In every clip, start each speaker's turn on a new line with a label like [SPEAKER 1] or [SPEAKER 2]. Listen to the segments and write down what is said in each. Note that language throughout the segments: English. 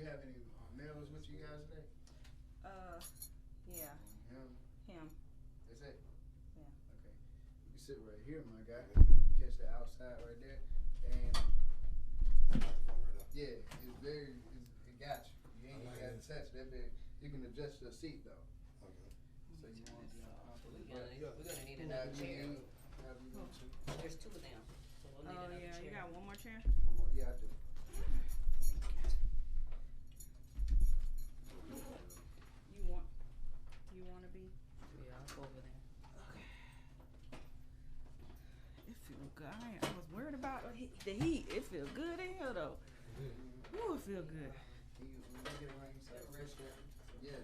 [SPEAKER 1] have any males with you guys today?
[SPEAKER 2] Yeah. Him.
[SPEAKER 1] That's it?
[SPEAKER 2] Yeah.
[SPEAKER 1] Okay. You can sit right here, my guy. You catch the outside right there. And yeah, it got you. You ain't got to touch that big. You can adjust your seat though.
[SPEAKER 3] Okay.
[SPEAKER 1] So you won't be uncomfortable.
[SPEAKER 4] We're gonna need another chair. There's two of them. So we'll need another
[SPEAKER 2] yeah,
[SPEAKER 4] chair.
[SPEAKER 2] you got one more chair?
[SPEAKER 1] One more, yeah, I do.
[SPEAKER 2] You want to be?
[SPEAKER 4] Yeah, I'll go over there.
[SPEAKER 2] Okay. It feel good. I was worried about the heat. It feel good in here though. Ooh, it feel good.
[SPEAKER 1] Yes.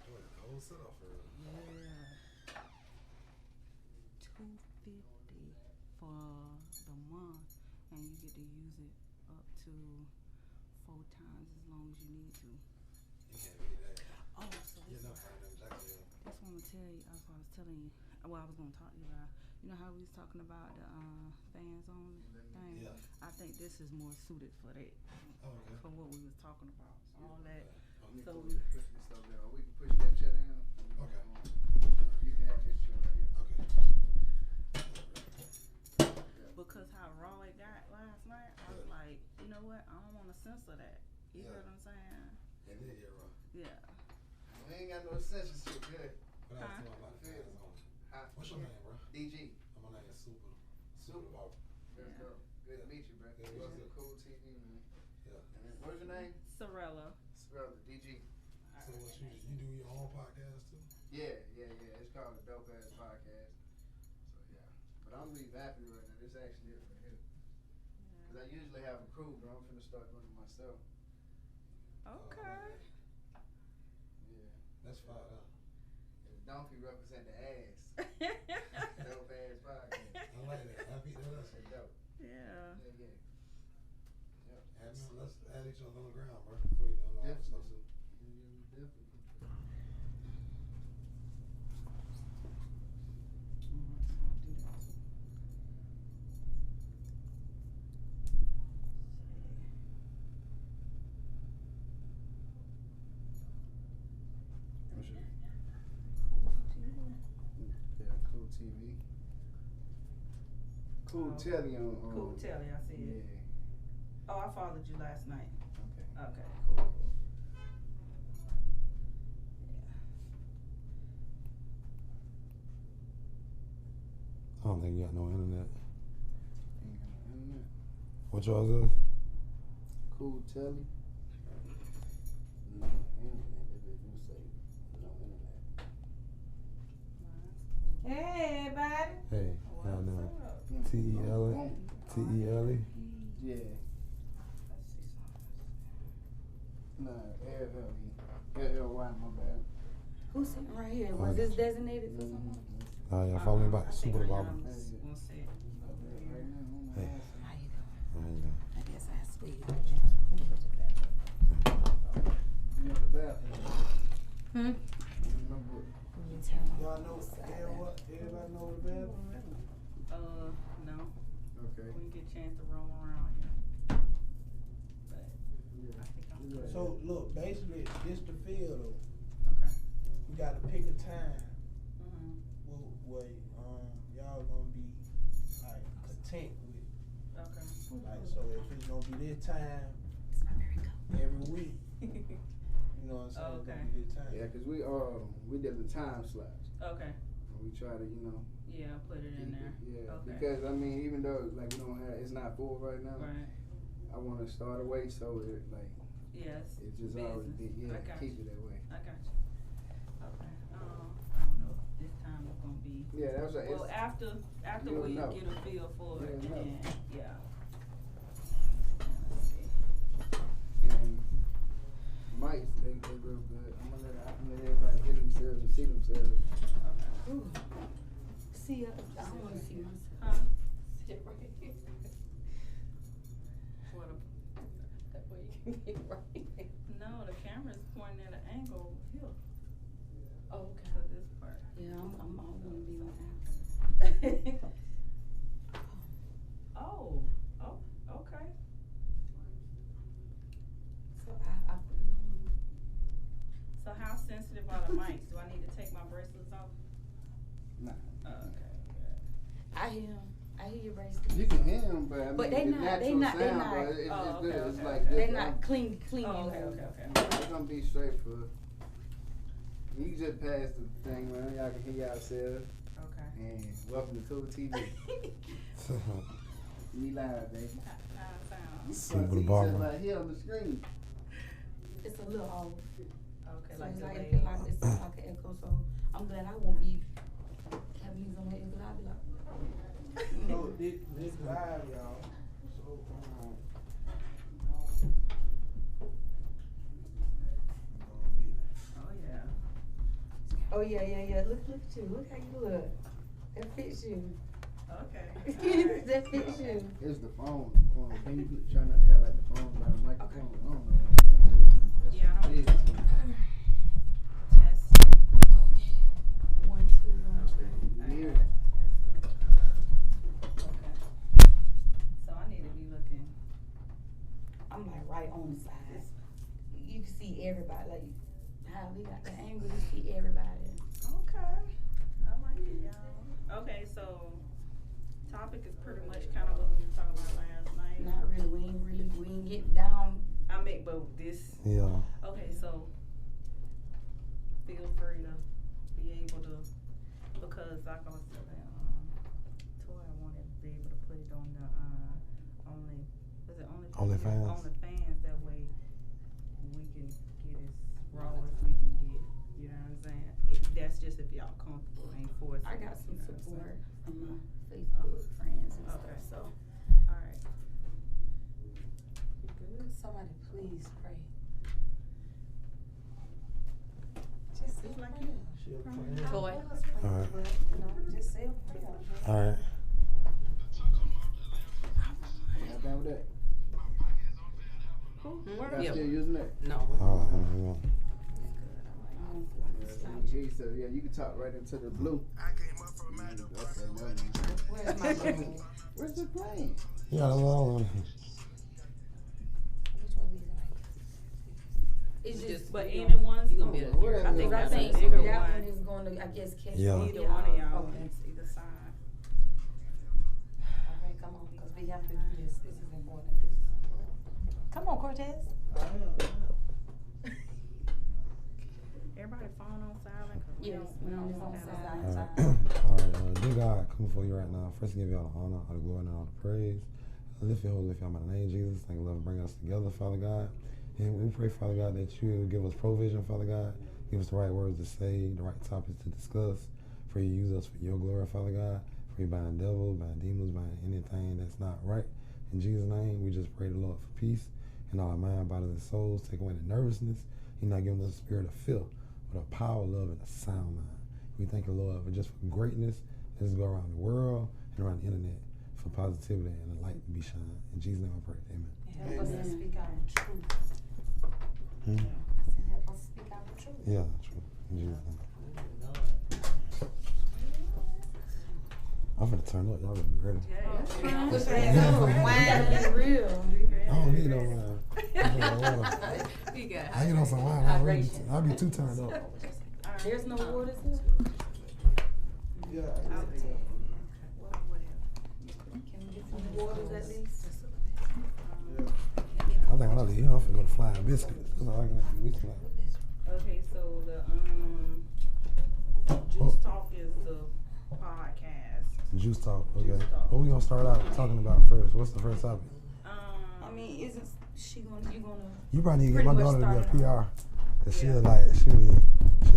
[SPEAKER 3] The whole setup for real.
[SPEAKER 2] Yeah. $250 for the month, and you get to use it up to 4 times as long as you need to.
[SPEAKER 3] You can't beat that.
[SPEAKER 2] Oh, so
[SPEAKER 3] You're not finding them Jacksonville.
[SPEAKER 2] That's what I'm gonna tell you. That's what I was telling you. Well, I was gonna talk to you about. You know how we was talking about the fans on thing?
[SPEAKER 3] Yeah.
[SPEAKER 2] I think this is more suited for that.
[SPEAKER 3] Oh, okay.
[SPEAKER 2] For what we was talking about. All that.
[SPEAKER 1] So
[SPEAKER 2] So
[SPEAKER 1] we can push this stuff down. We can push that chair down.
[SPEAKER 3] Okay.
[SPEAKER 1] You can have this chair right here.
[SPEAKER 3] Okay.
[SPEAKER 2] because how raw it got last night, I was like, you know what? I don't want to censor that. You heard what I'm saying?
[SPEAKER 3] It did get raw.
[SPEAKER 2] Yeah.
[SPEAKER 1] We ain't got no censorship here.
[SPEAKER 3] But I was talking about the fans on. What's your name, bro?
[SPEAKER 1] DG.
[SPEAKER 3] My name is Super.
[SPEAKER 1] Super.
[SPEAKER 3] Walker.
[SPEAKER 1] Let's go. Good to meet you, bro.
[SPEAKER 3] Yeah,
[SPEAKER 1] Welcome
[SPEAKER 3] yeah.
[SPEAKER 1] to Cool TV, man.
[SPEAKER 3] Yeah.
[SPEAKER 1] What's your name?
[SPEAKER 2] Sorella.
[SPEAKER 1] Sorella, DG.
[SPEAKER 3] So what you do your own podcast too?
[SPEAKER 1] Yeah. It's called a Dope Ass Podcast. So yeah. But I'm revamping right now. This is actually it right here. Because I usually have a crew, but I'm finna start doing it myself.
[SPEAKER 2] Okay.
[SPEAKER 1] Yeah.
[SPEAKER 3] That's fine, huh?
[SPEAKER 1] And the donkey represent the ass. Dope Ass Podcast.
[SPEAKER 3] I like that. I beat that up.
[SPEAKER 1] That's dope.
[SPEAKER 2] Yeah.
[SPEAKER 1] Yeah. Yep.
[SPEAKER 3] Let's add each other on the ground, bro. So we know all the stuff
[SPEAKER 1] Definitely.
[SPEAKER 3] too.
[SPEAKER 1] Definitely. Yeah, Cool TV. Cool Telly on.
[SPEAKER 2] Cool Telly, I see it.
[SPEAKER 1] Yeah.
[SPEAKER 2] Oh, I followed you last night.
[SPEAKER 1] Okay.
[SPEAKER 2] Okay, cool.
[SPEAKER 3] I don't think you got no internet.
[SPEAKER 1] Ain't got no internet.
[SPEAKER 3] What yours is?
[SPEAKER 1] Cool Telly. No internet. They do say no internet.
[SPEAKER 2] Hey, everybody.
[SPEAKER 3] Hey, y'all know. T-E-L-E? T-E-L-E?
[SPEAKER 1] Yeah.
[SPEAKER 2] Let's see something.
[SPEAKER 1] Nah, L-L-E. L-L-Y, my bad.
[SPEAKER 2] Who's sitting right here? Was this designated for someone?
[SPEAKER 3] Y'all follow me back.
[SPEAKER 2] I think
[SPEAKER 3] Super the Bobber.
[SPEAKER 2] Rihanna was gonna say it.
[SPEAKER 3] Hey.
[SPEAKER 2] How you doing?
[SPEAKER 3] How you doing?
[SPEAKER 2] I guess I speak.
[SPEAKER 1] You know the bathroom. Remember.
[SPEAKER 5] Y'all know what? Everybody know the bathroom?
[SPEAKER 2] No.
[SPEAKER 1] Okay.
[SPEAKER 2] We didn't get a chance to roam around here. But I think I'm good.
[SPEAKER 5] So look, basically, this the field though.
[SPEAKER 2] Okay.
[SPEAKER 5] We gotta pick a time
[SPEAKER 2] Mm-hmm.
[SPEAKER 5] where y'all gonna be like content with.
[SPEAKER 2] Okay.
[SPEAKER 5] Like so, if it's gonna be this time every week, you know what I'm saying?
[SPEAKER 2] Okay.
[SPEAKER 5] It's gonna be this time.
[SPEAKER 1] Yeah, cause we did the time slots.
[SPEAKER 2] Okay.
[SPEAKER 1] And we try to,
[SPEAKER 2] Yeah, put it in there.
[SPEAKER 1] Yeah.
[SPEAKER 2] Okay.
[SPEAKER 1] Because I mean, even though like we don't have, it's not full right now.
[SPEAKER 2] Right.
[SPEAKER 1] I want to start away so it like
[SPEAKER 2] Yes.
[SPEAKER 1] it just
[SPEAKER 2] business.
[SPEAKER 1] always be
[SPEAKER 2] I got
[SPEAKER 1] keep
[SPEAKER 2] you.
[SPEAKER 1] it that way.
[SPEAKER 2] I got you. Okay. I don't know if this time is gonna be.
[SPEAKER 1] Yeah, that's right.
[SPEAKER 2] Well, after
[SPEAKER 1] you'll
[SPEAKER 2] we
[SPEAKER 1] know.
[SPEAKER 2] get a feel for it,
[SPEAKER 1] You'll know.
[SPEAKER 2] and then yeah.
[SPEAKER 1] And mice, they real good. I'm gonna let everybody get themselves and see themselves.
[SPEAKER 2] Okay.
[SPEAKER 4] Ooh. See, I want to see myself.
[SPEAKER 2] Huh?
[SPEAKER 4] Sit right here.
[SPEAKER 2] What
[SPEAKER 4] That way you can get right.
[SPEAKER 2] no, the camera's pointing at an angle here
[SPEAKER 4] Oh,
[SPEAKER 2] to
[SPEAKER 4] okay.
[SPEAKER 2] this part.
[SPEAKER 4] Yeah, I want to be on that.
[SPEAKER 2] Oh, okay.
[SPEAKER 6] I hear him. I hear your bracelet.
[SPEAKER 1] You can hear them, but I mean,
[SPEAKER 6] But they
[SPEAKER 1] the
[SPEAKER 6] not-
[SPEAKER 1] natural
[SPEAKER 6] they not-
[SPEAKER 1] sound,
[SPEAKER 6] they
[SPEAKER 1] but
[SPEAKER 6] not-
[SPEAKER 1] it's
[SPEAKER 4] Oh,
[SPEAKER 1] good.
[SPEAKER 4] okay,
[SPEAKER 1] It's
[SPEAKER 4] okay,
[SPEAKER 1] like
[SPEAKER 4] okay.
[SPEAKER 1] this.
[SPEAKER 6] They're not clean.
[SPEAKER 4] Oh, okay.
[SPEAKER 1] It's gonna be straight for. You can just pass the thing, man. Y'all can hear yourselves.
[SPEAKER 4] Okay.
[SPEAKER 1] And welcome to Cool TV. Me live, baby. You
[SPEAKER 3] Super
[SPEAKER 1] can see each
[SPEAKER 3] Barbara.
[SPEAKER 1] other right here on the screen.
[SPEAKER 6] It's a little off.
[SPEAKER 4] Okay,
[SPEAKER 6] So
[SPEAKER 4] like
[SPEAKER 6] it's
[SPEAKER 4] the
[SPEAKER 6] like,
[SPEAKER 4] way.
[SPEAKER 6] it's like it's like an echo. So I'm glad I won't be having these on my ear, 'cause I'll be like.
[SPEAKER 5] So this live, y'all. So
[SPEAKER 4] Oh, yeah.
[SPEAKER 6] Oh yeah. Look at you. Look how you look. That fits you.
[SPEAKER 4] Okay.
[SPEAKER 6] That fits you.
[SPEAKER 1] It's the phone. Can you try not to have like the phone by the microphone? I don't know. That's
[SPEAKER 4] Yeah, I don't-
[SPEAKER 1] big.
[SPEAKER 4] Testing.
[SPEAKER 6] 1, 2, 1, 2.
[SPEAKER 1] Yeah.
[SPEAKER 4] Okay. So I need to be looking.
[SPEAKER 6] I'm like right on the side. You can see everybody. Like how we got the angle, you see everybody.
[SPEAKER 4] Okay. I like it, y'all. Okay, so topic is pretty much kind of what we were talking about last night.
[SPEAKER 6] Not really. We ain't get down.
[SPEAKER 4] I mean, but this.
[SPEAKER 3] Yeah.
[SPEAKER 4] Okay, so feel free to be able to, because like I was telling Toy, I wanted to be able to put it on the
[SPEAKER 3] OnlyFans?
[SPEAKER 4] OnlyFans. That way we can get as raw as we can get. You know what I'm saying? That's just if y'all comfortable, ain't forced.
[SPEAKER 6] I got some
[SPEAKER 4] you know what I'm
[SPEAKER 6] support
[SPEAKER 4] saying?
[SPEAKER 6] from my Facebook friends and
[SPEAKER 4] Okay.
[SPEAKER 6] stuff. So
[SPEAKER 4] All right. Good.
[SPEAKER 6] somebody please pray.
[SPEAKER 4] Just like you.
[SPEAKER 5] she'll pray.
[SPEAKER 6] Toy.
[SPEAKER 3] Alright.
[SPEAKER 6] Just say a prayer.
[SPEAKER 3] All right.
[SPEAKER 1] Y'all down with that? Y'all
[SPEAKER 4] Yeah.
[SPEAKER 1] still using that?
[SPEAKER 4] No.
[SPEAKER 3] Oh,
[SPEAKER 1] Yeah, you can talk right into the blue. Okay, never mind.
[SPEAKER 6] Where's my phone?
[SPEAKER 1] Where's the plane?
[SPEAKER 3] yeah, that's all.
[SPEAKER 6] Which one these like? It's just,
[SPEAKER 4] But any ones
[SPEAKER 6] you gonna be
[SPEAKER 1] able to hear.
[SPEAKER 4] I think
[SPEAKER 6] I
[SPEAKER 4] that's
[SPEAKER 6] think
[SPEAKER 4] a bigger
[SPEAKER 6] that
[SPEAKER 4] one.
[SPEAKER 6] one is going to, I guess, catch
[SPEAKER 3] Yeah.
[SPEAKER 6] both
[SPEAKER 4] Either one of y'all,
[SPEAKER 6] Okay.
[SPEAKER 4] it's either side.
[SPEAKER 6] All right, come on, because we have to do this. This is important. This is important. Come on, Cortez.
[SPEAKER 5] I am.
[SPEAKER 4] Everybody phone on silent. 'Cause we
[SPEAKER 6] Yes,
[SPEAKER 4] we
[SPEAKER 6] mine is
[SPEAKER 4] don't
[SPEAKER 6] on
[SPEAKER 4] have
[SPEAKER 6] silent.
[SPEAKER 4] a
[SPEAKER 3] All right. All right. Dear God, come before you right now. First, give you all the honor, all the glory, and all the praise. Lift your holy, lift your mighty name, Jesus. Thank you, Lord, for bringing us together, Father God. And we pray, Father God, that you give us provision, Father God. Give us the right words to say, the right topics to discuss. For you use us for your glory, Father God. For you bind devils, bind demons, bind anything that's not right. In Jesus' name, we just pray the Lord for peace in all our mind, bodies, and souls. Take away the nervousness. You're not giving us a spirit of fear, but a power, love, and a sound mind. We thank you, Lord, for just for greatness. Let's go around the world and around the internet for positivity and the light to be shined. In Jesus' name I pray. Amen.
[SPEAKER 6] Help us to speak out the truth.
[SPEAKER 3] Hmm?
[SPEAKER 6] Help us speak out the truth.
[SPEAKER 3] Yeah, true. In Jesus' name. I'm finna turn up. Y'all gonna be ready.
[SPEAKER 6] Wine be real.
[SPEAKER 3] I don't need no wine. I don't water. I get on some wine. I'll be too turned up.
[SPEAKER 6] There's no water here.
[SPEAKER 5] Yeah.
[SPEAKER 6] Can we get some waters at least?
[SPEAKER 5] Yeah.
[SPEAKER 3] I think when I leave here, I'm finna go to Flying Biscuits. That's all I can do. We can
[SPEAKER 4] Okay, so the Juice Talk is the podcast.
[SPEAKER 3] Juice Talk. Okay.
[SPEAKER 4] Juice Talk.
[SPEAKER 3] What we gonna start out talking about first? What's the first topic?
[SPEAKER 6] I mean, isn't she gonna, you gonna?
[SPEAKER 3] You probably need to get
[SPEAKER 6] Pretty
[SPEAKER 3] my
[SPEAKER 6] much
[SPEAKER 3] daughter to be a
[SPEAKER 6] started
[SPEAKER 3] PR. Cause
[SPEAKER 4] Yeah.
[SPEAKER 3] she'll like, she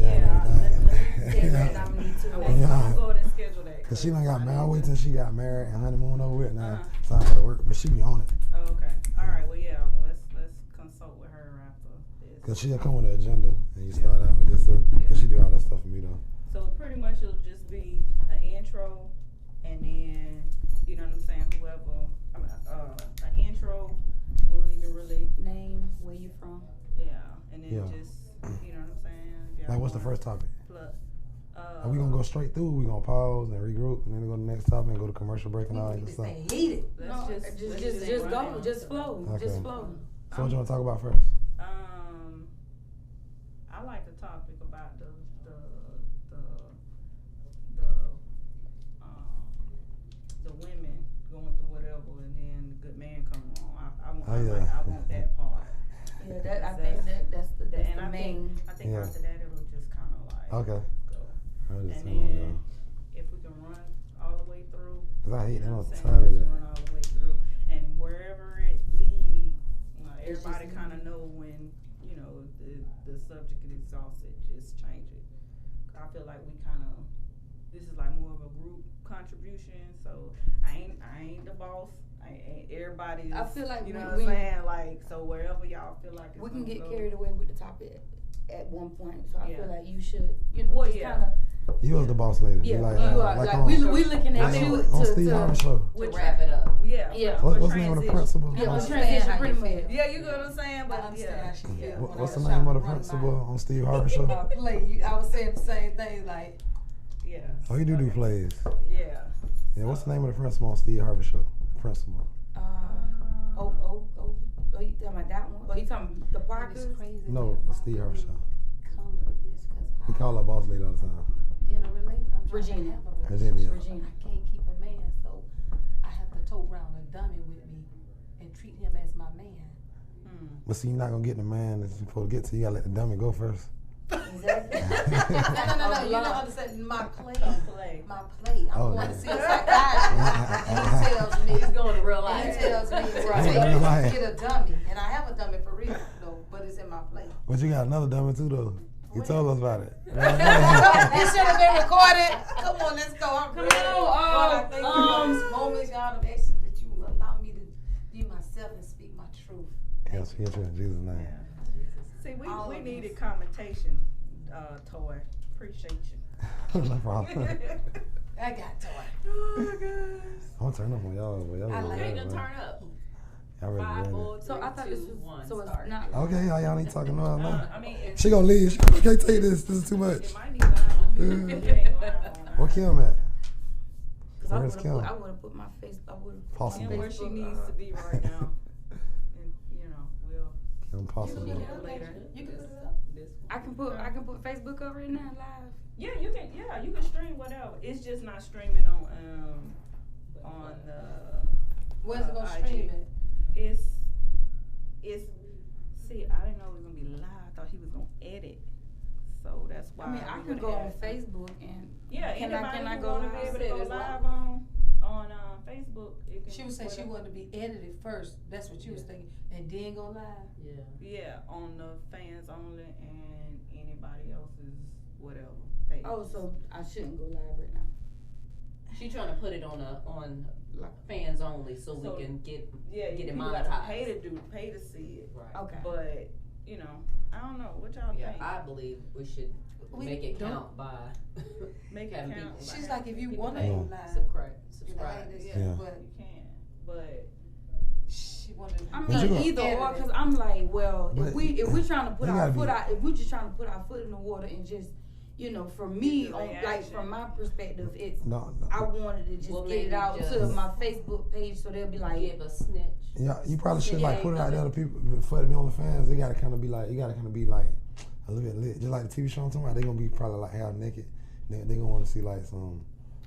[SPEAKER 4] Yeah,
[SPEAKER 3] have
[SPEAKER 4] let me
[SPEAKER 6] Say
[SPEAKER 3] everything.
[SPEAKER 6] that nominee too.
[SPEAKER 3] Yeah.
[SPEAKER 4] I'll go ahead and schedule that.
[SPEAKER 3] Cause she done got married. Wait till she got married and honeymoon over with now.
[SPEAKER 4] Uh-huh.
[SPEAKER 3] So I gotta work, but she be on it.
[SPEAKER 4] Oh, okay. All right. Well, yeah. Well, let's consult with her after this.
[SPEAKER 3] Cause she'll come with an agenda and you start out with this stuff.
[SPEAKER 4] Yeah.
[SPEAKER 3] Cause she do all that stuff for me though.
[SPEAKER 4] So pretty much it'll just be an intro, and then you know what I'm saying. Whoever, an intro. We'll even really,
[SPEAKER 6] Name, where you from?
[SPEAKER 4] yeah, and then
[SPEAKER 3] Yeah.
[SPEAKER 4] just you know what I'm saying. If y'all
[SPEAKER 3] Like what's the
[SPEAKER 4] wanna
[SPEAKER 3] first topic?
[SPEAKER 4] Plus,
[SPEAKER 3] Are we gonna go straight through? We gonna pause and regroup and then go to the next topic and go to commercial break and all that good stuff?
[SPEAKER 6] Heated.
[SPEAKER 4] Let's
[SPEAKER 6] No,
[SPEAKER 4] just
[SPEAKER 6] just
[SPEAKER 4] run
[SPEAKER 6] go,
[SPEAKER 4] it.
[SPEAKER 6] just flow,
[SPEAKER 3] Okay.
[SPEAKER 6] just flow.
[SPEAKER 3] So what you wanna talk about first?
[SPEAKER 4] I like the topic about
[SPEAKER 3] Oh,
[SPEAKER 4] I'm
[SPEAKER 3] yeah.
[SPEAKER 4] like, I want that part.
[SPEAKER 6] Yeah, that I think that's the
[SPEAKER 4] And I
[SPEAKER 6] main.
[SPEAKER 4] think
[SPEAKER 3] Yeah.
[SPEAKER 4] after that it'll just kind of like
[SPEAKER 3] Okay.
[SPEAKER 4] go.
[SPEAKER 3] I was
[SPEAKER 4] And
[SPEAKER 3] just saying,
[SPEAKER 4] then if we can run all the way through,
[SPEAKER 3] cause I hate
[SPEAKER 4] you
[SPEAKER 3] that.
[SPEAKER 4] know
[SPEAKER 3] I'm
[SPEAKER 4] what I'm saying?
[SPEAKER 3] tired of
[SPEAKER 4] Let's
[SPEAKER 3] that.
[SPEAKER 4] run all the way through, and wherever it leads,
[SPEAKER 6] It's
[SPEAKER 4] everybody
[SPEAKER 6] just-
[SPEAKER 4] kind of know when the subject is exhausted. Just change it. I feel like we kind of this is like more of a group contribution, so I ain't the boss. Everybody.
[SPEAKER 6] I feel like
[SPEAKER 4] you know
[SPEAKER 6] we-
[SPEAKER 4] what I'm saying. Like so, wherever y'all feel like it's
[SPEAKER 6] We can
[SPEAKER 4] gonna
[SPEAKER 6] get
[SPEAKER 4] go.
[SPEAKER 6] carried away with the topic at one point, so I
[SPEAKER 4] Yeah.
[SPEAKER 6] feel like you should,
[SPEAKER 4] Well,
[SPEAKER 6] just
[SPEAKER 4] yeah.
[SPEAKER 6] kind of.
[SPEAKER 3] You was the boss lady.
[SPEAKER 6] Yeah,
[SPEAKER 3] You like,
[SPEAKER 6] you are
[SPEAKER 3] like
[SPEAKER 6] like
[SPEAKER 3] on,
[SPEAKER 6] we looking at
[SPEAKER 3] like
[SPEAKER 6] you
[SPEAKER 3] on
[SPEAKER 6] to
[SPEAKER 3] Steve Harvey show.
[SPEAKER 7] To wrap it up.
[SPEAKER 4] Yeah.
[SPEAKER 6] Yeah.
[SPEAKER 4] for
[SPEAKER 3] What's the name of the
[SPEAKER 4] transition.
[SPEAKER 3] principal?
[SPEAKER 6] Yeah,
[SPEAKER 3] on-
[SPEAKER 6] the transition pretty much.
[SPEAKER 4] Yeah, you know what I'm saying,
[SPEAKER 8] I
[SPEAKER 4] but
[SPEAKER 8] understand
[SPEAKER 4] yeah.
[SPEAKER 8] how she
[SPEAKER 4] yeah.
[SPEAKER 8] feel.
[SPEAKER 3] What's the name of the principal on Steve Harvey show?
[SPEAKER 8] Play. I was saying the same thing. Like,
[SPEAKER 4] Yeah.
[SPEAKER 3] Oh, you do plays.
[SPEAKER 4] Yeah.
[SPEAKER 3] Yeah, what's the name of the principal on Steve Harvey show? The principal.
[SPEAKER 6] Oh, you talking about that one? Oh, you talking the
[SPEAKER 8] and
[SPEAKER 6] Parkers?
[SPEAKER 8] it's crazy.
[SPEAKER 3] No,
[SPEAKER 8] that
[SPEAKER 3] the
[SPEAKER 8] my
[SPEAKER 3] Steve Harvey
[SPEAKER 8] girl
[SPEAKER 3] show.
[SPEAKER 8] Come with this because
[SPEAKER 3] We call her boss lady all the time.
[SPEAKER 8] in a relationship. I'm trying to
[SPEAKER 6] Virginia.
[SPEAKER 8] have a
[SPEAKER 3] Virginia.
[SPEAKER 8] relationship.
[SPEAKER 6] Virginia.
[SPEAKER 8] I can't keep a man, so I have to tote around a dummy with me and treat him as my man.
[SPEAKER 3] But see, you're not gonna get the man that you're supposed to get to. You gotta let the dummy go first.
[SPEAKER 6] Exactly.
[SPEAKER 8] No. You don't understand my play.
[SPEAKER 4] Play.
[SPEAKER 8] My play. I'm
[SPEAKER 3] Oh,
[SPEAKER 8] going
[SPEAKER 3] yeah.
[SPEAKER 8] to see a psychiatrist. And he tells me.
[SPEAKER 7] He's going to real
[SPEAKER 8] He
[SPEAKER 7] life.
[SPEAKER 8] tells me
[SPEAKER 3] Right.
[SPEAKER 8] to
[SPEAKER 3] Real life.
[SPEAKER 8] get a dummy, and I have a dummy for real though, but it's in my play.
[SPEAKER 3] But you got another dummy too, though. You told us about it.
[SPEAKER 8] It should have been recorded. Come on, let's go. I'm ready.
[SPEAKER 6] on,
[SPEAKER 8] Lord, I thank you for this moment, God of action, that you allow me to be myself and speak my truth.
[SPEAKER 3] Yes, yes, in Jesus' name.
[SPEAKER 4] See,
[SPEAKER 8] All
[SPEAKER 4] we
[SPEAKER 8] of
[SPEAKER 4] needed
[SPEAKER 8] us.
[SPEAKER 4] commentation, Toy. Appreciate you.
[SPEAKER 3] No problem.
[SPEAKER 8] I got toy.
[SPEAKER 4] Oh, gosh.
[SPEAKER 3] I'm turning up on y'all, but y'all
[SPEAKER 8] I
[SPEAKER 3] ready
[SPEAKER 8] like
[SPEAKER 3] to
[SPEAKER 7] Ain't
[SPEAKER 3] go,
[SPEAKER 7] gonna
[SPEAKER 3] man.
[SPEAKER 7] turn up.
[SPEAKER 3] Y'all ready
[SPEAKER 7] 5,
[SPEAKER 3] to
[SPEAKER 7] 4,
[SPEAKER 3] go.
[SPEAKER 7] 3,
[SPEAKER 6] So I thought
[SPEAKER 7] 2,
[SPEAKER 6] this was
[SPEAKER 7] 1,
[SPEAKER 6] so it's
[SPEAKER 7] start.
[SPEAKER 6] not.
[SPEAKER 3] Okay, y'all ain't talking no other now.
[SPEAKER 4] I mean,
[SPEAKER 3] She gonna leave. She can't take this. This is too much.
[SPEAKER 4] it might need live on. It ain't live on.
[SPEAKER 3] Where Kim at?
[SPEAKER 6] Cause I
[SPEAKER 3] Where's
[SPEAKER 6] would've
[SPEAKER 3] Kim?
[SPEAKER 6] put, I would have put my face. I would have.
[SPEAKER 3] Possible.
[SPEAKER 4] And where she needs to be right now. And, we'll
[SPEAKER 3] Kim possible.
[SPEAKER 4] do that later.
[SPEAKER 6] You can put it
[SPEAKER 7] up.
[SPEAKER 4] This
[SPEAKER 6] I can put Facebook up right now live.
[SPEAKER 4] Yeah, you can stream whatever. It's just not streaming on the
[SPEAKER 8] Where's it gonna
[SPEAKER 4] IG.
[SPEAKER 8] stream it?
[SPEAKER 4] it's see, I didn't know it was gonna be live. I thought he was gonna edit. So that's why
[SPEAKER 6] I mean, I
[SPEAKER 4] we
[SPEAKER 6] can
[SPEAKER 4] would
[SPEAKER 6] go on
[SPEAKER 4] ask.
[SPEAKER 6] Facebook and
[SPEAKER 4] Yeah,
[SPEAKER 6] Can I
[SPEAKER 4] anybody
[SPEAKER 6] go
[SPEAKER 4] who wanna
[SPEAKER 6] live?
[SPEAKER 4] be able to
[SPEAKER 8] Said
[SPEAKER 4] go
[SPEAKER 8] it's
[SPEAKER 4] live
[SPEAKER 8] live.
[SPEAKER 4] on Facebook, it can
[SPEAKER 8] She was saying she wanted to be edited first. That's what you was thinking, and then go live.
[SPEAKER 7] Yeah.
[SPEAKER 4] yeah, on the fans only and anybody else's whatever page.
[SPEAKER 6] oh, so I shouldn't go live right now.
[SPEAKER 7] She trying to put it on
[SPEAKER 6] Like,
[SPEAKER 7] fans only so
[SPEAKER 4] So,
[SPEAKER 7] we can get
[SPEAKER 4] yeah,
[SPEAKER 7] get it
[SPEAKER 4] people gotta
[SPEAKER 7] monetized.
[SPEAKER 4] pay to see it.
[SPEAKER 7] right.
[SPEAKER 6] okay.
[SPEAKER 4] But I don't know what y'all
[SPEAKER 7] Yeah,
[SPEAKER 4] think.
[SPEAKER 7] I believe we should
[SPEAKER 8] We
[SPEAKER 7] make it
[SPEAKER 8] don't-
[SPEAKER 7] count by
[SPEAKER 4] Make it
[SPEAKER 7] having
[SPEAKER 4] count.
[SPEAKER 7] people
[SPEAKER 8] She's like, if you
[SPEAKER 7] people
[SPEAKER 8] wanna
[SPEAKER 7] pay.
[SPEAKER 8] go live,
[SPEAKER 7] subscribe.
[SPEAKER 8] you know, I
[SPEAKER 7] Subscribe.
[SPEAKER 8] ain't-
[SPEAKER 3] Yeah.
[SPEAKER 8] but
[SPEAKER 4] You can, but
[SPEAKER 8] she wanted.
[SPEAKER 6] I
[SPEAKER 3] But you
[SPEAKER 6] mean,
[SPEAKER 3] got-
[SPEAKER 6] either or, cause I'm like, well,
[SPEAKER 3] But
[SPEAKER 6] if we trying to put
[SPEAKER 3] you
[SPEAKER 6] our
[SPEAKER 3] gotta
[SPEAKER 6] foot
[SPEAKER 3] be-
[SPEAKER 6] out, if we just trying to put our foot in the water and just, for me,
[SPEAKER 4] Get the
[SPEAKER 6] like
[SPEAKER 4] reaction.
[SPEAKER 6] from my perspective, it's
[SPEAKER 3] No,
[SPEAKER 6] I
[SPEAKER 3] no.
[SPEAKER 6] wanted to just
[SPEAKER 7] Well,
[SPEAKER 6] get it
[SPEAKER 7] maybe
[SPEAKER 6] out to
[SPEAKER 7] just-
[SPEAKER 6] my Facebook page so they'll be like,
[SPEAKER 7] Give a snitch.
[SPEAKER 3] Yeah, you probably should
[SPEAKER 6] Yeah,
[SPEAKER 3] like put it out
[SPEAKER 6] yeah.
[SPEAKER 3] there to people for it to be on the fans. They gotta kind of be like, you gotta kind of be like a little bit lit, just like the TV show I'm talking about. They gonna be probably like half naked. They gonna want to see like some.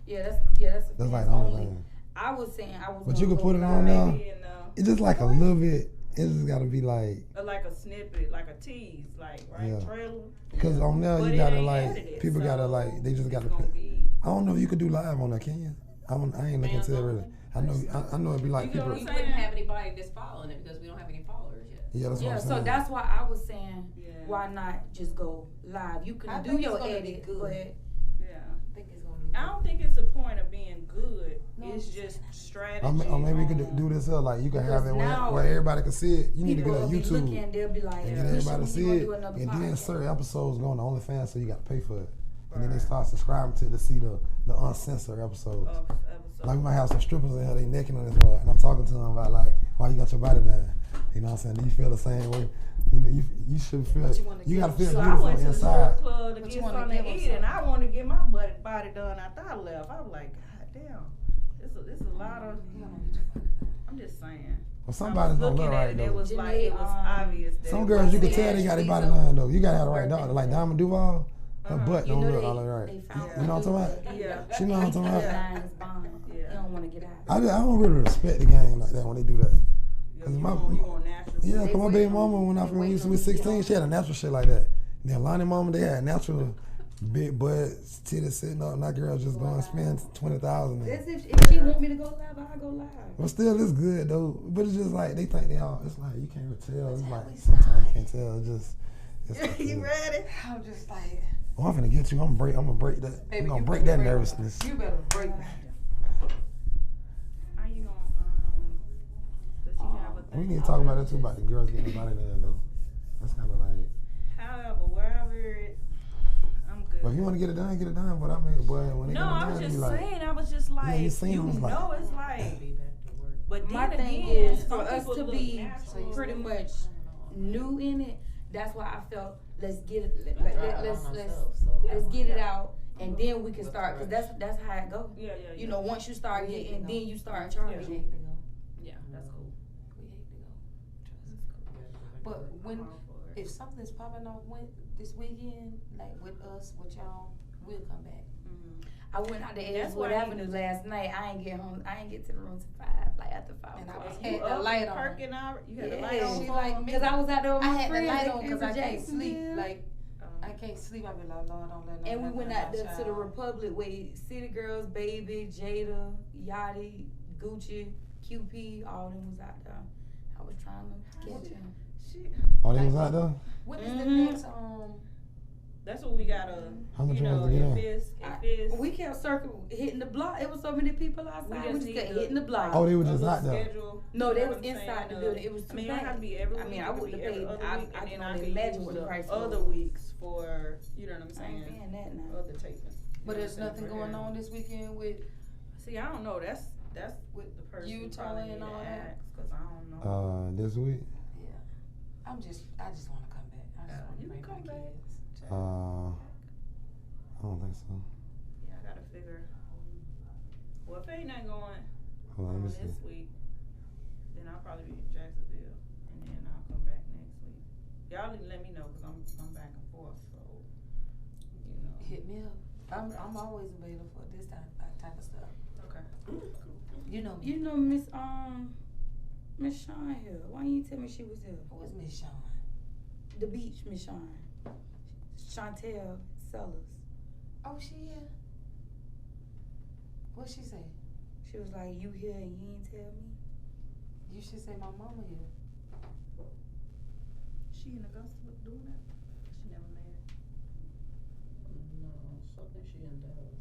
[SPEAKER 6] that's
[SPEAKER 3] That's like
[SPEAKER 6] fans
[SPEAKER 3] the only
[SPEAKER 6] only.
[SPEAKER 3] thing.
[SPEAKER 6] I was saying I was.
[SPEAKER 3] But
[SPEAKER 6] gonna
[SPEAKER 3] you can
[SPEAKER 6] go
[SPEAKER 3] put it
[SPEAKER 6] live.
[SPEAKER 3] on now.
[SPEAKER 4] maybe
[SPEAKER 3] It's just like a little bit. It just gotta be like,
[SPEAKER 4] like a snippet, like a tease, like
[SPEAKER 3] Yeah.
[SPEAKER 4] trailer.
[SPEAKER 3] cause on there
[SPEAKER 4] But
[SPEAKER 3] you
[SPEAKER 4] it
[SPEAKER 3] gotta
[SPEAKER 4] ain't
[SPEAKER 3] like
[SPEAKER 4] edited,
[SPEAKER 3] people gotta
[SPEAKER 4] so
[SPEAKER 3] like they just gotta.
[SPEAKER 4] it's gonna
[SPEAKER 3] Put,
[SPEAKER 4] be.
[SPEAKER 3] I don't know if you could do live on there, can you? I ain't looking
[SPEAKER 7] Fans
[SPEAKER 3] to it really.
[SPEAKER 7] only?
[SPEAKER 3] I know it'd be like
[SPEAKER 4] You know
[SPEAKER 3] people.
[SPEAKER 4] what
[SPEAKER 7] We
[SPEAKER 4] I'm
[SPEAKER 7] wouldn't
[SPEAKER 4] saying?
[SPEAKER 7] have anybody that's following it because we don't have any followers yet.
[SPEAKER 3] Yeah, that's what
[SPEAKER 6] Yeah,
[SPEAKER 3] I'm
[SPEAKER 6] so
[SPEAKER 3] saying.
[SPEAKER 6] that's why I was saying,
[SPEAKER 4] Yeah.
[SPEAKER 6] why not just go live? You
[SPEAKER 8] I
[SPEAKER 6] can do
[SPEAKER 8] think
[SPEAKER 6] your
[SPEAKER 8] it's gonna be
[SPEAKER 6] edit,
[SPEAKER 8] good.
[SPEAKER 6] but
[SPEAKER 4] Yeah.
[SPEAKER 8] I think it's gonna be.
[SPEAKER 4] I don't think it's the point of being good.
[SPEAKER 8] No,
[SPEAKER 4] It's
[SPEAKER 8] I'm
[SPEAKER 4] just
[SPEAKER 8] saying
[SPEAKER 4] strategy.
[SPEAKER 3] Or maybe you could
[SPEAKER 4] on-
[SPEAKER 3] do this up like you can have
[SPEAKER 6] Because
[SPEAKER 3] it where,
[SPEAKER 6] now
[SPEAKER 3] where everybody can see it. You need to
[SPEAKER 6] people
[SPEAKER 3] get
[SPEAKER 6] will
[SPEAKER 3] on
[SPEAKER 6] be
[SPEAKER 3] YouTube.
[SPEAKER 6] looking, they'll be like,
[SPEAKER 3] And
[SPEAKER 4] Yeah.
[SPEAKER 3] get
[SPEAKER 6] we
[SPEAKER 3] everybody to
[SPEAKER 6] should
[SPEAKER 3] see
[SPEAKER 6] we
[SPEAKER 3] it,
[SPEAKER 6] do another
[SPEAKER 3] and then
[SPEAKER 6] podcast.
[SPEAKER 3] certain episodes go on the OnlyFans, so you got to pay for it. And then they
[SPEAKER 4] Right.
[SPEAKER 3] start subscribing to see the uncensored episodes.
[SPEAKER 4] episode.
[SPEAKER 3] Like we might have some strippers in here, they naked on this one, and I'm talking to them about like, why you got your body there? You know what I'm saying? Do you feel the same way? You should feel.
[SPEAKER 8] But you wanna
[SPEAKER 3] You
[SPEAKER 8] give
[SPEAKER 3] got to
[SPEAKER 8] them
[SPEAKER 3] feel
[SPEAKER 4] So I
[SPEAKER 3] beautiful
[SPEAKER 4] went to the
[SPEAKER 3] inside.
[SPEAKER 4] strip club to
[SPEAKER 8] But
[SPEAKER 4] get
[SPEAKER 8] you wanna
[SPEAKER 4] something
[SPEAKER 8] give
[SPEAKER 4] to
[SPEAKER 8] 'em
[SPEAKER 4] eat, and
[SPEAKER 8] something.
[SPEAKER 4] I wanted to get my body done after I left. I was like, God damn, it's a lot of. I'm just saying.
[SPEAKER 3] Well, somebody's
[SPEAKER 4] I
[SPEAKER 3] don't
[SPEAKER 4] was
[SPEAKER 3] look
[SPEAKER 4] looking at
[SPEAKER 3] right
[SPEAKER 4] it,
[SPEAKER 3] though.
[SPEAKER 4] it was like
[SPEAKER 6] Janae,
[SPEAKER 4] it was obvious. That
[SPEAKER 3] Some
[SPEAKER 4] it
[SPEAKER 3] girls you can
[SPEAKER 4] wasn't
[SPEAKER 3] tell they got their body
[SPEAKER 8] Actually,
[SPEAKER 3] done though. You gotta have the right
[SPEAKER 6] birthday.
[SPEAKER 3] dog. Like Diamond Duval, her butt
[SPEAKER 6] You
[SPEAKER 3] don't
[SPEAKER 6] know
[SPEAKER 3] look
[SPEAKER 6] they,
[SPEAKER 3] all
[SPEAKER 6] they
[SPEAKER 3] right.
[SPEAKER 6] found
[SPEAKER 3] You know what I'm talking about?
[SPEAKER 4] Yeah.
[SPEAKER 3] She know what I'm talking about.
[SPEAKER 6] Nine's bond.
[SPEAKER 4] Yeah.
[SPEAKER 6] They don't want to get out.
[SPEAKER 3] I don't really respect the game like that when they do that.
[SPEAKER 4] You
[SPEAKER 3] 'Cause
[SPEAKER 4] want natural.
[SPEAKER 3] Yeah, cause my baby mama, when we used to be 16, she had a natural shit like that. Then Lonnie mama, they had natural big butts, titties sitting up. And that girl just going to spend 20,000.
[SPEAKER 6] That's if she want me to go live, I'll go live.
[SPEAKER 3] But still, it's good though. But it's just like they think they all. It's like you can't tell. It's like sometimes you can't tell. It's just. It's
[SPEAKER 4] You ready?
[SPEAKER 8] I'm just like,
[SPEAKER 3] Oh, I'm finna get you. I'm gonna break that.
[SPEAKER 8] baby,
[SPEAKER 3] I'm gonna
[SPEAKER 8] you
[SPEAKER 3] break
[SPEAKER 8] better
[SPEAKER 3] that nervousness.
[SPEAKER 8] You better break that.
[SPEAKER 4] How you gonna does he have a thing?
[SPEAKER 3] We need to talk about that too, about the girls getting invited in though. That's kind of like.
[SPEAKER 4] However, wherever it, I'm good.
[SPEAKER 3] But if you want to get it done, get it done. But I mean, boy, when they
[SPEAKER 4] No,
[SPEAKER 3] get it
[SPEAKER 4] I
[SPEAKER 3] done,
[SPEAKER 4] was
[SPEAKER 3] you
[SPEAKER 4] just
[SPEAKER 3] like,
[SPEAKER 4] saying. I was just like,
[SPEAKER 3] you seen
[SPEAKER 4] you
[SPEAKER 3] them, it's like-
[SPEAKER 4] know, it's like.
[SPEAKER 7] Be back to work.
[SPEAKER 4] But
[SPEAKER 6] My
[SPEAKER 4] then
[SPEAKER 6] thing
[SPEAKER 4] again,
[SPEAKER 6] is for
[SPEAKER 4] some
[SPEAKER 6] us
[SPEAKER 4] people
[SPEAKER 6] to
[SPEAKER 4] look
[SPEAKER 6] be
[SPEAKER 4] natural.
[SPEAKER 6] pretty much new in it. That's why I felt let's get it.
[SPEAKER 7] We tried it
[SPEAKER 6] Let's
[SPEAKER 7] on
[SPEAKER 6] let's
[SPEAKER 7] ourselves, so.
[SPEAKER 6] let's get it out, and then we can start. Cause that's how it goes.
[SPEAKER 4] Yeah.
[SPEAKER 6] You know, once you start
[SPEAKER 8] We hate
[SPEAKER 6] getting,
[SPEAKER 8] to
[SPEAKER 6] then
[SPEAKER 8] go.
[SPEAKER 6] you start
[SPEAKER 8] We
[SPEAKER 6] charging.
[SPEAKER 8] hate to go.
[SPEAKER 4] Yeah, that's cool.
[SPEAKER 8] We hate to go. Trust us. But when if something's popping off this weekend, like with us, with y'all, we'll come back.
[SPEAKER 6] I went out to
[SPEAKER 4] That's
[SPEAKER 6] Edgewood
[SPEAKER 4] why I
[SPEAKER 6] Avenue
[SPEAKER 4] need
[SPEAKER 6] last night. I ain't get home. I ain't get to the room till 5, like after 5.
[SPEAKER 8] And I was
[SPEAKER 4] You
[SPEAKER 8] had the
[SPEAKER 4] up
[SPEAKER 8] light
[SPEAKER 4] and
[SPEAKER 8] on.
[SPEAKER 4] perking out. You had the
[SPEAKER 6] Yeah.
[SPEAKER 4] light on.
[SPEAKER 8] She
[SPEAKER 4] for
[SPEAKER 8] like
[SPEAKER 4] him?
[SPEAKER 8] me.
[SPEAKER 6] Cause I was out there with
[SPEAKER 8] I
[SPEAKER 6] my
[SPEAKER 8] had the
[SPEAKER 6] friends.
[SPEAKER 8] light
[SPEAKER 6] They
[SPEAKER 8] on
[SPEAKER 6] came
[SPEAKER 8] because
[SPEAKER 6] from
[SPEAKER 8] I can't sleep.
[SPEAKER 6] Jacksonville.
[SPEAKER 8] Like I can't sleep. I be like, Lord, don't let
[SPEAKER 6] And we
[SPEAKER 8] nothing
[SPEAKER 6] went
[SPEAKER 8] happen
[SPEAKER 6] out there to the
[SPEAKER 8] child.
[SPEAKER 6] Republic with City Girls, Baby, Jada, Yachty, Gucci, QP, all them was out there. I was trying to catch them.
[SPEAKER 4] Shit.
[SPEAKER 3] oh, they was out there.
[SPEAKER 8] When is the
[SPEAKER 6] Mhm.
[SPEAKER 8] next
[SPEAKER 4] That's what we gotta.
[SPEAKER 3] How much
[SPEAKER 4] You
[SPEAKER 3] was
[SPEAKER 4] know,
[SPEAKER 3] to get in?
[SPEAKER 4] if it's
[SPEAKER 6] We kept hitting the block. It was so many people outside. We just
[SPEAKER 4] need
[SPEAKER 6] kept
[SPEAKER 4] to-
[SPEAKER 6] hitting the block.
[SPEAKER 3] Oh, they were
[SPEAKER 4] a
[SPEAKER 3] just
[SPEAKER 4] little
[SPEAKER 3] out there.
[SPEAKER 4] schedule,
[SPEAKER 6] No,
[SPEAKER 4] you
[SPEAKER 6] they
[SPEAKER 4] know
[SPEAKER 6] was
[SPEAKER 4] what I'm
[SPEAKER 6] inside the
[SPEAKER 4] saying?
[SPEAKER 6] building. It was
[SPEAKER 4] I
[SPEAKER 6] too
[SPEAKER 4] mean, it don't
[SPEAKER 6] bad.
[SPEAKER 4] have to be every
[SPEAKER 6] I
[SPEAKER 4] week.
[SPEAKER 6] mean, I
[SPEAKER 4] it could
[SPEAKER 6] wouldn't
[SPEAKER 4] be
[SPEAKER 6] have
[SPEAKER 4] every
[SPEAKER 6] paid.
[SPEAKER 4] other
[SPEAKER 6] I
[SPEAKER 4] week,
[SPEAKER 6] can
[SPEAKER 4] and then I
[SPEAKER 6] only
[SPEAKER 4] could
[SPEAKER 6] imagine
[SPEAKER 4] use
[SPEAKER 6] what the
[SPEAKER 4] the
[SPEAKER 6] price
[SPEAKER 4] other
[SPEAKER 6] was.
[SPEAKER 4] weeks for, you know what I'm
[SPEAKER 6] I ain't
[SPEAKER 4] saying,
[SPEAKER 6] paying that now.
[SPEAKER 4] other taping.
[SPEAKER 8] But there's nothing going on this weekend with
[SPEAKER 4] See, I don't know. That's with the person
[SPEAKER 8] Utah
[SPEAKER 4] probably
[SPEAKER 8] and
[SPEAKER 4] need to
[SPEAKER 8] all that?
[SPEAKER 4] ask, 'cause I don't know.
[SPEAKER 3] This week.
[SPEAKER 8] yeah. I just wanna come back. I just wanna
[SPEAKER 4] You
[SPEAKER 8] bring
[SPEAKER 4] can
[SPEAKER 8] my
[SPEAKER 4] come back.
[SPEAKER 8] kids.
[SPEAKER 3] I don't think so.
[SPEAKER 4] Yeah, I gotta figure. Well, if ain't nothing going
[SPEAKER 3] Hold on,
[SPEAKER 4] on
[SPEAKER 3] let me see.
[SPEAKER 4] this week, then I'll probably be in Jacksonville, and then I'll come back next week. Y'all need to let me know, 'cause I'm back and forth, so you know.
[SPEAKER 8] Hit me up. I'm always available for this type of stuff.
[SPEAKER 4] Okay.
[SPEAKER 8] You know me.
[SPEAKER 6] You know Miss Shawn here. Why you tell me she was here?
[SPEAKER 8] Who is Miss Shawn?
[SPEAKER 6] The beach, Miss Shawn. Chantel Sellers.
[SPEAKER 8] Oh, she here. What she say?
[SPEAKER 6] She was like, "You here and you ain't tell me."
[SPEAKER 8] You should say my mama here.
[SPEAKER 4] She in Augusta doing that? She never married.
[SPEAKER 7] No, something she in Dallas.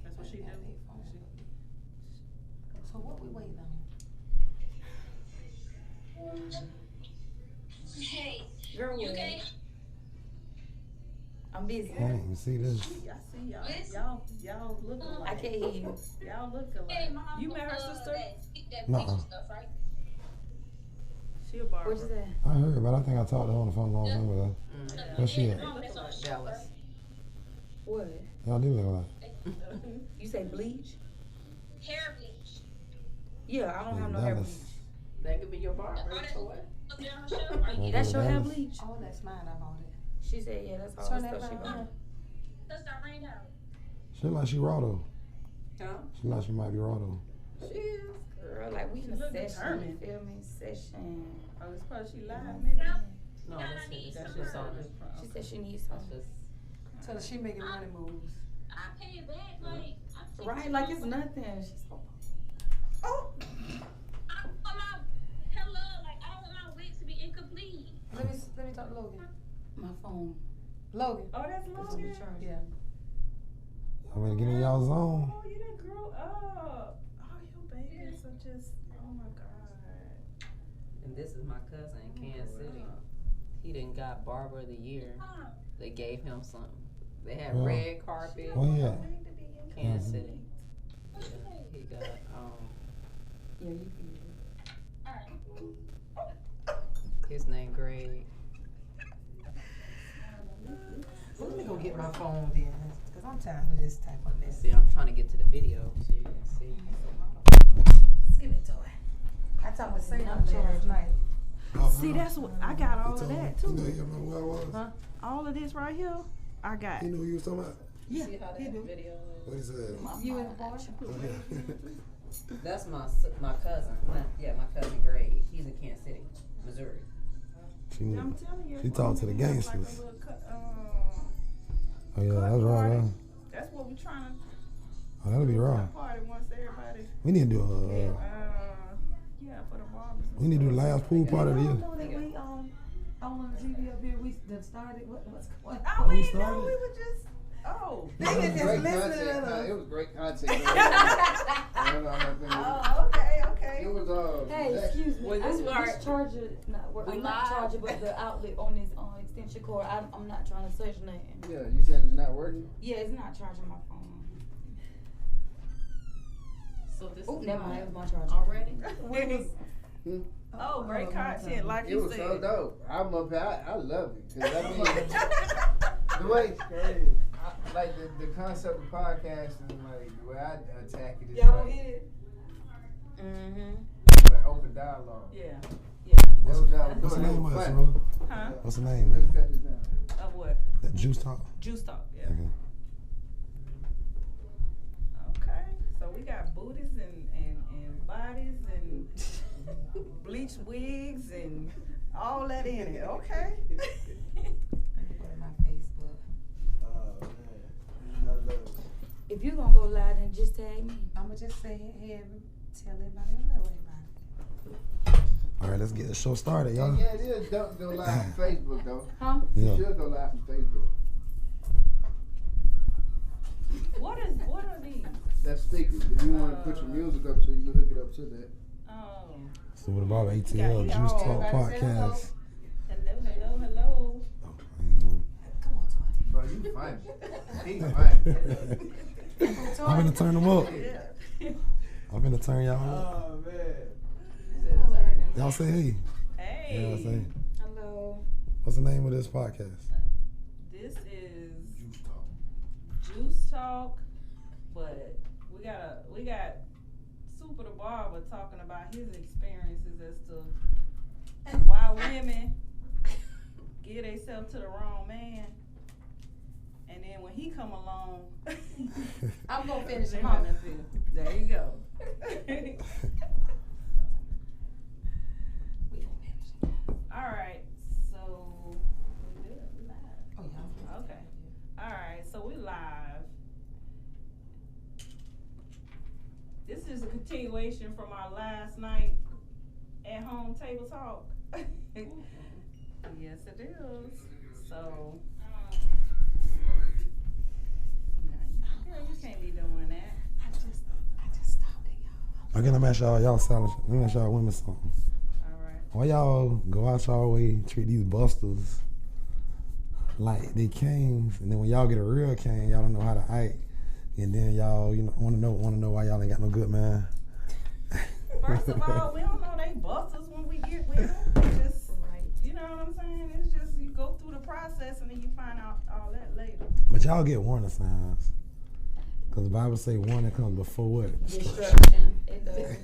[SPEAKER 4] That's what she
[SPEAKER 8] Had
[SPEAKER 4] do.
[SPEAKER 8] they phone with me. So what we waiting on?
[SPEAKER 9] Hey,
[SPEAKER 6] Girl,
[SPEAKER 9] you
[SPEAKER 6] what?
[SPEAKER 9] okay?
[SPEAKER 6] I'm busy.
[SPEAKER 3] Hey, you see this?
[SPEAKER 4] I see y'all.
[SPEAKER 9] Liz?
[SPEAKER 4] Y'all look alike.
[SPEAKER 6] I can't hear you.
[SPEAKER 4] Y'all look
[SPEAKER 9] Hey,
[SPEAKER 4] alike.
[SPEAKER 9] mom.
[SPEAKER 4] You met her sister?
[SPEAKER 9] That
[SPEAKER 3] Nuh-uh.
[SPEAKER 9] picture stuff, right?
[SPEAKER 4] She a barber.
[SPEAKER 6] What you say?
[SPEAKER 3] I heard, but I think I talked to her on the phone a long time ago. Where she at?
[SPEAKER 9] Mom, that's on the
[SPEAKER 7] Dallas.
[SPEAKER 9] shoulder.
[SPEAKER 6] What?
[SPEAKER 3] Y'all do look like.
[SPEAKER 6] You say bleach?
[SPEAKER 9] Hair bleach.
[SPEAKER 6] Yeah, I don't have
[SPEAKER 3] In
[SPEAKER 6] no hair
[SPEAKER 3] Dallas.
[SPEAKER 6] bleach.
[SPEAKER 7] That could be your barber.
[SPEAKER 9] All that
[SPEAKER 7] So what?
[SPEAKER 9] up there on her shoulder. Are you
[SPEAKER 6] That's your hair
[SPEAKER 3] Dallas.
[SPEAKER 6] bleach?
[SPEAKER 8] Oh, that's mine. I bought it.
[SPEAKER 6] She said, yeah, that's all
[SPEAKER 8] Turn
[SPEAKER 6] the
[SPEAKER 8] that
[SPEAKER 6] stuff she
[SPEAKER 8] around.
[SPEAKER 6] bought.
[SPEAKER 9] That's not rained out.
[SPEAKER 3] She look like she raw though.
[SPEAKER 7] Huh?
[SPEAKER 3] She look like she might be raw though.
[SPEAKER 4] She is.
[SPEAKER 6] Girl, like we in
[SPEAKER 4] She
[SPEAKER 6] a
[SPEAKER 4] look
[SPEAKER 6] session,
[SPEAKER 4] determined.
[SPEAKER 6] feel me? Session.
[SPEAKER 4] Oh, it's probably she live, maybe.
[SPEAKER 7] No, that's it. That's
[SPEAKER 9] That's
[SPEAKER 7] just on it.
[SPEAKER 6] She said she needs
[SPEAKER 7] That's
[SPEAKER 6] some.
[SPEAKER 7] just.
[SPEAKER 8] Tell her she making money moves.
[SPEAKER 9] I pay it back, like. I
[SPEAKER 6] Right, like it's nothing. She's so. Oh!
[SPEAKER 9] I want my, hello, like, I don't want my wig to be incomplete.
[SPEAKER 8] Let me talk to Logan.
[SPEAKER 6] My phone.
[SPEAKER 8] Logan.
[SPEAKER 4] Oh, that's
[SPEAKER 6] It's on the
[SPEAKER 4] Logan.
[SPEAKER 6] charger.
[SPEAKER 8] Yeah.
[SPEAKER 3] I'm gonna get in y'all zone.
[SPEAKER 4] Oh, you done grew up. Oh, your babies are just. Oh my God.
[SPEAKER 7] And this is my cousin in Kansas City. He done got Barber of the Year. They gave him something. They had
[SPEAKER 3] Yeah.
[SPEAKER 7] red carpet.
[SPEAKER 3] Oh yeah.
[SPEAKER 7] Kansas
[SPEAKER 3] Mhm.
[SPEAKER 7] City. Yeah, he got
[SPEAKER 6] Yeah, you can.
[SPEAKER 7] his name Greg.
[SPEAKER 8] So let me go get my phone then, cause I'm tired of this type of mess.
[SPEAKER 7] See, I'm trying to get to the video so you can see.
[SPEAKER 6] Give me a toy. I talked to
[SPEAKER 8] Say
[SPEAKER 6] Sam
[SPEAKER 8] last night.
[SPEAKER 4] See, that's what I got all of that
[SPEAKER 3] You know,
[SPEAKER 4] too.
[SPEAKER 3] you remember who I was?
[SPEAKER 8] Huh?
[SPEAKER 4] All of this right here, I got.
[SPEAKER 3] He knew who you was talking about.
[SPEAKER 8] Yeah,
[SPEAKER 7] See how that
[SPEAKER 8] he do.
[SPEAKER 7] video is?
[SPEAKER 3] What he said?
[SPEAKER 8] You in the party?
[SPEAKER 7] That's my cousin. My cousin Greg. He's in Kansas City, Missouri.
[SPEAKER 3] She,
[SPEAKER 4] I'm telling you.
[SPEAKER 3] she talked to the gangsters.
[SPEAKER 4] Like a little
[SPEAKER 3] Oh yeah, that's right. Huh?
[SPEAKER 4] That's what we trying to.
[SPEAKER 3] Oh, that'll be raw.
[SPEAKER 4] Party once everybody.
[SPEAKER 3] We need to do
[SPEAKER 4] Yeah, for the barbers.
[SPEAKER 3] we need to do the last pool party of the
[SPEAKER 8] You
[SPEAKER 3] year.
[SPEAKER 8] don't know that we on the TV up here, we done started, what's going on?
[SPEAKER 4] Oh, we
[SPEAKER 3] we
[SPEAKER 4] didn't know,
[SPEAKER 3] started?
[SPEAKER 4] we were just, oh.
[SPEAKER 1] It was
[SPEAKER 8] Nigga just
[SPEAKER 1] great
[SPEAKER 8] listening
[SPEAKER 1] content.
[SPEAKER 8] to us.
[SPEAKER 1] It was great content.
[SPEAKER 4] Oh, okay.
[SPEAKER 1] It was
[SPEAKER 6] Hey, excuse me.
[SPEAKER 7] Well, this
[SPEAKER 6] This
[SPEAKER 7] part-
[SPEAKER 6] charger,
[SPEAKER 7] We
[SPEAKER 6] I'm not
[SPEAKER 7] live.
[SPEAKER 6] charging, but the outlet on this extension cord, I'm not trying to search nothing.
[SPEAKER 1] Yeah, you said it's not working.
[SPEAKER 6] Yeah, it's not charging my phone.
[SPEAKER 7] So this
[SPEAKER 6] Oh,
[SPEAKER 7] is
[SPEAKER 6] never mind, it was my charger.
[SPEAKER 7] already.
[SPEAKER 4] Oh, great content, like
[SPEAKER 1] It
[SPEAKER 4] you
[SPEAKER 1] was
[SPEAKER 4] said.
[SPEAKER 1] so dope. I'm up here. I loved it. 'Cause I mean, the way, like the concept of podcasting, like the way I attack it is
[SPEAKER 6] Y'all don't
[SPEAKER 1] like,
[SPEAKER 6] get it? Mm-hmm.
[SPEAKER 1] like open dialogue.
[SPEAKER 4] Yeah.
[SPEAKER 1] That's what y'all was
[SPEAKER 3] What's the
[SPEAKER 1] doing.
[SPEAKER 3] name
[SPEAKER 1] It
[SPEAKER 3] of
[SPEAKER 1] was
[SPEAKER 3] it,
[SPEAKER 1] fun.
[SPEAKER 3] brother?
[SPEAKER 4] Huh?
[SPEAKER 3] What's the name
[SPEAKER 1] Let's
[SPEAKER 3] of it?
[SPEAKER 1] cut this down.
[SPEAKER 4] Of what?
[SPEAKER 3] That Juice Talk?
[SPEAKER 4] Juice Talk, yeah.
[SPEAKER 3] Okay.
[SPEAKER 4] Okay, so we got booties and bodies and bleach wigs and all that in it. Okay.
[SPEAKER 8] Let me go to my Facebook.
[SPEAKER 5] Oh man, I love it.
[SPEAKER 6] If you gonna go live, then just tag me.
[SPEAKER 8] I'ma just say it, tell everybody, hello everybody.
[SPEAKER 3] All right, let's get the show started, y'all.
[SPEAKER 1] Yeah, it is dope to go live on Facebook though.
[SPEAKER 6] Huh?
[SPEAKER 1] You
[SPEAKER 3] Yeah.
[SPEAKER 1] should go live on Facebook.
[SPEAKER 4] What are these?
[SPEAKER 1] That's speakers. If you want to put your music up, so you can hook it up to that.
[SPEAKER 4] Oh.
[SPEAKER 3] So with Bob ATL
[SPEAKER 4] Yeah,
[SPEAKER 3] Juice
[SPEAKER 4] y'all.
[SPEAKER 3] Talk
[SPEAKER 8] Everybody say
[SPEAKER 3] podcast.
[SPEAKER 4] Hello.
[SPEAKER 3] Oh,
[SPEAKER 8] Come on, Toy.
[SPEAKER 1] Bro, you fine. He fine.
[SPEAKER 3] I'm gonna turn them up.
[SPEAKER 4] Yeah.
[SPEAKER 3] I'm gonna turn y'all up.
[SPEAKER 5] Oh man.
[SPEAKER 3] Y'all say hey.
[SPEAKER 4] Hey.
[SPEAKER 3] Yeah, say.
[SPEAKER 6] Hello.
[SPEAKER 3] What's the name of this podcast?
[SPEAKER 4] This is
[SPEAKER 1] Juice Talk.
[SPEAKER 4] Juice Talk, but we got Super the Barber talking about his experiences as to why women give themselves to the wrong man, and then when he come along,
[SPEAKER 8] I'm gonna finish
[SPEAKER 4] they
[SPEAKER 8] him off.
[SPEAKER 4] gonna feel- There you go.
[SPEAKER 8] We gonna finish him.
[SPEAKER 4] All right, so we good? We live.
[SPEAKER 8] Oh yeah.
[SPEAKER 4] Okay. All right, so we live. This is a continuation from our last night at home table talk. Yes, it is. So, girl, you can't be doing that.
[SPEAKER 8] I just stopped it, y'all.
[SPEAKER 3] Okay, let me ask y'all silent. Let me ask y'all women something.
[SPEAKER 4] All right.
[SPEAKER 3] Why y'all go out y'all way, treat these busters like they kings, and then when y'all get a real king, y'all don't know how to act, and then y'all, want to know why y'all ain't got no good man.
[SPEAKER 4] First of all, we don't know they busters when we get with them. It's just, you know what I'm saying? It's just you go through the process and then you find out all that later.
[SPEAKER 3] But y'all get warning signs, cause the Bible say warning comes before what?
[SPEAKER 6] Destruction. It does.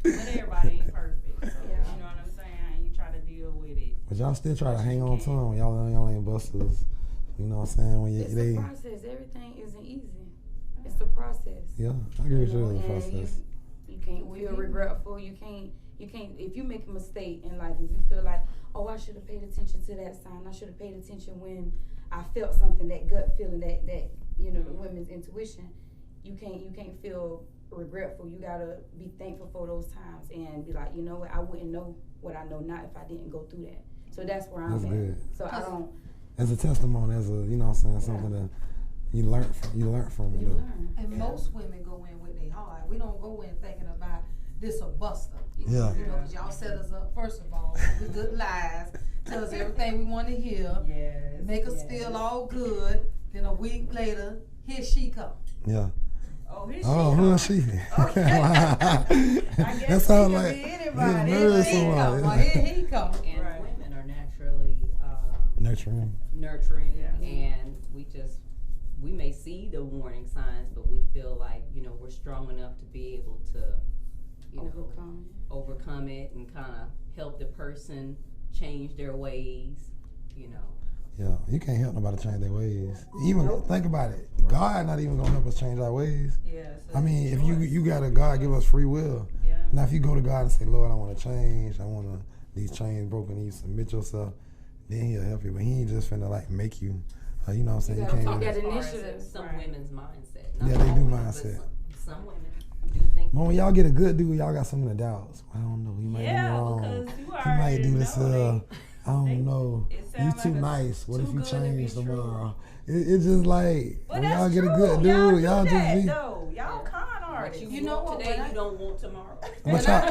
[SPEAKER 4] But everybody ain't perfect. So,
[SPEAKER 6] Yeah.
[SPEAKER 4] you know what I'm saying? You try to deal with it.
[SPEAKER 3] But y'all still try to hang on to them when y'all know y'all ain't busters. You know what I'm saying? When
[SPEAKER 6] It's
[SPEAKER 3] they,
[SPEAKER 6] the process. Everything isn't easy. It's the process.
[SPEAKER 3] yeah, I agree with you
[SPEAKER 6] know,
[SPEAKER 3] on the
[SPEAKER 6] and
[SPEAKER 3] process.
[SPEAKER 6] You can't feel regretful. You can't. If you make a mistake in life, if you feel like, oh, I should have paid attention to that sign. I should have paid attention when I felt something, that gut feeling, that the women's intuition. You can't feel regretful. You gotta be thankful for those times and be like, you know what, I wouldn't know what I know now if I didn't go through that. So that's where I'm
[SPEAKER 3] That's
[SPEAKER 6] at.
[SPEAKER 3] good.
[SPEAKER 6] So I don't.
[SPEAKER 3] As a testimony, as a, you know what I'm saying, something that you learn from it.
[SPEAKER 6] You
[SPEAKER 3] though.
[SPEAKER 6] learn.
[SPEAKER 8] And most women go in with their heart. We don't go in thinking about this a buster.
[SPEAKER 3] Yeah.
[SPEAKER 8] You know, 'cause y'all set us up, first of all, with good lies, tell us everything we want to hear,
[SPEAKER 4] Yes.
[SPEAKER 8] make us feel all good. Then a week later, here she come.
[SPEAKER 3] Yeah.
[SPEAKER 4] Oh, here
[SPEAKER 3] Oh,
[SPEAKER 4] she
[SPEAKER 3] who
[SPEAKER 4] come.
[SPEAKER 3] is she?
[SPEAKER 4] Okay. I guess
[SPEAKER 3] That sounds
[SPEAKER 4] she could
[SPEAKER 3] like
[SPEAKER 4] be anybody.
[SPEAKER 3] it's
[SPEAKER 8] Here
[SPEAKER 3] nervous
[SPEAKER 8] he come.
[SPEAKER 3] somebody.
[SPEAKER 8] Here he come.
[SPEAKER 7] And
[SPEAKER 4] Right.
[SPEAKER 7] women are naturally
[SPEAKER 3] Nurturing.
[SPEAKER 7] nurturing,
[SPEAKER 4] Yeah.
[SPEAKER 7] and we may see the warning signs, but we feel like we're strong enough to be able to overcome it and kind of help the person change their ways.
[SPEAKER 3] Yeah, you can't help nobody change their ways. Even think about it. God not even gonna help us change our ways.
[SPEAKER 4] Yeah. So
[SPEAKER 3] I mean, if
[SPEAKER 4] choice.
[SPEAKER 3] you got a God give us free will.
[SPEAKER 4] Yeah.
[SPEAKER 3] Now if you go to God and say, Lord, I want to change. I want these chains broken. You submit yourself. Then He'll help you. But He ain't just finna like make you. You know what I'm saying? You
[SPEAKER 6] gotta
[SPEAKER 3] can't.
[SPEAKER 6] take
[SPEAKER 7] As
[SPEAKER 6] that
[SPEAKER 7] far as
[SPEAKER 6] initiative.
[SPEAKER 7] some
[SPEAKER 4] Right.
[SPEAKER 7] women's mindset.
[SPEAKER 3] Yeah,
[SPEAKER 7] Not
[SPEAKER 3] they
[SPEAKER 7] all
[SPEAKER 3] do
[SPEAKER 7] women, but
[SPEAKER 3] mindset.
[SPEAKER 7] Some women do think.
[SPEAKER 3] But when y'all get a good dude, y'all got some of the doubts. I don't know. He might
[SPEAKER 4] Yeah,
[SPEAKER 3] be wrong.
[SPEAKER 4] because you
[SPEAKER 3] He might
[SPEAKER 4] already
[SPEAKER 3] do this.
[SPEAKER 4] know
[SPEAKER 3] I don't
[SPEAKER 4] they-
[SPEAKER 3] know.
[SPEAKER 4] it
[SPEAKER 3] You
[SPEAKER 4] sound
[SPEAKER 3] too
[SPEAKER 4] like a
[SPEAKER 3] nice. What
[SPEAKER 4] too
[SPEAKER 3] if you
[SPEAKER 4] good to be
[SPEAKER 3] change
[SPEAKER 4] true.
[SPEAKER 3] tomorrow? It's just like
[SPEAKER 4] But
[SPEAKER 3] when
[SPEAKER 4] that's
[SPEAKER 3] y'all get
[SPEAKER 4] true.
[SPEAKER 3] a good dude,
[SPEAKER 4] y'all
[SPEAKER 3] y'all
[SPEAKER 4] do
[SPEAKER 3] just
[SPEAKER 4] that,
[SPEAKER 3] be.
[SPEAKER 4] though. Y'all
[SPEAKER 7] Yeah.
[SPEAKER 4] con
[SPEAKER 7] What
[SPEAKER 4] artists.
[SPEAKER 7] you,
[SPEAKER 8] You know
[SPEAKER 7] want
[SPEAKER 8] what,
[SPEAKER 7] today,
[SPEAKER 8] when I-
[SPEAKER 7] you don't want tomorrow.
[SPEAKER 3] But
[SPEAKER 8] When
[SPEAKER 3] y'all-
[SPEAKER 8] I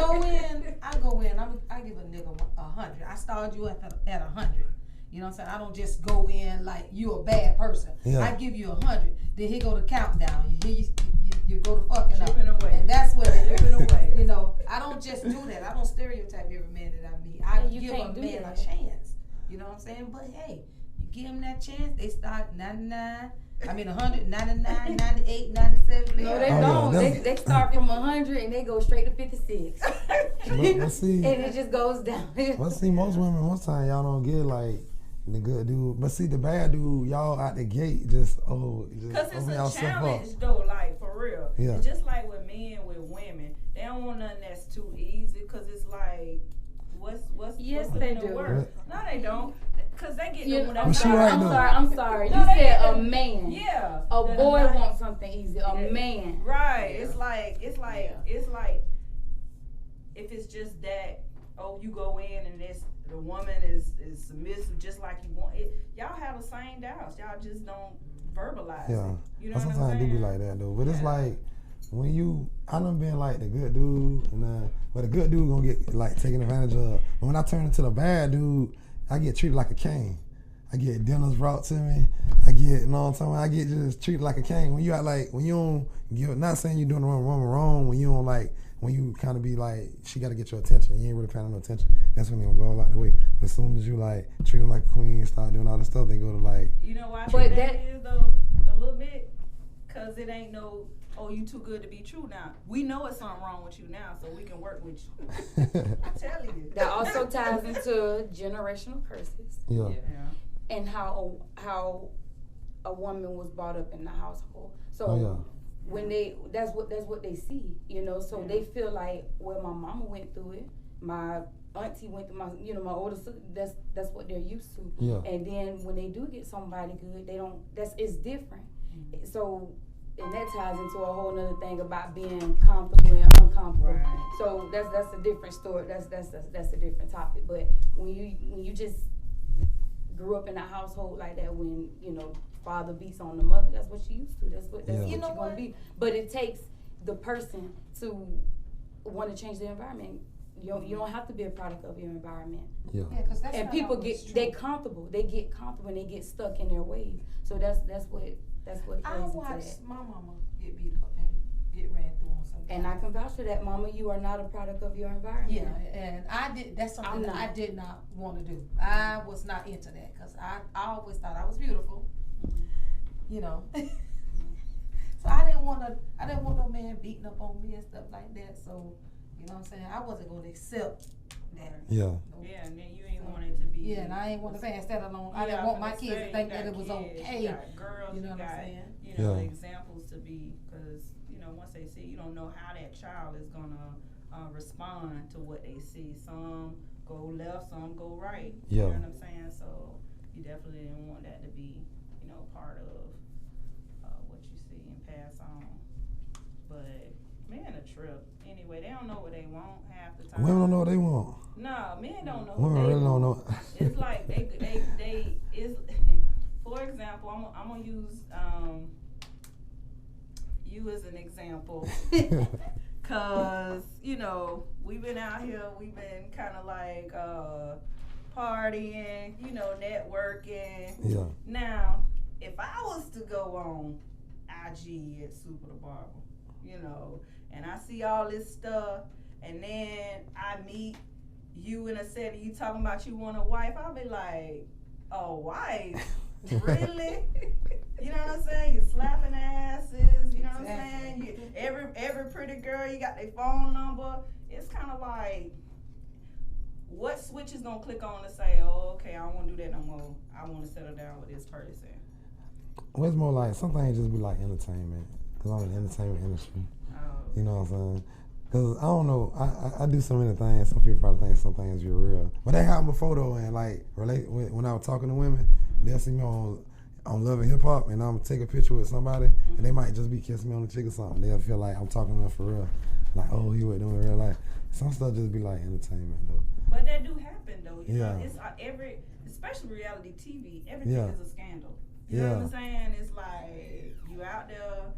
[SPEAKER 8] go in, I give a nigga 100. I started you at 100. You know what I'm saying? I don't just go in like you a bad person.
[SPEAKER 3] Yeah.
[SPEAKER 8] I give you 100. Then here go the countdown. You go to fucking up.
[SPEAKER 4] Chipping away.
[SPEAKER 8] And that's what
[SPEAKER 4] Chipping away.
[SPEAKER 8] You know, I don't just do that. I don't stereotype every man that I meet. I
[SPEAKER 6] Yeah, you
[SPEAKER 8] give a
[SPEAKER 6] can't do
[SPEAKER 8] man
[SPEAKER 6] that.
[SPEAKER 8] a chance. You know what I'm saying? But hey, you give them that chance, they start 99. I mean 100, 99, 98, 97.
[SPEAKER 6] No, they
[SPEAKER 3] Oh, yeah,
[SPEAKER 6] don't.
[SPEAKER 3] that's-
[SPEAKER 6] They start from 100 and they go straight to 56.
[SPEAKER 3] But see,
[SPEAKER 6] And it just goes down.
[SPEAKER 3] but see, most women, most time y'all don't get like the good dude. But see, the bad dude, y'all out the gate just
[SPEAKER 4] Because it's
[SPEAKER 3] open
[SPEAKER 4] a
[SPEAKER 3] yourself
[SPEAKER 4] challenge,
[SPEAKER 3] up.
[SPEAKER 4] though, like, for real.
[SPEAKER 3] Yeah.
[SPEAKER 4] It's just like with men, with women, they don't want nothing that's too easy, because it's like, what's
[SPEAKER 6] Yes,
[SPEAKER 4] what's
[SPEAKER 6] they
[SPEAKER 4] in the
[SPEAKER 6] do.
[SPEAKER 4] work? No, they don't. Because they get
[SPEAKER 6] You-
[SPEAKER 4] them
[SPEAKER 6] I'm
[SPEAKER 3] But she
[SPEAKER 6] sorry.
[SPEAKER 3] right
[SPEAKER 6] I'm
[SPEAKER 3] though.
[SPEAKER 6] sorry. I'm sorry.
[SPEAKER 4] No,
[SPEAKER 6] You
[SPEAKER 4] they
[SPEAKER 6] said
[SPEAKER 4] get
[SPEAKER 6] a
[SPEAKER 4] the-
[SPEAKER 6] man.
[SPEAKER 4] Yeah.
[SPEAKER 6] A
[SPEAKER 4] The
[SPEAKER 6] boy
[SPEAKER 4] night-
[SPEAKER 6] wants something easy. A
[SPEAKER 4] Yeah.
[SPEAKER 6] man.
[SPEAKER 4] Right.
[SPEAKER 7] Yeah.
[SPEAKER 4] It's like if it's just that, oh, you go in and the woman is submissive just like you want it. Y'all have the same doubts. Y'all just don't verbalize
[SPEAKER 3] Yeah.
[SPEAKER 4] it. You know
[SPEAKER 3] But
[SPEAKER 4] what I'm
[SPEAKER 3] sometimes it
[SPEAKER 4] saying?
[SPEAKER 3] do be like that though. But it's
[SPEAKER 4] Yeah.
[SPEAKER 3] like when I done been like the good dude, and but the good dude gonna get like taken advantage of. But when I turn into the bad dude, I get treated like a king. I get dinners brought to me. I get, you know what I'm talking about? I get just treated like a king. When you act like, when you don't give, not saying you're doing the wrong, when you don't like, when you kind of be like, she got to get your attention. You ain't really paying no attention. That's when they gonna go all out the way. But as soon as you like treat them like a queen, start doing all this stuff, they go to like,
[SPEAKER 4] You know why?
[SPEAKER 6] But
[SPEAKER 4] But
[SPEAKER 6] that-
[SPEAKER 4] that is though a little bit, cause it ain't no. Oh, you too good to be true now. We know it's something wrong with you now, so we can work with you. I'm telling you.
[SPEAKER 6] That also ties into generational curses
[SPEAKER 3] yeah.
[SPEAKER 4] Yeah.
[SPEAKER 6] and how a woman was brought up in the household. So
[SPEAKER 3] Oh, yeah.
[SPEAKER 6] when that's what they see, you know. So they feel like, well, my mama went through it, my auntie went through, my older sister. That's what they're used to.
[SPEAKER 3] Yeah.
[SPEAKER 6] And then when they do get somebody good, they don't. It's different. So. And that ties into a whole nother thing about being comfortable and uncomfortable.
[SPEAKER 4] Right.
[SPEAKER 6] So that's a different story. That's a different topic. But when you just grew up in a household like that, when father beats on the mother, that's what you used to. That's what
[SPEAKER 3] Yeah.
[SPEAKER 6] you're
[SPEAKER 8] You know
[SPEAKER 6] gonna
[SPEAKER 8] what?
[SPEAKER 6] be. But it takes the person to want to change their environment. You don't have to be a product of your environment.
[SPEAKER 3] Yeah.
[SPEAKER 8] Yeah, 'cause that's
[SPEAKER 6] And
[SPEAKER 8] not
[SPEAKER 6] people
[SPEAKER 8] always
[SPEAKER 6] they
[SPEAKER 8] true.
[SPEAKER 6] comfortable. They get comfortable and they get stuck in their ways. So that's what
[SPEAKER 8] I
[SPEAKER 6] plays into
[SPEAKER 8] watched
[SPEAKER 6] that.
[SPEAKER 8] my mama get beat up and get ran through on something.
[SPEAKER 6] And I can vouch for that, Mama. You are not a product of your environment.
[SPEAKER 8] Yeah, and that's something
[SPEAKER 6] I'm
[SPEAKER 8] that I
[SPEAKER 6] not.
[SPEAKER 8] did not want to do. I was not into that because I always thought I was beautiful, you know. So I didn't want no man beating up on me and stuff like that. So, you know what I'm saying? I wasn't going to accept that.
[SPEAKER 3] Yeah.
[SPEAKER 4] Yeah, and then you ain't want it to be.
[SPEAKER 8] Yeah, and I ain't want to pass that along. I
[SPEAKER 4] Yeah,
[SPEAKER 8] didn't want my
[SPEAKER 4] finna
[SPEAKER 8] kids
[SPEAKER 4] say,
[SPEAKER 8] to think
[SPEAKER 4] you
[SPEAKER 8] that
[SPEAKER 4] got
[SPEAKER 8] it was
[SPEAKER 4] kids,
[SPEAKER 8] okay.
[SPEAKER 4] You got girls,
[SPEAKER 8] You know
[SPEAKER 4] you
[SPEAKER 8] what I'm
[SPEAKER 4] got,
[SPEAKER 8] saying?
[SPEAKER 3] Yeah.
[SPEAKER 4] examples to be, because, once they see, you don't know how that child is going to respond to what they see. Some go left, some go right.
[SPEAKER 3] Yeah.
[SPEAKER 4] You know what I'm saying? So you definitely didn't want that to be, part of what you see and pass on. But men a trip. Anyway, they don't know what they want half the time.
[SPEAKER 3] Women don't know what they want.
[SPEAKER 4] No, men don't know.
[SPEAKER 3] Women
[SPEAKER 4] what they
[SPEAKER 3] really don't
[SPEAKER 4] want.
[SPEAKER 3] know.
[SPEAKER 4] It's like they is. For example, I'm gonna use you as an example, cause we've been out here, we've been kind of like partying, networking.
[SPEAKER 3] Yeah.
[SPEAKER 4] Now, if I was to go on IG at Super the Barber, and I see all this stuff, and then I meet you in a setting, you talking about you want a wife, I'll be like, a wife? Really? You know what I'm saying? You slapping asses, you know what I'm saying? Every pretty girl, you got their phone number. It's kind of like, what switch is gonna click on to say, oh, okay, I don't want to do that no more. I want to settle down with this person.
[SPEAKER 3] Well, it's more like some things just be like entertainment, cause I'm in the entertainment industry.
[SPEAKER 4] Oh.
[SPEAKER 3] You know what I'm saying? Cause I don't know, I do so many things. Some people probably think some things be real, but that happened before though. And like relate when I was talking to women, they'll see me on Love and Hip Hop, and I'm gonna take a picture with somebody, and they might just be kissing me on the cheek or something. They'll feel like I'm talking to them for real, like, oh, he was doing real life. Some stuff just be like entertainment though.
[SPEAKER 4] But that do happen though. You know,
[SPEAKER 3] Yeah.
[SPEAKER 4] it's especially reality TV. Everything
[SPEAKER 3] Yeah.
[SPEAKER 4] is a scandal. You know
[SPEAKER 3] Yeah.
[SPEAKER 4] what I'm saying? It's like you out there,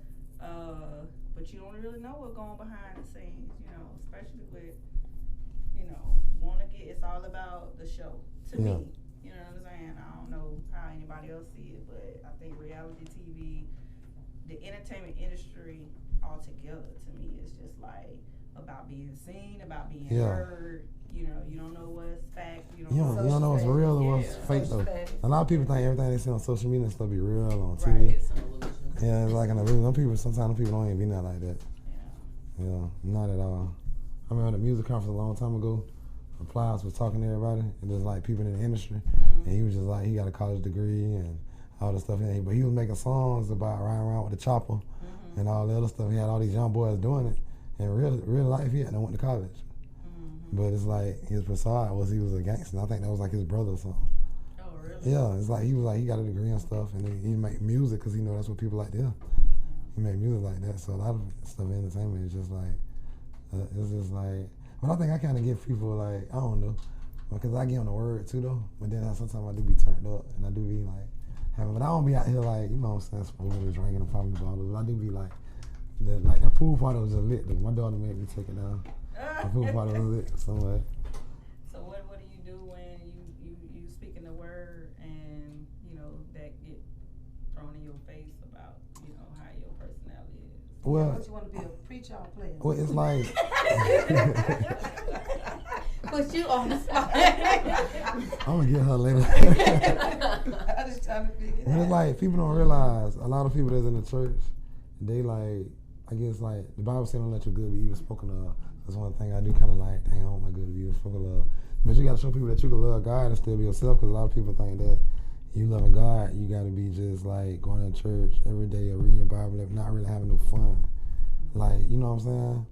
[SPEAKER 4] but you don't really know what's going behind the scenes. You know, especially with, you know, it's all about the show. To
[SPEAKER 3] Yeah.
[SPEAKER 4] me, you know what I'm saying? I don't know how anybody else see it, but I think reality TV, the entertainment industry altogether, to me, is just like about being seen, about being
[SPEAKER 3] Yeah.
[SPEAKER 4] heard. You know, you don't know what's fact. You don't
[SPEAKER 3] You
[SPEAKER 4] know
[SPEAKER 3] don't know what's real or what's
[SPEAKER 4] Yeah.
[SPEAKER 3] fake though. A lot of people think everything they see on social media and stuff be real on TV.
[SPEAKER 4] Right.
[SPEAKER 7] It's an illusion.
[SPEAKER 3] Yeah, it's like an illusion. Sometimes people don't even be nothing like that.
[SPEAKER 4] Yeah.
[SPEAKER 3] Yeah, not at all. I remember at the music conference a long time ago, Plies was talking to everybody, and just like people in the industry, and he was just like, he got a college degree and all this stuff, but he was making songs about riding around with the chopper and all the other stuff. He had all these young boys doing it. In real life, he hadn't went to college. But it's like his facade was he was a gangster. I think that was like his brother or something.
[SPEAKER 4] Oh, really?
[SPEAKER 3] Yeah, it's like he was like he got a degree and stuff, and he make music because he know that's what people like to hear. He make music like that, so a lot of stuff in entertainment is just like it's just like. But I think I kind of give people like I don't know, because I get on the word too though. But then sometimes I do be turned up and I do be like having, but I don't be out here like you know what I'm saying, smoking and drinking and popping bottles. But I do be like that pool party was just lit though. My daughter made me take it down. The pool party was lit somewhere.
[SPEAKER 4] So what do you do when you speaking the word and you know that get thrown in your face about you know how your personality is?
[SPEAKER 3] Well,
[SPEAKER 8] Don't you want to be a preacher or player?
[SPEAKER 3] well, it's like
[SPEAKER 6] Put you on the spot.
[SPEAKER 3] I'm gonna get her later.
[SPEAKER 8] I'm just trying to figure it
[SPEAKER 3] But it's
[SPEAKER 8] out.
[SPEAKER 3] like people don't realize a lot of people that's in the church, they like I guess like the Bible said don't let your good be evil spoken of. That's one thing I do kind of like. Dang, I want my good to be evil spoken of. But you gotta show people that you can love God and still be yourself. Because a lot of people think that you loving God, you gotta be just like going to church every day or reading your Bible, not really having no fun. Like you know what I'm saying?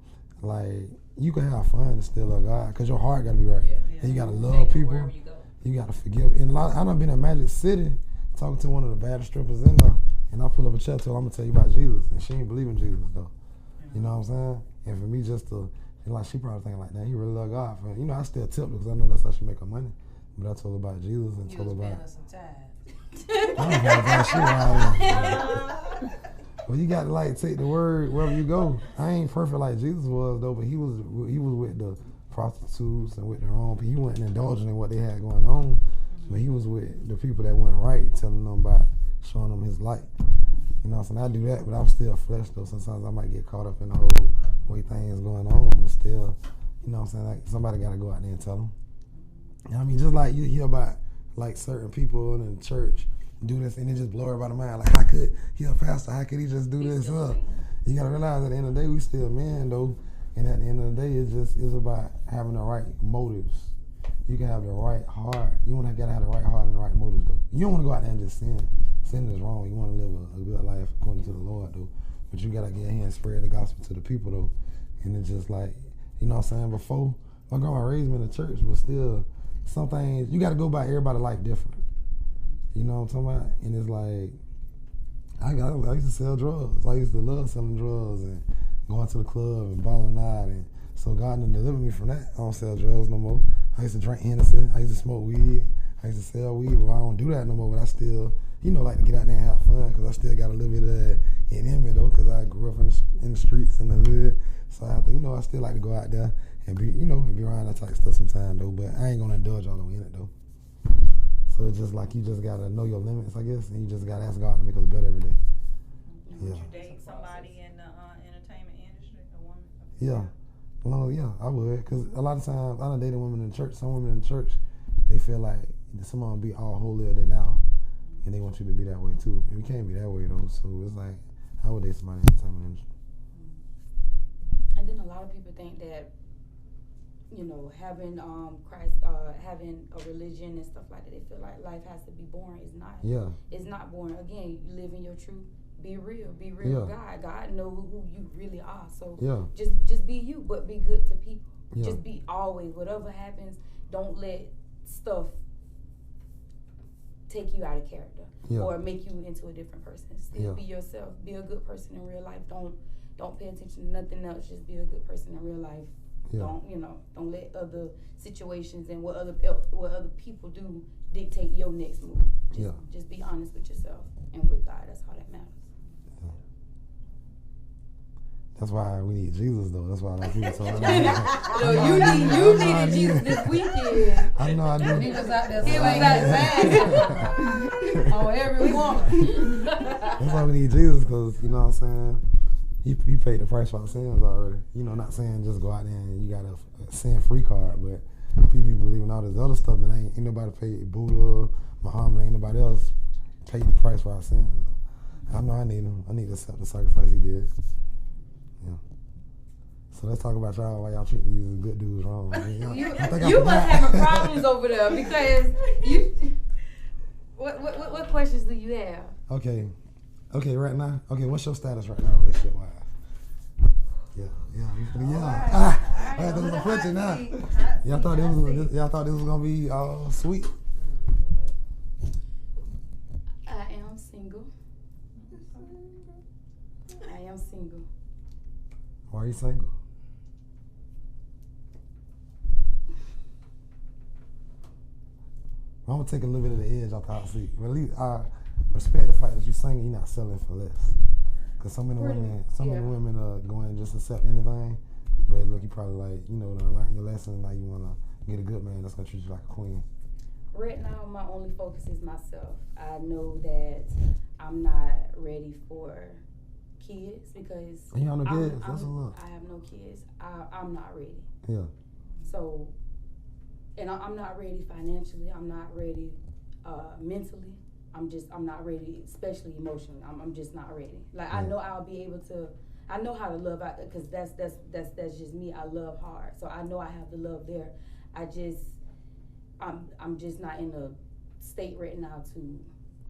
[SPEAKER 3] Like you can have fun and still love God because your heart gotta be right.
[SPEAKER 7] Yeah.
[SPEAKER 3] And you gotta
[SPEAKER 7] Take
[SPEAKER 3] love
[SPEAKER 7] it
[SPEAKER 3] people.
[SPEAKER 7] wherever you go.
[SPEAKER 3] You gotta forgive. And I done been in Magic City talking to one of the baddest strippers in there, and I pull up a chair to her, I'm gonna tell you about Jesus, and she ain't believe in Jesus though. You know what I'm saying? And for me just to, like she probably thinking like that, he really love God. For you know, I still tip because I know that's how she make her money. But I told her about Jesus and
[SPEAKER 8] You
[SPEAKER 3] told her
[SPEAKER 8] was paying
[SPEAKER 3] about.
[SPEAKER 8] her some time.
[SPEAKER 3] I don't know about she wild. Well, you got to like take the word wherever you go. I ain't perfect like Jesus was though, but he was with the prostitutes and with the wrong people. He wasn't indulging in what they had going on, but he was with the people that went right, telling them about, showing them his light. You know what I'm saying? I do that, but I'm still flesh though. Sometimes I might get caught up in the whole way things going on, but still, you know what I'm saying? Like somebody got to go out there and tell them. You know what I mean? Just like you hear about like certain people in the church do this and it just blow everybody's mind. Like how could he a pastor? How could he just do this? You gotta realize at the end of the day we still men though, and at the end of the day it's about having the right motives. You can have the right heart. You gotta have the right heart and the right motives though. You don't want to go out there and just sin. Sin is wrong. You want to live a good life according to the Lord though. But you gotta get here and spread the gospel to the people though. And it's just like, you know what I'm saying? Before my grandma raised me in the church, but still some things you gotta go by everybody's life different. You know what I'm talking about? And it's like I used to sell drugs. I used to love selling drugs and going to the club and balling out. And so God done delivered me from that. I don't sell drugs no more. I used to drink Hennessy. I used to smoke weed. I used to sell weed, but I don't do that no more. But I still, you know, like to get out there and have fun because I still got a little bit of that in me though because I grew up in the streets in the hood. So I have to, you know, I still like to go out there and be, you know, and be around that type of stuff sometimes though. But I ain't gonna indulge all the way in it though. So it's just like you just gotta know your limits, I guess, and you just gotta ask God to make us better every day.
[SPEAKER 4] Would you date somebody in the entertainment industry, a woman?
[SPEAKER 3] Yeah. Well, yeah, I would, because a lot of times I done dated women in the church. Some women in the church, they feel like someone be all holier than thou, and they want you to be that way too. And we can't be that way though. So it's like I would date somebody in the entertainment industry.
[SPEAKER 6] And then a lot of people think that you know, having Christ, having a religion and stuff like that. They feel like life has to be boring. It's not.
[SPEAKER 3] Yeah.
[SPEAKER 6] It's not boring. Again, you live in your truth. Be real. Be real
[SPEAKER 3] Yeah.
[SPEAKER 6] with God. God knows who you really are. So
[SPEAKER 3] Yeah.
[SPEAKER 6] just be you, but be good to people.
[SPEAKER 3] Yeah.
[SPEAKER 6] Just be always, whatever happens, don't let stuff take you out of character
[SPEAKER 3] Yeah.
[SPEAKER 6] or make you into a different person. Still
[SPEAKER 3] Yeah.
[SPEAKER 6] be yourself. Be a good person in real life. Don't pay attention to nothing else. Just be a good person in real life.
[SPEAKER 3] Yeah.
[SPEAKER 6] Don't let other situations and what other people do dictate your next move. Just be honest with yourself and with God. That's all that matters.
[SPEAKER 3] That's why we need Jesus, though. That's why a lot of people told me.
[SPEAKER 6] No, you needed Jesus this weekend.
[SPEAKER 3] I know I do.
[SPEAKER 8] He was out there slanging on every woman.
[SPEAKER 3] That's why we need Jesus, because, you know what I'm saying? He paid the price for our sins already. You know, not saying just go out there and you got a sin-free card, but people be believing all this other stuff that ain't nobody paid. Buddha, Muhammad, ain't nobody else paid the price for our sins. I know I need him. I need to accept the sacrifice he did. Yeah. So let's talk about y'all, why y'all treat these good dudes wrong.
[SPEAKER 6] You must have problems over there because you. What questions do you have?
[SPEAKER 3] Okay, right now. Okay, what's your status right now, relationship wise? Yeah. I had to look at you now. Y'all thought this was gonna be all sweet.
[SPEAKER 6] I am single.
[SPEAKER 3] Why are you single? I'm gonna take a little bit of the edge off the hot seat. But at least I respect the fact that you're single. You're not selling for less. Cause some of the women are going to just accept anything. But look, you probably done learn your lesson. Now you wanna get a good man that's gonna treat you like a queen.
[SPEAKER 6] Right now, my only focus is myself. I know that I'm not ready for kids because
[SPEAKER 3] you have no kids. That's a lot.
[SPEAKER 6] I have no kids. I'm not ready.
[SPEAKER 3] Yeah.
[SPEAKER 6] So, and I'm not ready financially. I'm not ready mentally. I'm not ready, especially emotionally. I'm just not ready. Like I know I'll be able to. I know how to love, because that's just me. I love hard, so I know I have the love there. I'm just not in a state right now to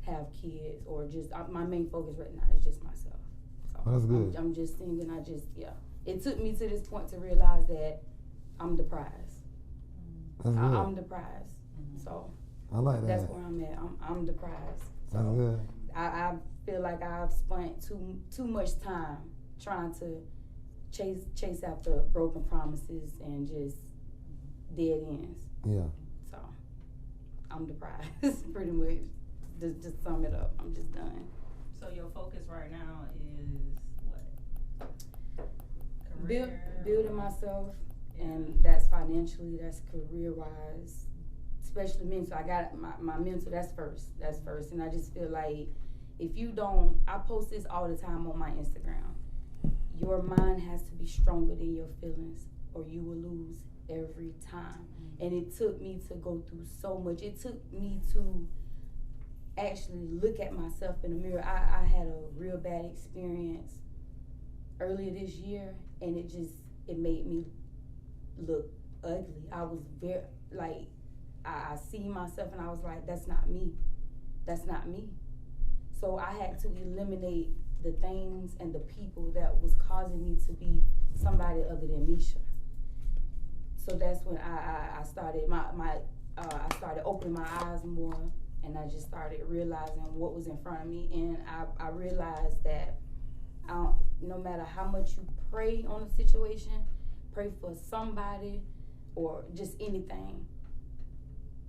[SPEAKER 6] have kids or just my main focus right now is just myself. So
[SPEAKER 3] that's good.
[SPEAKER 6] I'm just single, and it took me to this point to realize that I'm the prize.
[SPEAKER 3] That's good.
[SPEAKER 6] I'm the prize. So
[SPEAKER 3] I like that.
[SPEAKER 6] That's where I'm at. I'm the prize. So
[SPEAKER 3] that's good.
[SPEAKER 6] I feel like I've spent too much time trying to chase after broken promises and just dead ends.
[SPEAKER 3] Yeah.
[SPEAKER 6] So I'm the prize, pretty much. Just sum it up. I'm just done.
[SPEAKER 4] So your focus right now is what?
[SPEAKER 6] Building myself, and that's financially, that's career-wise, especially mental. I got my mental. That's first, and I just feel like if you don't, I post this all the time on my Instagram. Your mind has to be stronger than your feelings, or you will lose every time. And it took me to go through so much. It took me to actually look at myself in the mirror. I had a real bad experience earlier this year, and it made me look ugly. I was very, I see myself and I was like, that's not me. That's not me. So I had to eliminate the things and the people that was causing me to be somebody other than Misha. So that's when I started I started opening my eyes more, and I just started realizing what was in front of me. And I realized that no matter how much you pray on a situation, pray for somebody or just anything,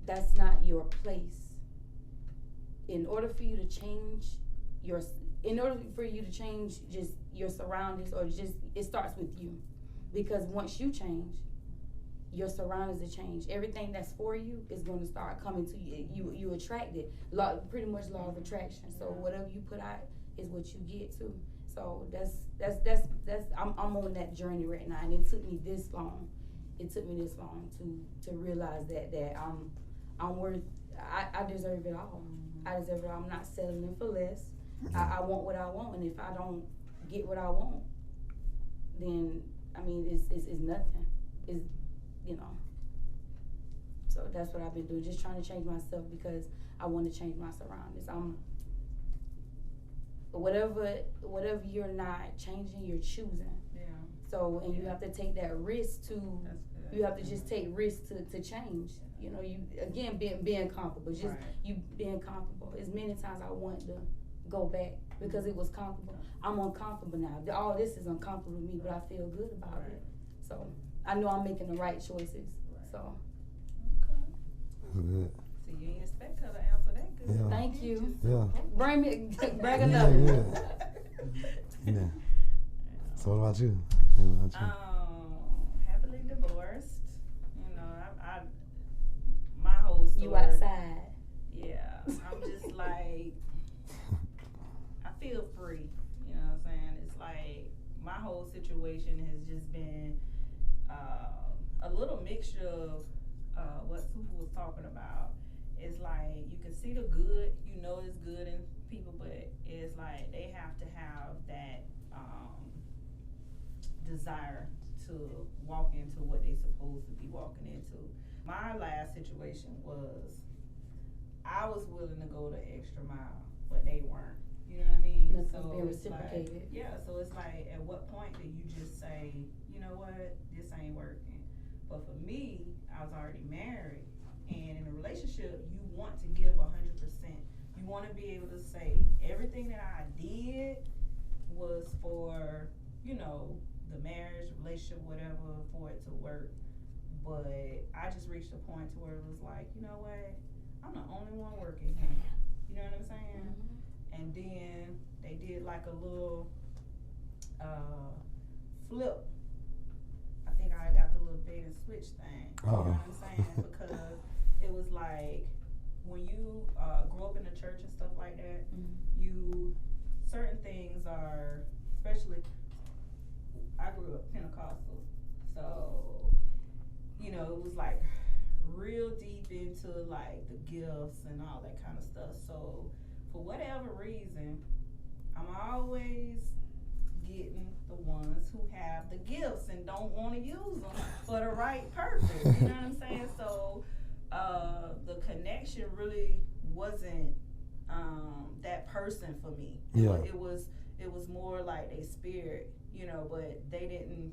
[SPEAKER 6] that's not your place. In order for you to change just your surroundings, or just, it starts with you. Because once you change, your surroundings will change. Everything that's for you is going to start coming to you. You attract it. Pretty much law of attraction. So whatever you put out is what you get too. So I'm on that journey right now, and it took me this long. To realize that I'm worth. I deserve it all. I deserve it all. I'm not settling for less. I want what I want, and if I don't get what I want, then it's nothing. you know. So that's what I've been doing, just trying to change myself because I want to change my surroundings. Whatever you're not changing, you're choosing.
[SPEAKER 4] Yeah.
[SPEAKER 6] So, and you have to take that risk to,
[SPEAKER 4] That's good.
[SPEAKER 6] you have to just take risks to change. You know, you, again, being comfortable, just
[SPEAKER 4] Right.
[SPEAKER 6] you being comfortable. As many times I want to go back because it was comfortable. I'm uncomfortable now. All this is uncomfortable to me, but I feel good about
[SPEAKER 4] Right.
[SPEAKER 6] it. So, I know I'm making the right choices.
[SPEAKER 4] Right.
[SPEAKER 6] So,
[SPEAKER 4] Okay.
[SPEAKER 3] That's good.
[SPEAKER 4] So you didn't expect her to answer that good.
[SPEAKER 3] Yeah.
[SPEAKER 6] Thank you.
[SPEAKER 3] Yeah.
[SPEAKER 6] Bring
[SPEAKER 3] Yeah,
[SPEAKER 6] another.
[SPEAKER 3] yeah. Yeah. So what about you? What about you?
[SPEAKER 4] Happily divorced. You know, I my whole story.
[SPEAKER 6] You outside.
[SPEAKER 4] Yeah, I'm just like, I feel free. You know what I'm saying? It's like my whole situation has just been a little mixture of what Sufu was talking about. It's like you can see the good, you know it's good in people, but it's like they have to have that desire to walk into what they supposed to be walking into. My last situation was I was willing to go the extra mile, but they weren't. You know what I mean?
[SPEAKER 6] Nothing's
[SPEAKER 4] So
[SPEAKER 6] being
[SPEAKER 4] it's like,
[SPEAKER 6] reciprocated.
[SPEAKER 4] yeah, so it's like at what point do you just say, you know what, this ain't working? But for me, I was already married, and in a relationship, you want to give 100%. You want to be able to say everything that I did was for, you know, the marriage, relationship, whatever, for it to work. But I just reached a point to where it was like, you know what, I'm the only one working here. You know what I'm saying?
[SPEAKER 6] Mm-hmm.
[SPEAKER 4] And then they did like a little flip. I think I got the little bait and switch thing. You know what I'm saying? Because it was like when you grow up in the church and stuff like that, you certain things are, especially I grew up Pentecostal, so you know it was like real deep into like the gifts and all that kind of stuff. So for whatever reason, I'm always getting the ones who have the gifts and don't want to use them for the right purpose. You know what I'm saying? So the connection really wasn't that person for me.
[SPEAKER 3] Yeah.
[SPEAKER 4] It was more like a spirit, you know, but they didn't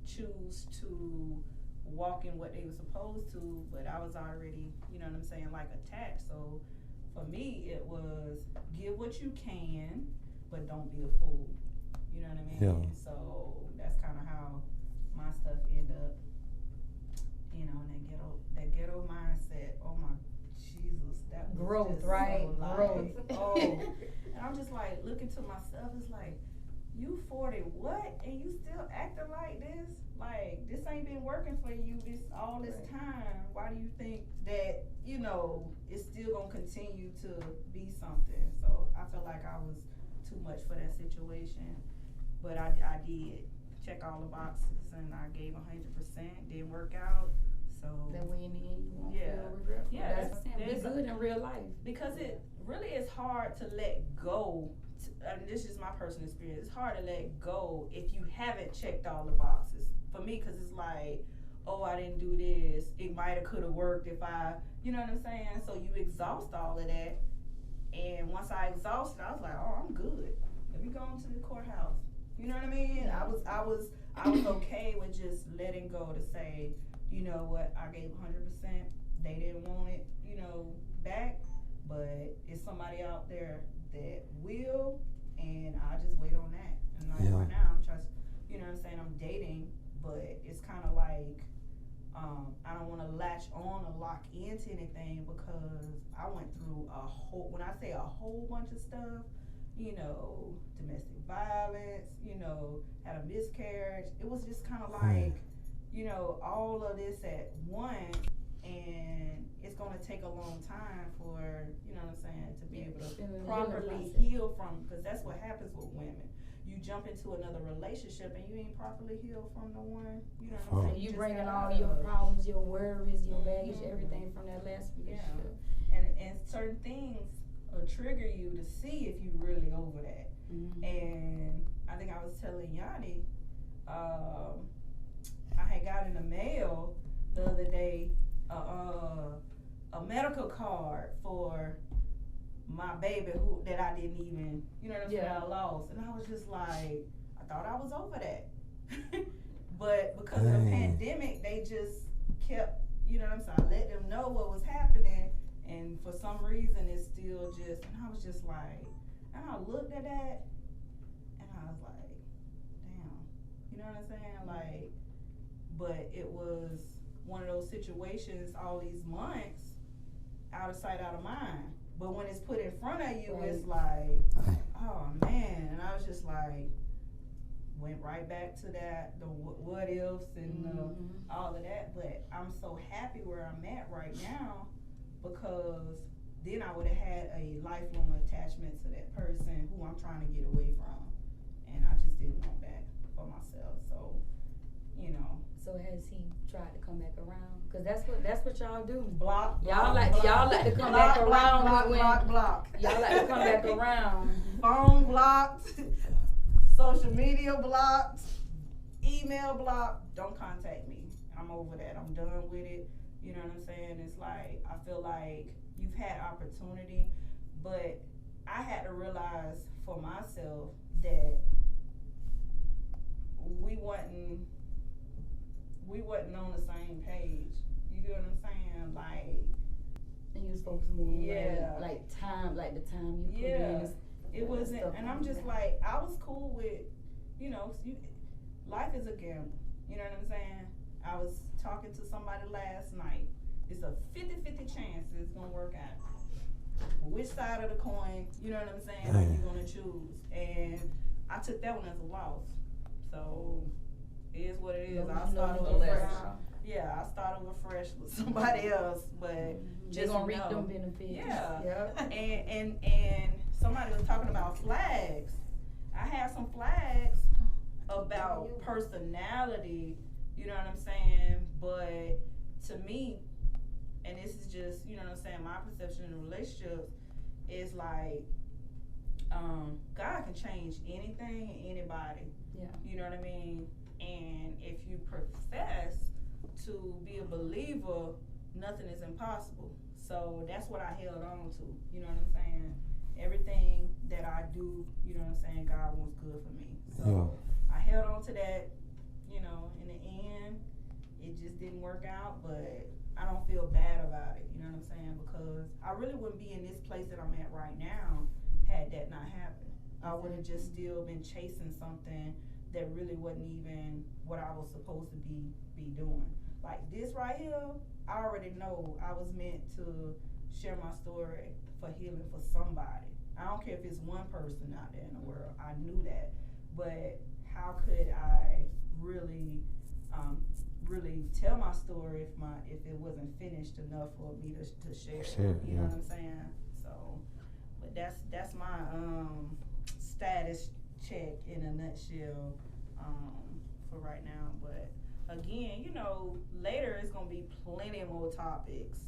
[SPEAKER 4] choose to walk in what they were supposed to, but I was already, you know what I'm saying, like attached. So for me, it was give what you can, but don't be a fool. You know what I mean?
[SPEAKER 3] Yeah.
[SPEAKER 4] So that's kind of how my stuff ended up, you know, in that ghetto mindset. Oh my Jesus, that was
[SPEAKER 6] Growth,
[SPEAKER 4] just
[SPEAKER 6] right?
[SPEAKER 4] So like,
[SPEAKER 6] Growth.
[SPEAKER 4] oh, and I'm just like looking to myself. It's like, you 40 what, and you still acting like this? Like this ain't been working for you all this time. Why do you think that, you know, it's still gonna continue to be something? So I felt like I was too much for that situation, but I did check all the boxes and I gave 100%. Didn't work out, so
[SPEAKER 6] That way in the end you won't
[SPEAKER 4] Yeah.
[SPEAKER 6] feel regretful.
[SPEAKER 4] Yeah,
[SPEAKER 6] That's what I'm saying. Be
[SPEAKER 4] there's
[SPEAKER 6] good in real life.
[SPEAKER 4] because it really is hard to let go. And this is my personal experience. It's hard to let go if you haven't checked all the boxes. For me, because it's like, oh, I didn't do this. It might have, could have worked if I, you know what I'm saying? So you exhaust all of that. And once I exhausted, I was like, oh, I'm good. Let me go into the courthouse. You know what I mean? I was okay with just letting go to say, you know what, I gave 100%. They didn't want it, you know, back. But it's somebody out there that will, and I just wait on that. And like right now, I'm just, you know what I'm saying, I'm dating, but it's kind of like, I don't want to latch on or lock into anything because I went through when I say a whole bunch of stuff, you know, domestic violence, you know, had a miscarriage. It was just kind of like, you know, all of this at once, and it's going to take a long time for, you know what I'm saying, to be able to properly heal from, because that's what happens with women. You jump into another relationship and you ain't properly healed from the one, you know what I'm saying?
[SPEAKER 6] You
[SPEAKER 4] just
[SPEAKER 6] bringing
[SPEAKER 4] got
[SPEAKER 6] all your
[SPEAKER 4] out of.
[SPEAKER 6] problems, your worries, your baggage, everything from that last relationship.
[SPEAKER 4] And certain things will trigger you to see if you really over that.
[SPEAKER 6] Mm-hmm.
[SPEAKER 4] And I think I was telling Yanni, I had got in the mail the other day a medical card for my baby that I didn't even, you know what I'm saying, I lost. And I was just like, I thought I was over that. But because of the pandemic, they just kept, you know what I'm saying, I let them know what was happening, and for some reason it's still just, and I was just like, and I looked at that, and I was like, damn, you know what I'm saying, like, but it was one of those situations all these months, out of sight, out of mind. But when it's put in front of you, it's like, oh man, and I was just like, went right back to that, the what ifs and all of that. But I'm so happy where I'm at right now, because then I would have had a lifelong attachment to that person who I'm trying to get away from, and I just didn't want that for myself. So, you know.
[SPEAKER 6] So has he tried to come back around? Cause that's what y'all do.
[SPEAKER 4] Block.
[SPEAKER 6] Y'all like to come back around.
[SPEAKER 4] Block.
[SPEAKER 6] Y'all like to come back around.
[SPEAKER 4] Phone blocked, social media blocked, email blocked. Don't contact me. I'm over that. I'm done with it. You know what I'm saying? It's like, I feel like you've had opportunity, but I had to realize for myself that we wasn't on the same page. You get what I'm saying? Like,
[SPEAKER 6] and you was focused more on like time, like the time you put in.
[SPEAKER 4] It wasn't, and I'm just like, I was cool with, you know, life is a gamble. You know what I'm saying? I was talking to somebody last night. It's a 50-50 chance it's gonna work out. Which side of the coin, you know what I'm saying, are you gonna choose? And I took that one as a loss. So it is what it is. I'll start over fresh. Yeah, I'll start over fresh with somebody else, but just
[SPEAKER 6] gonna reap them benefits.
[SPEAKER 4] Yeah. And somebody was talking about flags. I have some flags about personality, you know what I'm saying? But to me, and this is just, you know what I'm saying, my perception in relationships is like, God can change anything and anybody.
[SPEAKER 6] Yeah.
[SPEAKER 4] You know what I mean? And if you profess to be a believer, nothing is impossible. So that's what I held on to. You know what I'm saying? Everything that I do, you know what I'm saying, God wants good for me. So I held on to that. You know, in the end, it just didn't work out, but I don't feel bad about it. You know what I'm saying? Because I really wouldn't be in this place that I'm at right now had that not happened. I would have just still been chasing something that really wasn't even what I was supposed to be doing. Like this right here, I already know I was meant to share my story for healing for somebody. I don't care if it's one person out there in the world. I knew that. But how could I really tell my story if it wasn't finished enough for me to share it? You know what I'm saying? So, but that's my status check in a nutshell for right now. But again, you know, later it's gonna be plenty more topics.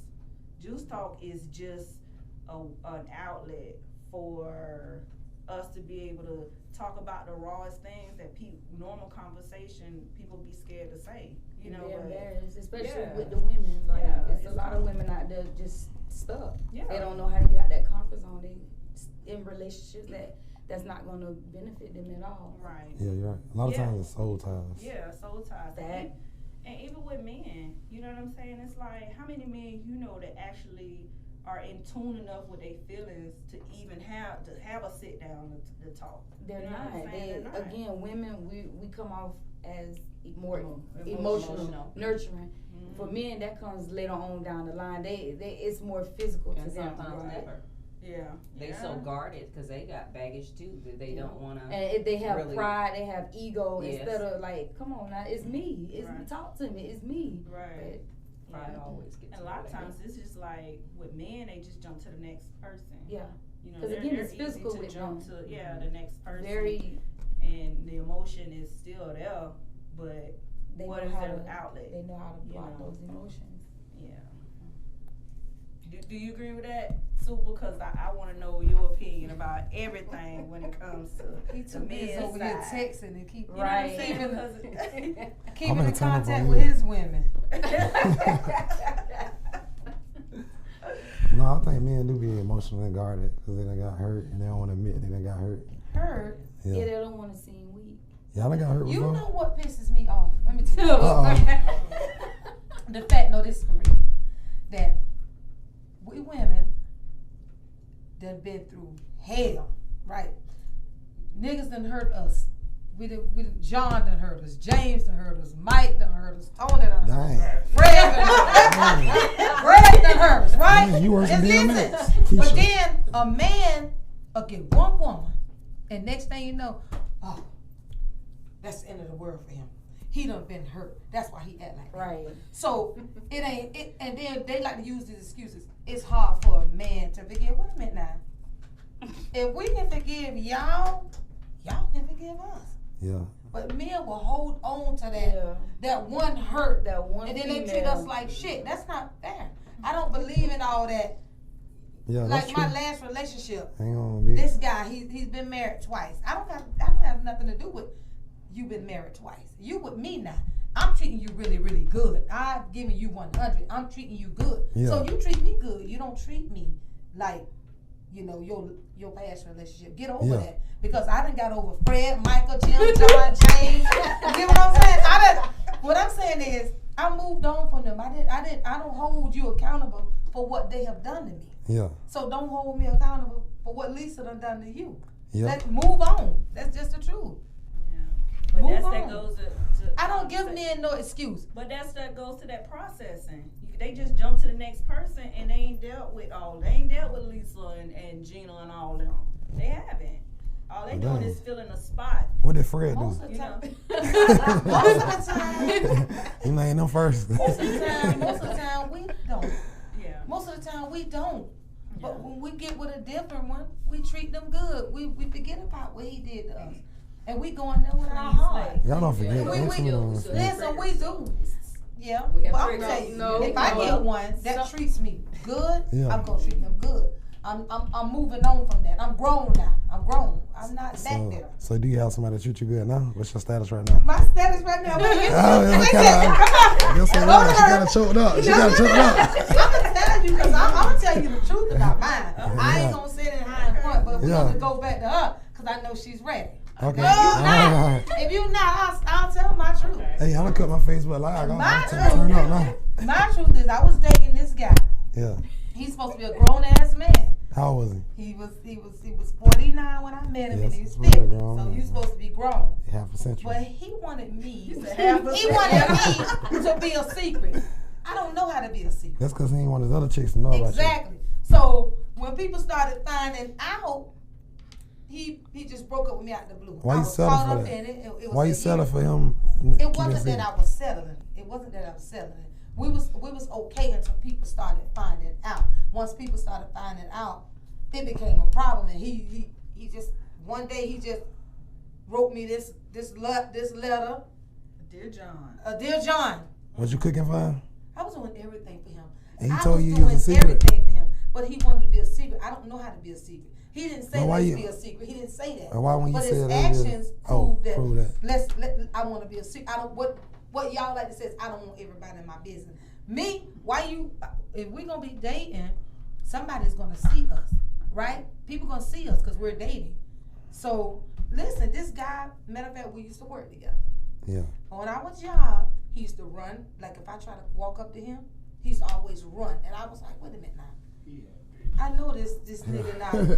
[SPEAKER 4] Juice Talk is just an outlet for us to be able to talk about the rawest things that normal conversation people be scared to say. You know,
[SPEAKER 6] they're embarrassed, especially with the women. Like, it's a lot of women out there just stuck. Yeah. They don't know how to get out that comfort zone. They in relationships that's not going to benefit them at all.
[SPEAKER 4] Right.
[SPEAKER 3] Yeah, you're right. A lot of times it's soul ties.
[SPEAKER 4] Yeah, soul ties. And even with men, you know what I'm saying? It's like, how many men you know that actually are in tune enough with their feelings to even have a sit down to talk?
[SPEAKER 6] They're not. Again, women, we come off as more emotional, nurturing. Mm-hmm. For men, that comes later on down the line. It's more physical
[SPEAKER 7] and
[SPEAKER 6] to them.
[SPEAKER 7] Sometimes never.
[SPEAKER 4] Yeah.
[SPEAKER 7] They so guarded because they got baggage too that they don't want to.
[SPEAKER 6] And if they have pride, they have ego instead of like, come on now, it's me. It's me. Talk to me. It's me.
[SPEAKER 4] Right.
[SPEAKER 7] But pride always gets.
[SPEAKER 4] And a lot of times it's just like with men, they just jump to the next person.
[SPEAKER 6] Yeah.
[SPEAKER 4] You know,
[SPEAKER 6] because again, it's physical with
[SPEAKER 4] jump to the next person. And the emotion is still there, but what is their outlet?
[SPEAKER 6] They know how to block those emotions.
[SPEAKER 4] Yeah. Do you agree with that? Super, because I want to know your opinion about everything when it comes to
[SPEAKER 8] He
[SPEAKER 4] the
[SPEAKER 8] too busy
[SPEAKER 4] men's
[SPEAKER 8] over here
[SPEAKER 4] side.
[SPEAKER 8] texting and keep
[SPEAKER 4] Right.
[SPEAKER 8] keeping
[SPEAKER 3] gonna
[SPEAKER 8] in
[SPEAKER 3] turn up on
[SPEAKER 8] contact
[SPEAKER 3] you.
[SPEAKER 8] with his women.
[SPEAKER 3] No, I think men do be emotionally guarded because they done got hurt and they don't want to admit they done got hurt.
[SPEAKER 8] Hurt.
[SPEAKER 6] Yeah,
[SPEAKER 3] Yeah.
[SPEAKER 6] they don't want to seem weak.
[SPEAKER 3] Y'all done got hurt
[SPEAKER 8] You
[SPEAKER 3] before?
[SPEAKER 8] know what pisses me off? Let me tell you.
[SPEAKER 3] Uh-oh.
[SPEAKER 8] The fact, no, this is for real. That we women done been through hell, right? Niggas done hurt us. John done hurt us. James done hurt us. Mike done hurt us. Tony done hurt us.
[SPEAKER 3] Dang.
[SPEAKER 8] Fred done hurt us. Fred done hurt us, right?
[SPEAKER 3] Man, you worse than
[SPEAKER 8] And
[SPEAKER 3] DMX.
[SPEAKER 8] listen, but
[SPEAKER 3] Keisha.
[SPEAKER 8] then a man will get one woman, and next thing you know, oh, that's the end of the world for him. He done been hurt. That's why he act like that.
[SPEAKER 6] Right.
[SPEAKER 8] So it ain't it, and then they like to use these excuses. It's hard for a man to forgive. Wait a minute now. If we can forgive y'all, y'all can forgive us.
[SPEAKER 3] Yeah.
[SPEAKER 8] But men will hold on to that
[SPEAKER 6] Yeah.
[SPEAKER 8] that one hurt,
[SPEAKER 6] That one
[SPEAKER 8] and then they treat
[SPEAKER 6] female.
[SPEAKER 8] us like shit. That's not fair. I don't believe in all that.
[SPEAKER 3] Yeah, that's
[SPEAKER 8] Like
[SPEAKER 3] true.
[SPEAKER 8] my last relationship,
[SPEAKER 3] Hang on, bitch.
[SPEAKER 8] this guy, he's been married twice. I don't have nothing to do with you been married twice. You with me now. I'm treating you really, really good. I've given you 100. I'm treating you good.
[SPEAKER 3] Yeah.
[SPEAKER 8] So you treat me good. You don't treat me like, you know, your past relationship. Get over
[SPEAKER 3] Yeah.
[SPEAKER 8] that. Because I done got over Fred, Michael, Jim, John, James. You get what I'm saying? What I'm saying is I moved on from them. I don't hold you accountable for what they have done to me.
[SPEAKER 3] Yeah.
[SPEAKER 8] So don't hold me accountable for what Lisa done to you.
[SPEAKER 3] Yeah.
[SPEAKER 8] Let's move on. That's just the truth.
[SPEAKER 4] But
[SPEAKER 8] Move
[SPEAKER 4] that
[SPEAKER 8] on.
[SPEAKER 4] goes to
[SPEAKER 8] I don't give men no excuse.
[SPEAKER 4] But that goes to that processing. They just jump to the next person and they ain't dealt with Lisa and Gina and all them. They haven't. All they doing
[SPEAKER 3] Dang.
[SPEAKER 4] is filling a spot.
[SPEAKER 3] What did Fred do?
[SPEAKER 8] Most of the
[SPEAKER 4] You
[SPEAKER 8] time,
[SPEAKER 4] know.
[SPEAKER 8] most of the time,
[SPEAKER 3] You named them first.
[SPEAKER 8] most of the time we don't.
[SPEAKER 4] Yeah.
[SPEAKER 8] Most of the time we don't. But when we get with a different one, we treat them good. We forget about what he did to us. And we go in there with our heart.
[SPEAKER 3] Y'all don't forget.
[SPEAKER 8] We
[SPEAKER 3] Ain't too
[SPEAKER 8] do.
[SPEAKER 3] long.
[SPEAKER 8] Listen, we do. Yeah.
[SPEAKER 7] We have
[SPEAKER 8] But I'm
[SPEAKER 7] tricks.
[SPEAKER 8] telling you,
[SPEAKER 6] No,
[SPEAKER 8] if I
[SPEAKER 6] no.
[SPEAKER 8] get one that treats me good,
[SPEAKER 3] Yeah.
[SPEAKER 8] I'm gonna treat him good. I'm moving on from that. I'm grown now. I'm grown. I'm not back there.
[SPEAKER 3] So do you have somebody that treat you good now? What's your status right now?
[SPEAKER 8] My status right now. Wait,
[SPEAKER 3] Oh, yeah,
[SPEAKER 8] listen,
[SPEAKER 3] kinda-
[SPEAKER 8] come on.
[SPEAKER 3] Guess what?
[SPEAKER 8] Go
[SPEAKER 3] She
[SPEAKER 8] to
[SPEAKER 3] got
[SPEAKER 8] her.
[SPEAKER 3] it choked up. She
[SPEAKER 8] No,
[SPEAKER 3] got it choked up.
[SPEAKER 8] I'm gonna tell you because I'm gonna tell you the truth about mine. I ain't gonna sit in high and front, but we're
[SPEAKER 3] Yeah.
[SPEAKER 8] gonna go back to her because I know she's ready.
[SPEAKER 3] Okay.
[SPEAKER 8] No, not.
[SPEAKER 3] Alright.
[SPEAKER 8] If you not, I'll tell my truth.
[SPEAKER 3] Hey, I'm gonna cut my Facebook live. I'm
[SPEAKER 8] My
[SPEAKER 3] gonna turn up now.
[SPEAKER 8] truth, my truth is I was dating this guy.
[SPEAKER 3] Yeah.
[SPEAKER 8] He's supposed to be a grown ass man.
[SPEAKER 3] How old was he?
[SPEAKER 8] He was 49 when I met him,
[SPEAKER 3] Yes,
[SPEAKER 8] and he's
[SPEAKER 3] supposed to be
[SPEAKER 8] 50.
[SPEAKER 3] grown.
[SPEAKER 8] So you're supposed to be grown.
[SPEAKER 3] Half a century.
[SPEAKER 8] But he wanted me. He
[SPEAKER 4] half a
[SPEAKER 8] wanted me to be a secret. I don't know how to be a secret.
[SPEAKER 3] That's because he ain't want his other chicks to know about
[SPEAKER 8] Exactly. So when people started finding out, he just broke up with me out the blue.
[SPEAKER 3] Why
[SPEAKER 8] I
[SPEAKER 3] you
[SPEAKER 8] was
[SPEAKER 3] settle
[SPEAKER 8] caught
[SPEAKER 3] for
[SPEAKER 8] up
[SPEAKER 3] that?
[SPEAKER 8] in it. It
[SPEAKER 3] you.
[SPEAKER 8] was
[SPEAKER 3] Why you
[SPEAKER 8] a
[SPEAKER 3] settle
[SPEAKER 8] year.
[SPEAKER 3] for him?
[SPEAKER 8] It wasn't that I was settling. It wasn't that I was settling. We was okay until people started finding out. Once people started finding out, it became a problem. And he just one day he just wrote me this letter.
[SPEAKER 4] Dear John.
[SPEAKER 8] Dear John,
[SPEAKER 3] Was you cooking for him?
[SPEAKER 8] I was doing everything for him.
[SPEAKER 3] And he
[SPEAKER 8] I
[SPEAKER 3] told
[SPEAKER 8] was
[SPEAKER 3] you he was a
[SPEAKER 8] doing
[SPEAKER 3] secret?
[SPEAKER 8] everything for him, but he wanted to be a secret. I don't know how to be a secret. He didn't say
[SPEAKER 3] Well, why
[SPEAKER 8] let's
[SPEAKER 3] you-
[SPEAKER 8] be a secret. He didn't say that.
[SPEAKER 3] And why when you
[SPEAKER 8] But his
[SPEAKER 3] said that?
[SPEAKER 8] actions
[SPEAKER 3] prove
[SPEAKER 8] prove that.
[SPEAKER 3] that.
[SPEAKER 8] I want to be a secret. I don't what y'all like to say is I don't want everybody in my business. Me, if we gonna be dating, somebody's gonna see us, right? People gonna see us because we're dating. So listen, this guy, matter of fact, we used to work together.
[SPEAKER 3] Yeah.
[SPEAKER 8] On our job, he used to run. Like if I try to walk up to him, he's always run. And I was like, wait a minute now. I know this nigga now.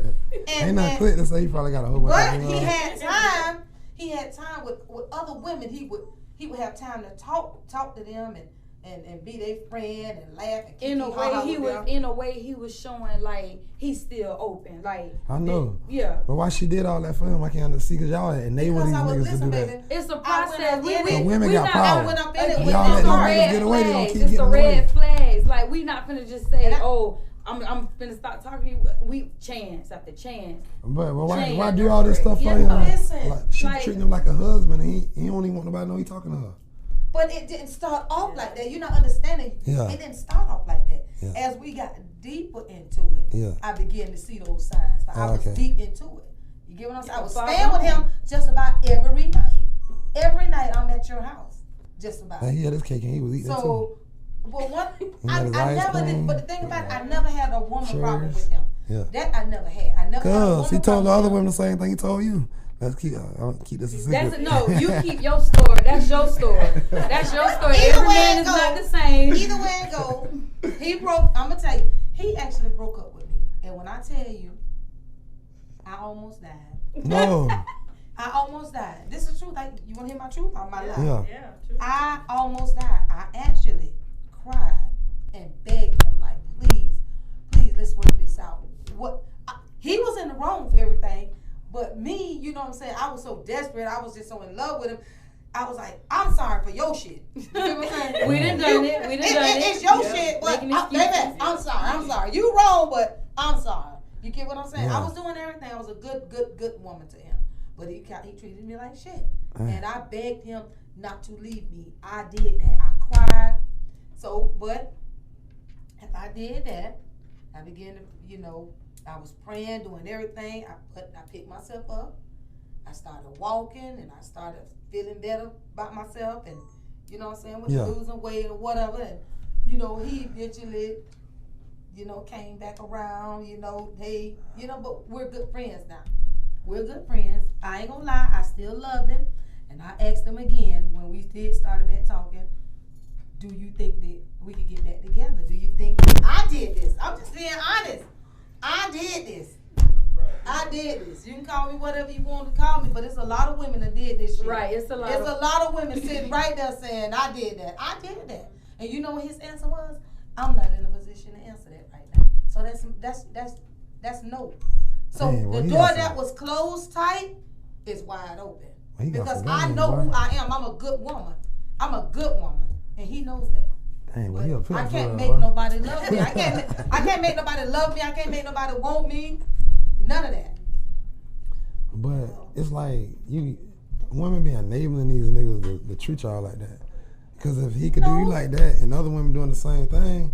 [SPEAKER 3] Ain't nothing quick to say. He probably got a whole bunch
[SPEAKER 8] But
[SPEAKER 3] of
[SPEAKER 8] he
[SPEAKER 3] people.
[SPEAKER 8] had time. He had time with other women. He would have time to talk to them and be their friend and laugh and
[SPEAKER 6] In a
[SPEAKER 8] kiki-ha-ha
[SPEAKER 6] way, he
[SPEAKER 8] with
[SPEAKER 6] was.
[SPEAKER 8] them.
[SPEAKER 6] In a way, he was showing like he's still open. Like
[SPEAKER 3] I know.
[SPEAKER 6] yeah,
[SPEAKER 3] But why she did all that for him, I can't see because y'all enable
[SPEAKER 8] Because
[SPEAKER 3] these
[SPEAKER 8] I was
[SPEAKER 3] niggas to
[SPEAKER 8] listen,
[SPEAKER 3] do that.
[SPEAKER 8] baby.
[SPEAKER 6] it's a
[SPEAKER 8] I went
[SPEAKER 6] process.
[SPEAKER 8] up in it.
[SPEAKER 3] The women got
[SPEAKER 6] not-
[SPEAKER 3] power.
[SPEAKER 8] I went up in it with
[SPEAKER 3] Y'all let
[SPEAKER 8] them
[SPEAKER 3] them
[SPEAKER 8] hard.
[SPEAKER 3] niggas get away, they gonna keep
[SPEAKER 6] It's the
[SPEAKER 3] getting away.
[SPEAKER 6] red flags. Like we not finna just say,
[SPEAKER 8] And I-
[SPEAKER 6] oh, I'm finna stop talking to you. We chance after chance.
[SPEAKER 3] But why
[SPEAKER 6] Chance.
[SPEAKER 3] do all this stuff for
[SPEAKER 6] Yeah,
[SPEAKER 3] him?
[SPEAKER 8] listen,
[SPEAKER 3] Like, she
[SPEAKER 6] like-
[SPEAKER 3] treating him like a husband and he don't even want nobody to know he talking to her.
[SPEAKER 8] But it didn't start off like that. You're not understanding.
[SPEAKER 3] Yeah.
[SPEAKER 8] It didn't start off like that.
[SPEAKER 3] Yeah.
[SPEAKER 8] As we got deeper into it,
[SPEAKER 3] Yeah.
[SPEAKER 8] I began to see those signs. But I was
[SPEAKER 3] Okay.
[SPEAKER 8] deep into it. You get what I'm saying? I was
[SPEAKER 4] Follow
[SPEAKER 8] staying with
[SPEAKER 4] on.
[SPEAKER 8] him just about every night. Every night I'm at your house. Just about.
[SPEAKER 3] Now, he had his cake and he was eating it too.
[SPEAKER 8] So, well, one, I
[SPEAKER 3] had his ice
[SPEAKER 8] never did.
[SPEAKER 3] cream.
[SPEAKER 8] But the thing about it, I never had a woman problem
[SPEAKER 3] Cheers.
[SPEAKER 8] with him.
[SPEAKER 3] Yeah.
[SPEAKER 8] That I never had. I never had a
[SPEAKER 3] Cause
[SPEAKER 8] woman
[SPEAKER 3] he told the
[SPEAKER 8] problem
[SPEAKER 3] other
[SPEAKER 8] with him.
[SPEAKER 3] women the same thing he told you. Let's keep this a secret.
[SPEAKER 6] That's no. You keep your story. That's your story. That's your story.
[SPEAKER 8] Either
[SPEAKER 6] Every
[SPEAKER 8] way
[SPEAKER 6] man
[SPEAKER 8] it
[SPEAKER 6] is
[SPEAKER 8] go.
[SPEAKER 6] not the same.
[SPEAKER 8] Either way it go, he broke. I'm gonna tell you, he actually broke up with me. And when I tell you, I almost died.
[SPEAKER 3] No.
[SPEAKER 8] I almost died. This is true. Like, you want to hear my truth or my lie?
[SPEAKER 3] Yeah.
[SPEAKER 4] Yeah, true.
[SPEAKER 8] I almost died. I actually cried and begged him, like, please, let's work this out. He was in the wrong for everything, but me, you know what I'm saying? I was so desperate. I was just so in love with him. I was like, I'm sorry for your shit. You know what I'm saying?
[SPEAKER 6] We done done it. We done done it.
[SPEAKER 8] It's your
[SPEAKER 6] Yeah.
[SPEAKER 8] shit, but
[SPEAKER 6] Making excuses.
[SPEAKER 8] baby, I'm sorry. You wrong, but I'm sorry. You get what I'm saying?
[SPEAKER 3] Yeah.
[SPEAKER 8] I was doing everything. I was a good woman to him, but he treated me like shit. And I begged him not to leave me. I did that. I cried. So, but if I did that, I began to, I was praying, doing everything. I picked myself up. I started walking, and I started feeling better about myself, and you know what I'm saying, with losing weight or whatever. And he eventually, came back around. Hey, but we're good friends now. We're good friends. I ain't gonna lie, I still loved him, and I asked him again when we did start back talking. Do you think that we could get back together? Do you think I did this? I'm just being honest. I did this. I did this. You can call me whatever you want to call me, but it's a lot of women that did this shit.
[SPEAKER 6] Right, it's a lot.
[SPEAKER 8] There's a lot of women sitting right there saying, I did that. I did that. And you know what his answer was? I'm not in a position to answer that right now. So that's no. So
[SPEAKER 3] Dang, well,
[SPEAKER 8] the
[SPEAKER 3] he
[SPEAKER 8] door
[SPEAKER 3] got
[SPEAKER 8] that
[SPEAKER 3] some-
[SPEAKER 8] was closed tight is wide open.
[SPEAKER 3] Well, he got
[SPEAKER 8] Because
[SPEAKER 3] some
[SPEAKER 8] I
[SPEAKER 3] game,
[SPEAKER 8] know
[SPEAKER 3] boy.
[SPEAKER 8] who I am. I'm a good woman. I'm a good woman. And he knows that.
[SPEAKER 3] Dang, well, he a pimp
[SPEAKER 8] I
[SPEAKER 3] for
[SPEAKER 8] can't
[SPEAKER 3] real,
[SPEAKER 8] make
[SPEAKER 3] boy.
[SPEAKER 8] nobody love me. I can't make nobody love me. I can't make nobody want me. None of that.
[SPEAKER 3] But it's like women be enabling these niggas to treat y'all like that. Because if he could do you like that, and other women doing the same thing,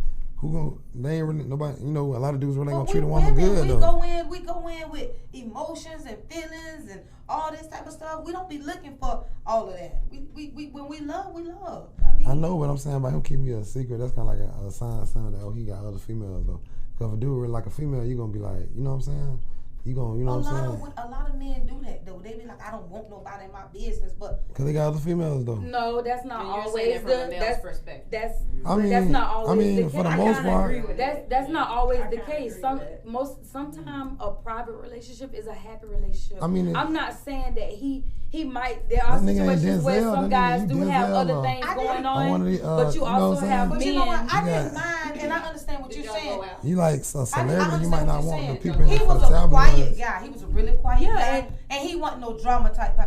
[SPEAKER 3] they ain't really nobody. A lot of dudes really ain't gonna treat a woman good though.
[SPEAKER 8] We go in with emotions and feelings and all this type of stuff. We don't be looking for all of that. We when we love, we love.
[SPEAKER 3] I know what I'm saying about him keeping you a secret. That's kind of like a sign that he got other females though. Because if a dude really like a female, you gonna be like, you know what I'm saying? You know what I'm saying?
[SPEAKER 8] A lot of men do that though. They be like, I don't want nobody in my business, but
[SPEAKER 3] Because they got other females though.
[SPEAKER 6] No, that's not
[SPEAKER 7] You're
[SPEAKER 6] always
[SPEAKER 7] saying it from a
[SPEAKER 6] the.
[SPEAKER 7] male's perspective.
[SPEAKER 6] That's
[SPEAKER 3] I
[SPEAKER 6] not always the case.
[SPEAKER 3] for the
[SPEAKER 6] I
[SPEAKER 3] most
[SPEAKER 6] kinda
[SPEAKER 3] part.
[SPEAKER 6] agree with that. That's not always
[SPEAKER 4] I
[SPEAKER 6] the
[SPEAKER 4] kinda
[SPEAKER 6] case.
[SPEAKER 4] agree with that.
[SPEAKER 6] Sometimes a private relationship is a happy relationship.
[SPEAKER 3] I mean,
[SPEAKER 6] I'm not saying that he might. There are
[SPEAKER 3] That nigga ain't
[SPEAKER 6] situations where
[SPEAKER 3] Denzel,
[SPEAKER 6] some
[SPEAKER 3] that
[SPEAKER 6] guys
[SPEAKER 3] nigga,
[SPEAKER 6] do
[SPEAKER 3] you
[SPEAKER 6] have
[SPEAKER 3] Denzel,
[SPEAKER 6] other
[SPEAKER 3] or-
[SPEAKER 6] things
[SPEAKER 8] I
[SPEAKER 6] going
[SPEAKER 8] didn't-
[SPEAKER 3] Or one
[SPEAKER 6] on,
[SPEAKER 3] of the,
[SPEAKER 6] but you
[SPEAKER 3] know what I'm
[SPEAKER 6] also
[SPEAKER 3] saying?
[SPEAKER 6] have
[SPEAKER 8] but
[SPEAKER 6] men.
[SPEAKER 8] you know what? I
[SPEAKER 3] You
[SPEAKER 8] didn't
[SPEAKER 3] got-
[SPEAKER 8] mind, and I understand what you're saying.
[SPEAKER 3] You like a celebrity, you
[SPEAKER 8] understand
[SPEAKER 3] might not
[SPEAKER 8] what
[SPEAKER 3] want
[SPEAKER 8] you're
[SPEAKER 3] the
[SPEAKER 8] saying.
[SPEAKER 3] people in
[SPEAKER 8] He
[SPEAKER 3] it for
[SPEAKER 8] was
[SPEAKER 3] the
[SPEAKER 8] a quiet
[SPEAKER 3] tabloids.
[SPEAKER 8] guy. He was a really quiet
[SPEAKER 6] Yeah,
[SPEAKER 8] guy, and he wasn't no drama type of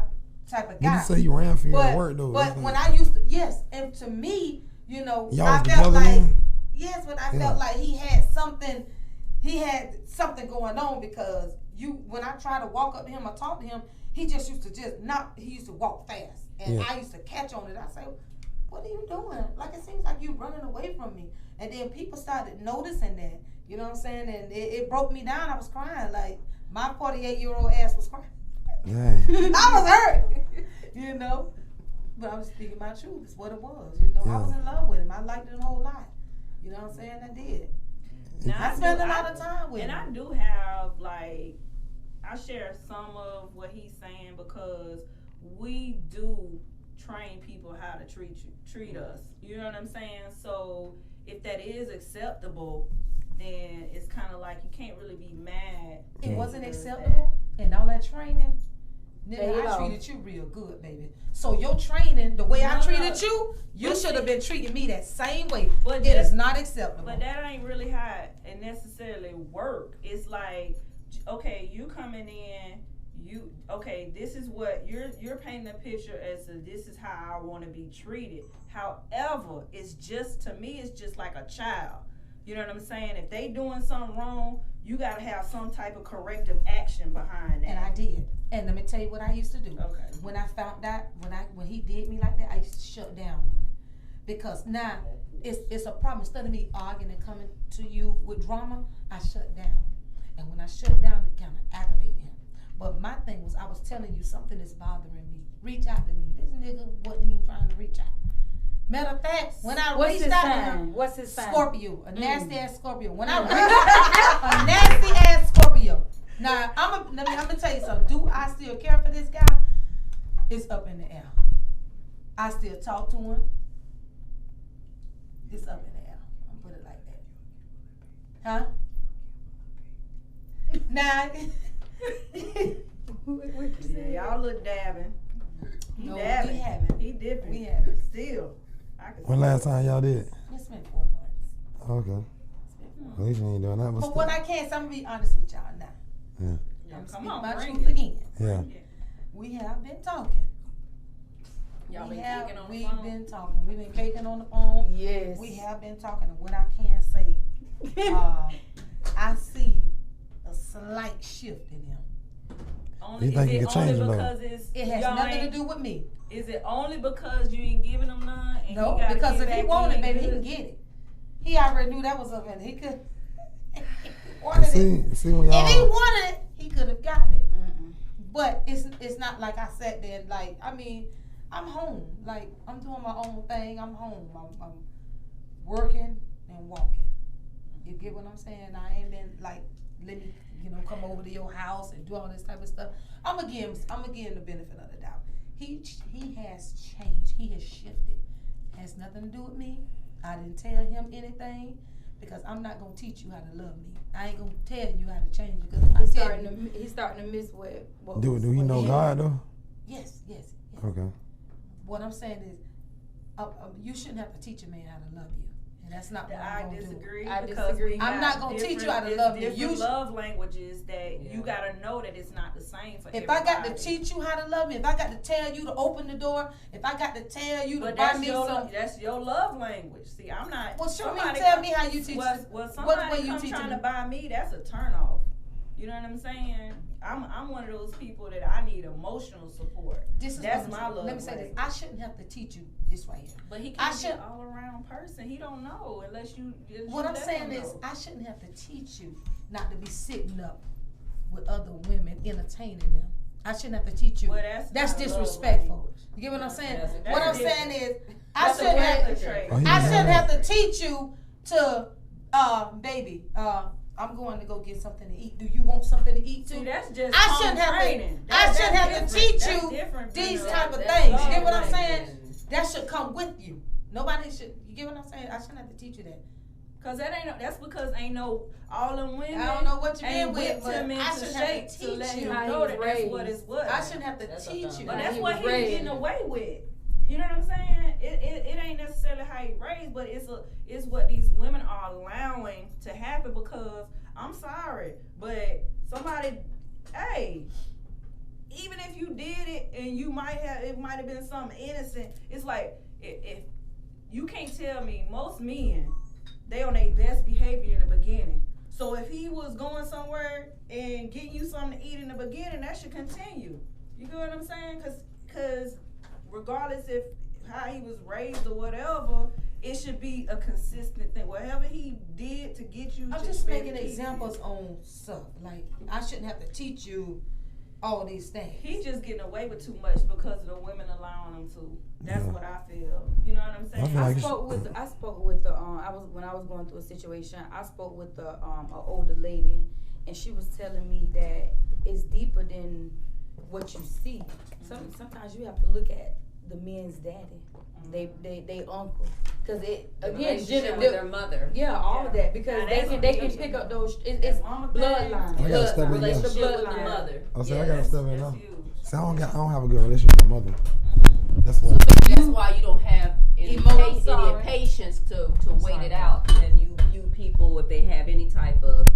[SPEAKER 3] Did
[SPEAKER 8] guy.
[SPEAKER 3] you say he ran for you at work though?
[SPEAKER 8] But when I used to, yes, and to me,
[SPEAKER 3] Y'all
[SPEAKER 8] I
[SPEAKER 3] was
[SPEAKER 8] felt
[SPEAKER 3] together
[SPEAKER 8] like,
[SPEAKER 3] then?
[SPEAKER 8] yes, but I
[SPEAKER 3] Yeah.
[SPEAKER 8] felt like he had something going on because when I tried to walk up to him or talk to him, he just used to walk fast, and
[SPEAKER 3] Yeah.
[SPEAKER 8] I used to catch on it. I say, what are you doing? Like, it seems like you running away from me. And then people started noticing that, you know what I'm saying? And it broke me down. I was crying. Like, my 48-year-old ass was crying.
[SPEAKER 3] Dang.
[SPEAKER 8] I was hurt, But I was speaking my truth. It's what it was, I was in love with him. I liked him a whole lot. You know what I'm saying? I did.
[SPEAKER 4] Now,
[SPEAKER 8] I spent a lot of time with
[SPEAKER 4] and
[SPEAKER 8] him.
[SPEAKER 4] I do have, I share some of what he's saying because we do train people how to treat us. You know what I'm saying? So if that is acceptable, then it's kind of like you can't really be mad.
[SPEAKER 8] It
[SPEAKER 3] Mm.
[SPEAKER 8] wasn't acceptable, and all that training.
[SPEAKER 6] There
[SPEAKER 8] Nigga,
[SPEAKER 6] you
[SPEAKER 8] I
[SPEAKER 6] go.
[SPEAKER 8] treated you real good, baby. So your training, the way I
[SPEAKER 4] No,
[SPEAKER 8] treated
[SPEAKER 4] no.
[SPEAKER 8] you
[SPEAKER 4] But
[SPEAKER 8] should have
[SPEAKER 4] see-
[SPEAKER 8] been treating me that same way.
[SPEAKER 4] But
[SPEAKER 8] It
[SPEAKER 4] that-
[SPEAKER 8] is not acceptable.
[SPEAKER 4] But that ain't really how it necessarily work. It's like, okay, you coming in, this is what you're painting a picture as to this is how I want to be treated. However, it's just like a child. You know what I'm saying? If they doing something wrong, you gotta have some type of corrective action behind that.
[SPEAKER 8] And I did. And let me tell you what I used to do.
[SPEAKER 4] Okay.
[SPEAKER 8] When I found out, when he did me like that, I used to shut down on it. Because now it's a problem. Instead of me arguing and coming to you with drama, I shut down. And when I shut down, it kind of aggravated him. But my thing was, I was telling you something is bothering me. Reach out to me. This nigga wasn't even trying to reach out. Matter of fact, when I reached out to him,
[SPEAKER 6] what's his sign?
[SPEAKER 8] Scorpio, a nasty ass Scorpio. When I reached a nasty ass Scorpio. Now I'm gonna tell you something. Do I still care for this guy? It's up in the air. I still talk to him. It's up in the air. I'm gonna put it like that. Huh? Nah.
[SPEAKER 4] Yeah, y'all look dabbing. He
[SPEAKER 8] No,
[SPEAKER 4] dabbing.
[SPEAKER 8] we haven't.
[SPEAKER 4] He dipping.
[SPEAKER 8] We haven't.
[SPEAKER 4] Still. I can
[SPEAKER 3] When
[SPEAKER 4] see
[SPEAKER 3] last
[SPEAKER 4] it.
[SPEAKER 3] time y'all did?
[SPEAKER 8] It's been 4 months.
[SPEAKER 3] Okay. At least you ain't doing that. But
[SPEAKER 8] But what I can, so I'm gonna be honest with y'all now.
[SPEAKER 3] Yeah.
[SPEAKER 4] Yeah,
[SPEAKER 8] I'm
[SPEAKER 4] come
[SPEAKER 8] speaking
[SPEAKER 4] on,
[SPEAKER 8] my
[SPEAKER 4] bring
[SPEAKER 8] truth
[SPEAKER 4] it.
[SPEAKER 8] again.
[SPEAKER 3] Yeah.
[SPEAKER 8] We have been talking.
[SPEAKER 7] Y'all
[SPEAKER 8] we
[SPEAKER 7] been
[SPEAKER 8] have,
[SPEAKER 7] kicking on the
[SPEAKER 8] we've
[SPEAKER 7] phone?
[SPEAKER 8] been talking. We've been caking on the phone.
[SPEAKER 6] Yes.
[SPEAKER 8] We have been talking, and what I can say, I see a slight shift in him.
[SPEAKER 4] Only,
[SPEAKER 3] You think
[SPEAKER 4] is
[SPEAKER 3] you
[SPEAKER 4] it
[SPEAKER 3] can change
[SPEAKER 4] only
[SPEAKER 3] it, though?
[SPEAKER 4] because it's
[SPEAKER 8] It has
[SPEAKER 4] y'all
[SPEAKER 8] nothing to
[SPEAKER 4] ain't-
[SPEAKER 8] do with me.
[SPEAKER 4] Is it only because you ain't giving him none? And
[SPEAKER 8] No,
[SPEAKER 4] he gotta
[SPEAKER 8] because
[SPEAKER 4] get
[SPEAKER 8] if he
[SPEAKER 4] back
[SPEAKER 8] wanted,
[SPEAKER 4] in
[SPEAKER 8] baby, he
[SPEAKER 4] good?
[SPEAKER 8] can get it. He already knew that was up in. He could. He wanted it.
[SPEAKER 3] See when
[SPEAKER 8] If he
[SPEAKER 3] y'all.
[SPEAKER 8] wanted it, he could have gotten it.
[SPEAKER 6] Mm-mm.
[SPEAKER 8] But it's not like I sat there and like, I mean, I'm home. Like, I'm doing my own thing. I'm home. I'm working and walking. You get what I'm saying? I ain't been like, let me, come over to your house and do all this type of stuff. I'm gonna give him the benefit of the doubt. He has changed. He has shifted. Has nothing to do with me. I didn't tell him anything because I'm not gonna teach you how to love me. I ain't gonna tell you how to change it because
[SPEAKER 6] He's starting to miss what
[SPEAKER 3] Do he know
[SPEAKER 8] Yeah.
[SPEAKER 3] God though?
[SPEAKER 8] Yes.
[SPEAKER 3] Okay.
[SPEAKER 8] What I'm saying is, you shouldn't have to teach a man how to love you, and that's not what
[SPEAKER 4] I
[SPEAKER 8] I'm gonna
[SPEAKER 4] disagree.
[SPEAKER 8] do.
[SPEAKER 6] I
[SPEAKER 4] because
[SPEAKER 6] disagree.
[SPEAKER 4] we
[SPEAKER 8] I'm
[SPEAKER 4] got
[SPEAKER 8] not gonna teach you
[SPEAKER 4] different-
[SPEAKER 8] how to
[SPEAKER 4] it's
[SPEAKER 8] love me.
[SPEAKER 4] different
[SPEAKER 8] You should-
[SPEAKER 4] love languages that
[SPEAKER 8] Yeah.
[SPEAKER 4] you gotta know that it's not the same for
[SPEAKER 8] If
[SPEAKER 4] everybody.
[SPEAKER 8] I got to teach you how to love me, if I got to tell you to open the door, if I got to tell you to
[SPEAKER 4] But
[SPEAKER 8] buy
[SPEAKER 4] that's
[SPEAKER 8] me
[SPEAKER 4] your
[SPEAKER 8] some,
[SPEAKER 4] that's your love language. See, I'm not.
[SPEAKER 8] well, show me,
[SPEAKER 4] somebody
[SPEAKER 8] tell
[SPEAKER 4] come-
[SPEAKER 8] me how you teach.
[SPEAKER 4] Well,
[SPEAKER 8] what
[SPEAKER 4] somebody
[SPEAKER 8] way you
[SPEAKER 4] come
[SPEAKER 8] teaching
[SPEAKER 4] trying
[SPEAKER 8] me?
[SPEAKER 4] to buy me, that's a turnoff. You know what I'm saying? I'm one of those people that I need emotional support.
[SPEAKER 8] This is
[SPEAKER 4] That's
[SPEAKER 8] what I'm
[SPEAKER 4] my
[SPEAKER 8] saying.
[SPEAKER 4] love
[SPEAKER 8] Let me say this:
[SPEAKER 4] language.
[SPEAKER 8] I shouldn't have to teach you this right here.
[SPEAKER 4] But he
[SPEAKER 8] I
[SPEAKER 4] can't be
[SPEAKER 8] should-
[SPEAKER 4] an all around person. He don't know unless you.
[SPEAKER 8] What I'm saying is, I shouldn't have to teach you not to be sitting up with other women, entertaining them. I shouldn't have to teach you.
[SPEAKER 4] Well,
[SPEAKER 8] that's
[SPEAKER 4] not a love
[SPEAKER 8] disrespectful.
[SPEAKER 4] language.
[SPEAKER 8] You get what I'm saying?
[SPEAKER 7] That's
[SPEAKER 8] What I'm
[SPEAKER 4] different.
[SPEAKER 8] saying is, I
[SPEAKER 4] That's a
[SPEAKER 8] shouldn't have.
[SPEAKER 4] character trait.
[SPEAKER 3] Oh, he
[SPEAKER 8] I
[SPEAKER 3] was
[SPEAKER 8] shouldn't
[SPEAKER 3] mad.
[SPEAKER 8] have to teach you to, baby, I'm going to go get something to eat. Do you want something to eat too?
[SPEAKER 4] See, that's just
[SPEAKER 8] I shouldn't have
[SPEAKER 4] training.
[SPEAKER 8] to. I shouldn't have to
[SPEAKER 4] different.
[SPEAKER 8] teach
[SPEAKER 4] That's
[SPEAKER 8] you
[SPEAKER 4] different
[SPEAKER 8] these
[SPEAKER 4] than
[SPEAKER 8] type of
[SPEAKER 7] That's
[SPEAKER 8] things. You
[SPEAKER 7] love
[SPEAKER 8] get what I'm
[SPEAKER 7] language.
[SPEAKER 8] saying? That should come with you. Nobody should. You get what I'm saying? I shouldn't have to teach you that.
[SPEAKER 4] Cause that's because ain't no all them women.
[SPEAKER 8] I don't know what you've been
[SPEAKER 4] ain't
[SPEAKER 8] with,
[SPEAKER 4] whipped
[SPEAKER 8] but
[SPEAKER 4] him into
[SPEAKER 8] I shouldn't have
[SPEAKER 4] shape
[SPEAKER 8] to
[SPEAKER 4] to let
[SPEAKER 8] teach
[SPEAKER 4] him
[SPEAKER 8] you
[SPEAKER 6] how
[SPEAKER 4] know
[SPEAKER 6] he
[SPEAKER 4] that
[SPEAKER 6] was
[SPEAKER 4] that's what
[SPEAKER 6] raised.
[SPEAKER 4] it's what.
[SPEAKER 8] I shouldn't have to
[SPEAKER 7] That's a
[SPEAKER 8] teach you.
[SPEAKER 7] foundation.
[SPEAKER 4] But
[SPEAKER 6] How
[SPEAKER 4] that's
[SPEAKER 6] he
[SPEAKER 4] what
[SPEAKER 6] was
[SPEAKER 4] he's
[SPEAKER 6] raised.
[SPEAKER 4] getting away with. You know what I'm saying? It ain't necessarily how he raised, but it's what these women are allowing to happen. Because I'm sorry, but somebody, hey, even if you did it and it might have been something innocent. It's like if you can't tell me most men, they on their best behavior in the beginning. So if he was going somewhere and getting you something to eat in the beginning, that should continue. You get what I'm saying? Cause regardless if how he was raised or whatever, it should be a consistent thing. Whatever he did to get you,
[SPEAKER 8] I'm just making examples on stuff. Like, I shouldn't have to teach you all these things.
[SPEAKER 4] He just getting away with too much because of the women allowing him to. That's
[SPEAKER 3] Yeah.
[SPEAKER 4] what I feel. You know what I'm saying?
[SPEAKER 3] I feel like
[SPEAKER 6] I
[SPEAKER 3] you
[SPEAKER 6] spoke with the when I was going through a situation. I spoke with the an older lady, and she was telling me that it's deeper than what you see. Sometimes you have to look at the men's daddy, they uncle, because it
[SPEAKER 7] The
[SPEAKER 6] again
[SPEAKER 7] relationship with their mother.
[SPEAKER 6] yeah, all of that, because
[SPEAKER 4] Now,
[SPEAKER 6] they
[SPEAKER 4] that's
[SPEAKER 6] can
[SPEAKER 4] big.
[SPEAKER 6] pick up those. It's
[SPEAKER 4] Mama, daddy.
[SPEAKER 6] bloodline.
[SPEAKER 3] I gotta step in there.
[SPEAKER 7] Relationship with the
[SPEAKER 6] Bloodline.
[SPEAKER 7] mother.
[SPEAKER 3] I said I
[SPEAKER 7] Yes.
[SPEAKER 3] gotta step in
[SPEAKER 4] That's
[SPEAKER 3] now.
[SPEAKER 4] huge.
[SPEAKER 3] See, I don't have a good relationship with my mother. That's
[SPEAKER 7] So
[SPEAKER 3] what.
[SPEAKER 7] that's why you don't have any patience to wait it out. And you people, if they have any type of,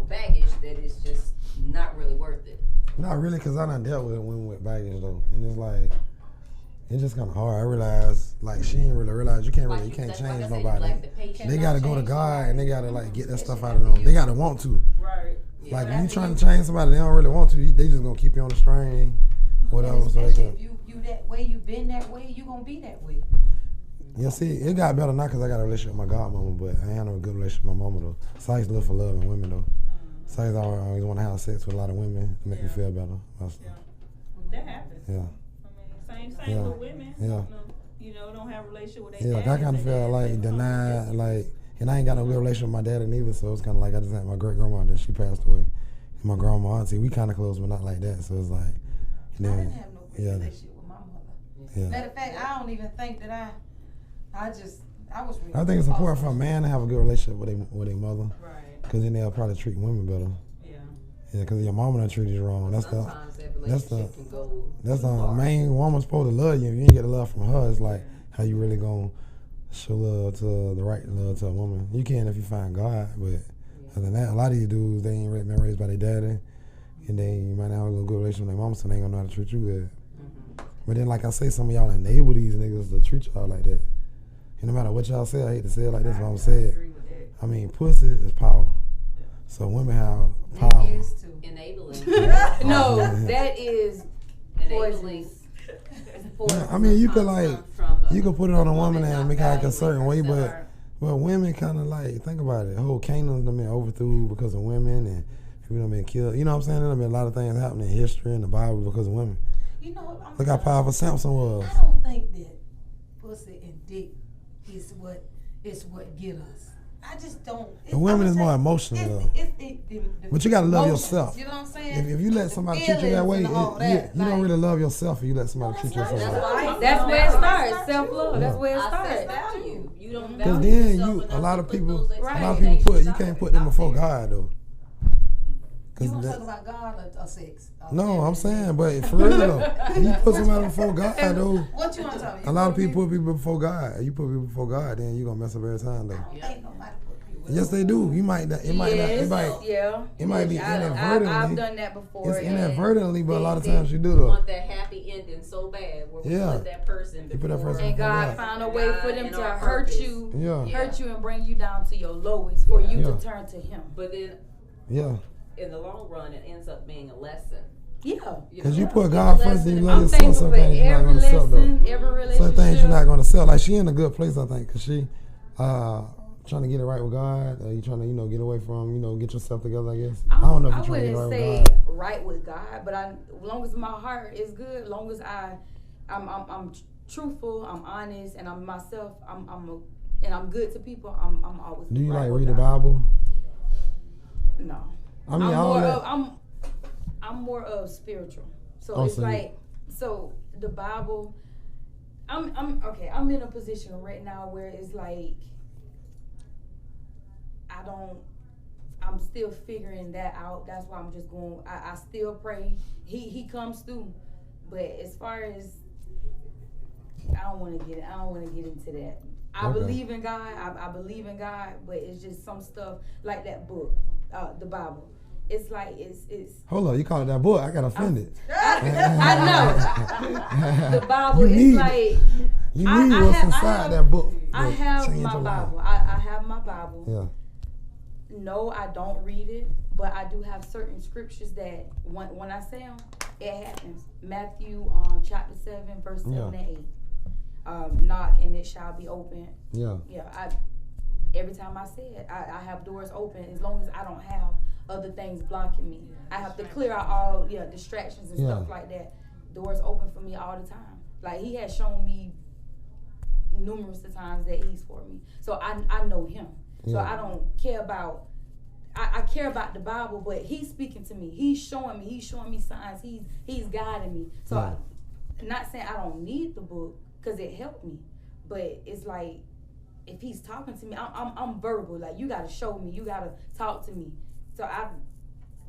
[SPEAKER 7] baggage, that it's just not really worth it.
[SPEAKER 3] Not really, cause I done dealt with women with baggage though, and it's like it's just kind of hard. I realized like she didn't really realize you can't
[SPEAKER 7] Like
[SPEAKER 3] change
[SPEAKER 7] I said, you
[SPEAKER 3] nobody.
[SPEAKER 7] lack the patience.
[SPEAKER 3] They gotta go to God and they gotta like get that stuff out of them. They gotta want to.
[SPEAKER 4] Right.
[SPEAKER 3] Like when you trying to change somebody, they don't really want to. They just gonna keep you on the string, whatever. So they
[SPEAKER 8] Especially
[SPEAKER 3] can.
[SPEAKER 8] if you that way, you been that way, you gonna be that way.
[SPEAKER 3] Yeah, see, it got better now because I got a relationship with my godmama, but I ain't had no good relationship with my mama, though. So I used to look for love in women, though. So I always want to have sex with a lot of women to make me feel better.
[SPEAKER 4] That happens.
[SPEAKER 3] Yeah.
[SPEAKER 4] I mean, same with women.
[SPEAKER 3] Yeah.
[SPEAKER 4] You know, don't have a relationship with their
[SPEAKER 3] Yeah, like I kind of feel like denied, like, and I ain't got no good relationship with my daddy neither, so it's kind of like I just had my great grandma that she passed away. And my grandma, auntie, we kind of close, but not like that. So it's like,
[SPEAKER 8] I didn't have no good relationship with my mother.
[SPEAKER 3] Yeah.
[SPEAKER 8] Matter of fact, I don't even think that I was really
[SPEAKER 3] I think it's important for a man to have a good relationship with their mother.
[SPEAKER 4] Right.
[SPEAKER 3] Because then they'll probably treat women better.
[SPEAKER 4] Yeah.
[SPEAKER 3] Yeah, because your mama done treated you wrong. That's the main woman supposed to love you. If you ain't get the love from her, it's like how you really gonna show love to the right love to a woman. You can if you find God, but other than that, a lot of these dudes, they ain't really been raised by their daddy, and they might not have a good relationship with their mama, so they ain't gonna know how to treat you good. But then, like I say, some of y'all enable these niggas to treat y'all like that. And no matter what y'all say, I hate to say it like this, but I'm saying it. I mean, pussy is power. So women have power.
[SPEAKER 8] It is too.
[SPEAKER 7] Enabling.
[SPEAKER 6] No, that is
[SPEAKER 7] enabling.
[SPEAKER 3] Yeah, I mean, you could you could put it on a woman and make her act a certain way, but women kind of like, think about it. Whole Canaan's done been overthrew because of women, and people done been killed. You know what I'm saying? There's been a lot of things happening in history and the Bible because of women.
[SPEAKER 8] You know,
[SPEAKER 3] look how powerful Samson was.
[SPEAKER 8] I don't think that pussy and dick is what get us. I just don't.
[SPEAKER 3] The women is more emotional. But you gotta love yourself.
[SPEAKER 8] You know what I'm saying?
[SPEAKER 3] If you let somebody treat you that way, you don't really love yourself if you let somebody treat you that way.
[SPEAKER 6] That's where it starts. Self-love. That's where it starts.
[SPEAKER 7] Value. You don't
[SPEAKER 3] Because
[SPEAKER 7] value
[SPEAKER 3] then
[SPEAKER 7] yourself enough
[SPEAKER 3] a lot
[SPEAKER 7] to
[SPEAKER 3] of
[SPEAKER 7] put
[SPEAKER 3] people
[SPEAKER 7] those
[SPEAKER 3] you can't put them before God though.
[SPEAKER 8] You want to talk about God or sex?
[SPEAKER 3] No, I'm saying, but for real though, you put somebody before God though.
[SPEAKER 8] What you want to talk about?
[SPEAKER 3] A lot of people put people before God. You put people before God, then you gonna mess up every time though.
[SPEAKER 8] Ain't nobody put people.
[SPEAKER 3] Yes, they do. You might. It might be inadvertently.
[SPEAKER 6] I've done that before.
[SPEAKER 3] It's inadvertently, but a lot of times you do though.
[SPEAKER 7] You want that happy ending so bad, where we put that person before.
[SPEAKER 6] And God found a way for them to hurt you,
[SPEAKER 3] hurt
[SPEAKER 6] you and bring you down to your lowest for you to turn to Him.
[SPEAKER 7] But then, in the long run, it ends up being a lesson.
[SPEAKER 6] Yeah.
[SPEAKER 3] Because you put God first and you love yourself, some things you're not going to sell though. Some things you're not going to sell. Like she in a good place, I think, because she trying to get it right with God. You trying to, get away from, get yourself together, I guess. I don't know if you're trying to get
[SPEAKER 6] right with God, but as long as my heart is good, as long as I'm truthful, I'm honest, and I'm myself, and I'm good to people, I'm always.
[SPEAKER 3] Do you
[SPEAKER 6] right
[SPEAKER 3] read the Bible?
[SPEAKER 6] No.
[SPEAKER 3] I mean,
[SPEAKER 6] I'm more of spiritual. So it's like, the Bible, I'm in a position right now where it's like, I'm still figuring that out. That's why I'm just going, I still pray. He comes through. But as far as, I don't want to get into that. I believe in God. I believe in God, but it's just some stuff like that book, the Bible. It's like it's.
[SPEAKER 3] Hold on, you call it that book? I got offended.
[SPEAKER 6] I know. The Bible is like.
[SPEAKER 3] You need what's inside that book.
[SPEAKER 6] I have my Bible. I have my Bible.
[SPEAKER 3] Yeah.
[SPEAKER 6] No, I don't read it, but I do have certain scriptures that when I say them, it happens. Matthew chapter 7, verse 7 and 8. Knock and it shall be open.
[SPEAKER 3] Yeah.
[SPEAKER 6] Yeah. Every time I say it, I have doors open as long as I don't have other things blocking me. I have to clear out all distractions and stuff like that. Doors open for me all the time. Like He has shown me numerous times that He's for me. So I know Him. So I don't care about. I care about the Bible, but He's speaking to me. He's showing me signs. He's guiding me. So I'm not saying I don't need the book because it helped me, but it's like if He's talking to me, I'm verbal. Like you got to show me. You got to talk to me. So I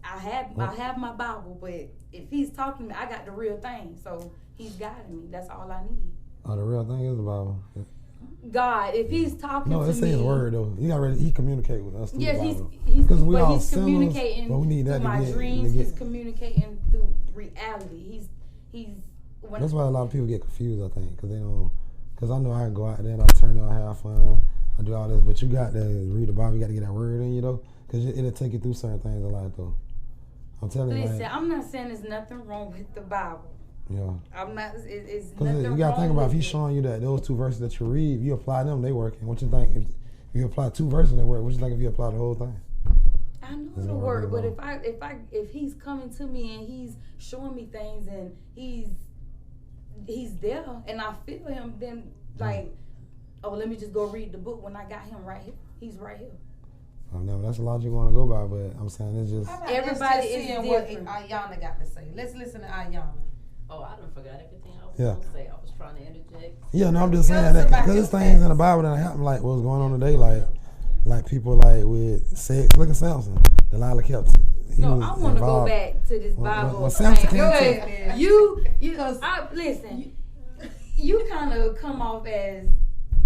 [SPEAKER 6] have my Bible, but if He's talking to me, I got the real thing. So He's guiding me. That's all I need.
[SPEAKER 3] Oh, the real thing is the Bible.
[SPEAKER 6] God, if He's talking to me.
[SPEAKER 3] No, it's His word though. He communicate with us through the Bible.
[SPEAKER 6] He's
[SPEAKER 3] communicating
[SPEAKER 6] but we need that through my dreams. He's communicating through reality. That's
[SPEAKER 3] why a lot of people get confused, I think, because they don't. Because I know I go out there and I turn out, have fun, I do all this, but you got to read the Bible. You got to get that word in you though, because it'll take you through certain things a lot though. I'm telling you.
[SPEAKER 6] Listen, I'm not saying there's nothing wrong with the Bible.
[SPEAKER 3] Yeah.
[SPEAKER 6] I'm not. It's
[SPEAKER 3] Because
[SPEAKER 6] nothing
[SPEAKER 3] you gotta think
[SPEAKER 6] wrong
[SPEAKER 3] about if
[SPEAKER 6] with
[SPEAKER 3] he's
[SPEAKER 6] it.
[SPEAKER 3] showing you that those 2 verses that you read, you apply them, they working. What you think if you apply 2 verses, they work? What you think if you apply the whole thing?
[SPEAKER 6] I know
[SPEAKER 3] It's
[SPEAKER 6] it'll
[SPEAKER 3] not
[SPEAKER 6] work,
[SPEAKER 3] really
[SPEAKER 6] but if he's coming to me and he's showing me things and he's there and I feel him, then like, oh, let me just go read the book when I got him right here. He's right here.
[SPEAKER 3] I know that's the logic you want to go by, but I'm saying it's just.
[SPEAKER 8] How about
[SPEAKER 6] Everybody
[SPEAKER 8] let's just
[SPEAKER 6] is
[SPEAKER 8] seeing what
[SPEAKER 6] different.
[SPEAKER 8] Ayana got to say. Let's listen to Ayana.
[SPEAKER 7] Oh, I done forgot everything I was
[SPEAKER 3] Yeah.
[SPEAKER 7] gonna say. I was trying to interject.
[SPEAKER 3] Yeah, no, I'm just saying
[SPEAKER 8] Tell us
[SPEAKER 3] that
[SPEAKER 8] about
[SPEAKER 3] because
[SPEAKER 8] your
[SPEAKER 3] there's things in the
[SPEAKER 8] facts.
[SPEAKER 3] Bible that happen, like what's going on today, like people like with sex. Look at Samson. Delilah kept. He
[SPEAKER 6] No,
[SPEAKER 3] was
[SPEAKER 6] I want to go
[SPEAKER 3] involved.
[SPEAKER 6] back to this
[SPEAKER 3] When
[SPEAKER 6] Bible.
[SPEAKER 3] Samson
[SPEAKER 6] thing.
[SPEAKER 3] came
[SPEAKER 8] to-
[SPEAKER 6] You,
[SPEAKER 8] Because-
[SPEAKER 6] listen. You kind of come off as,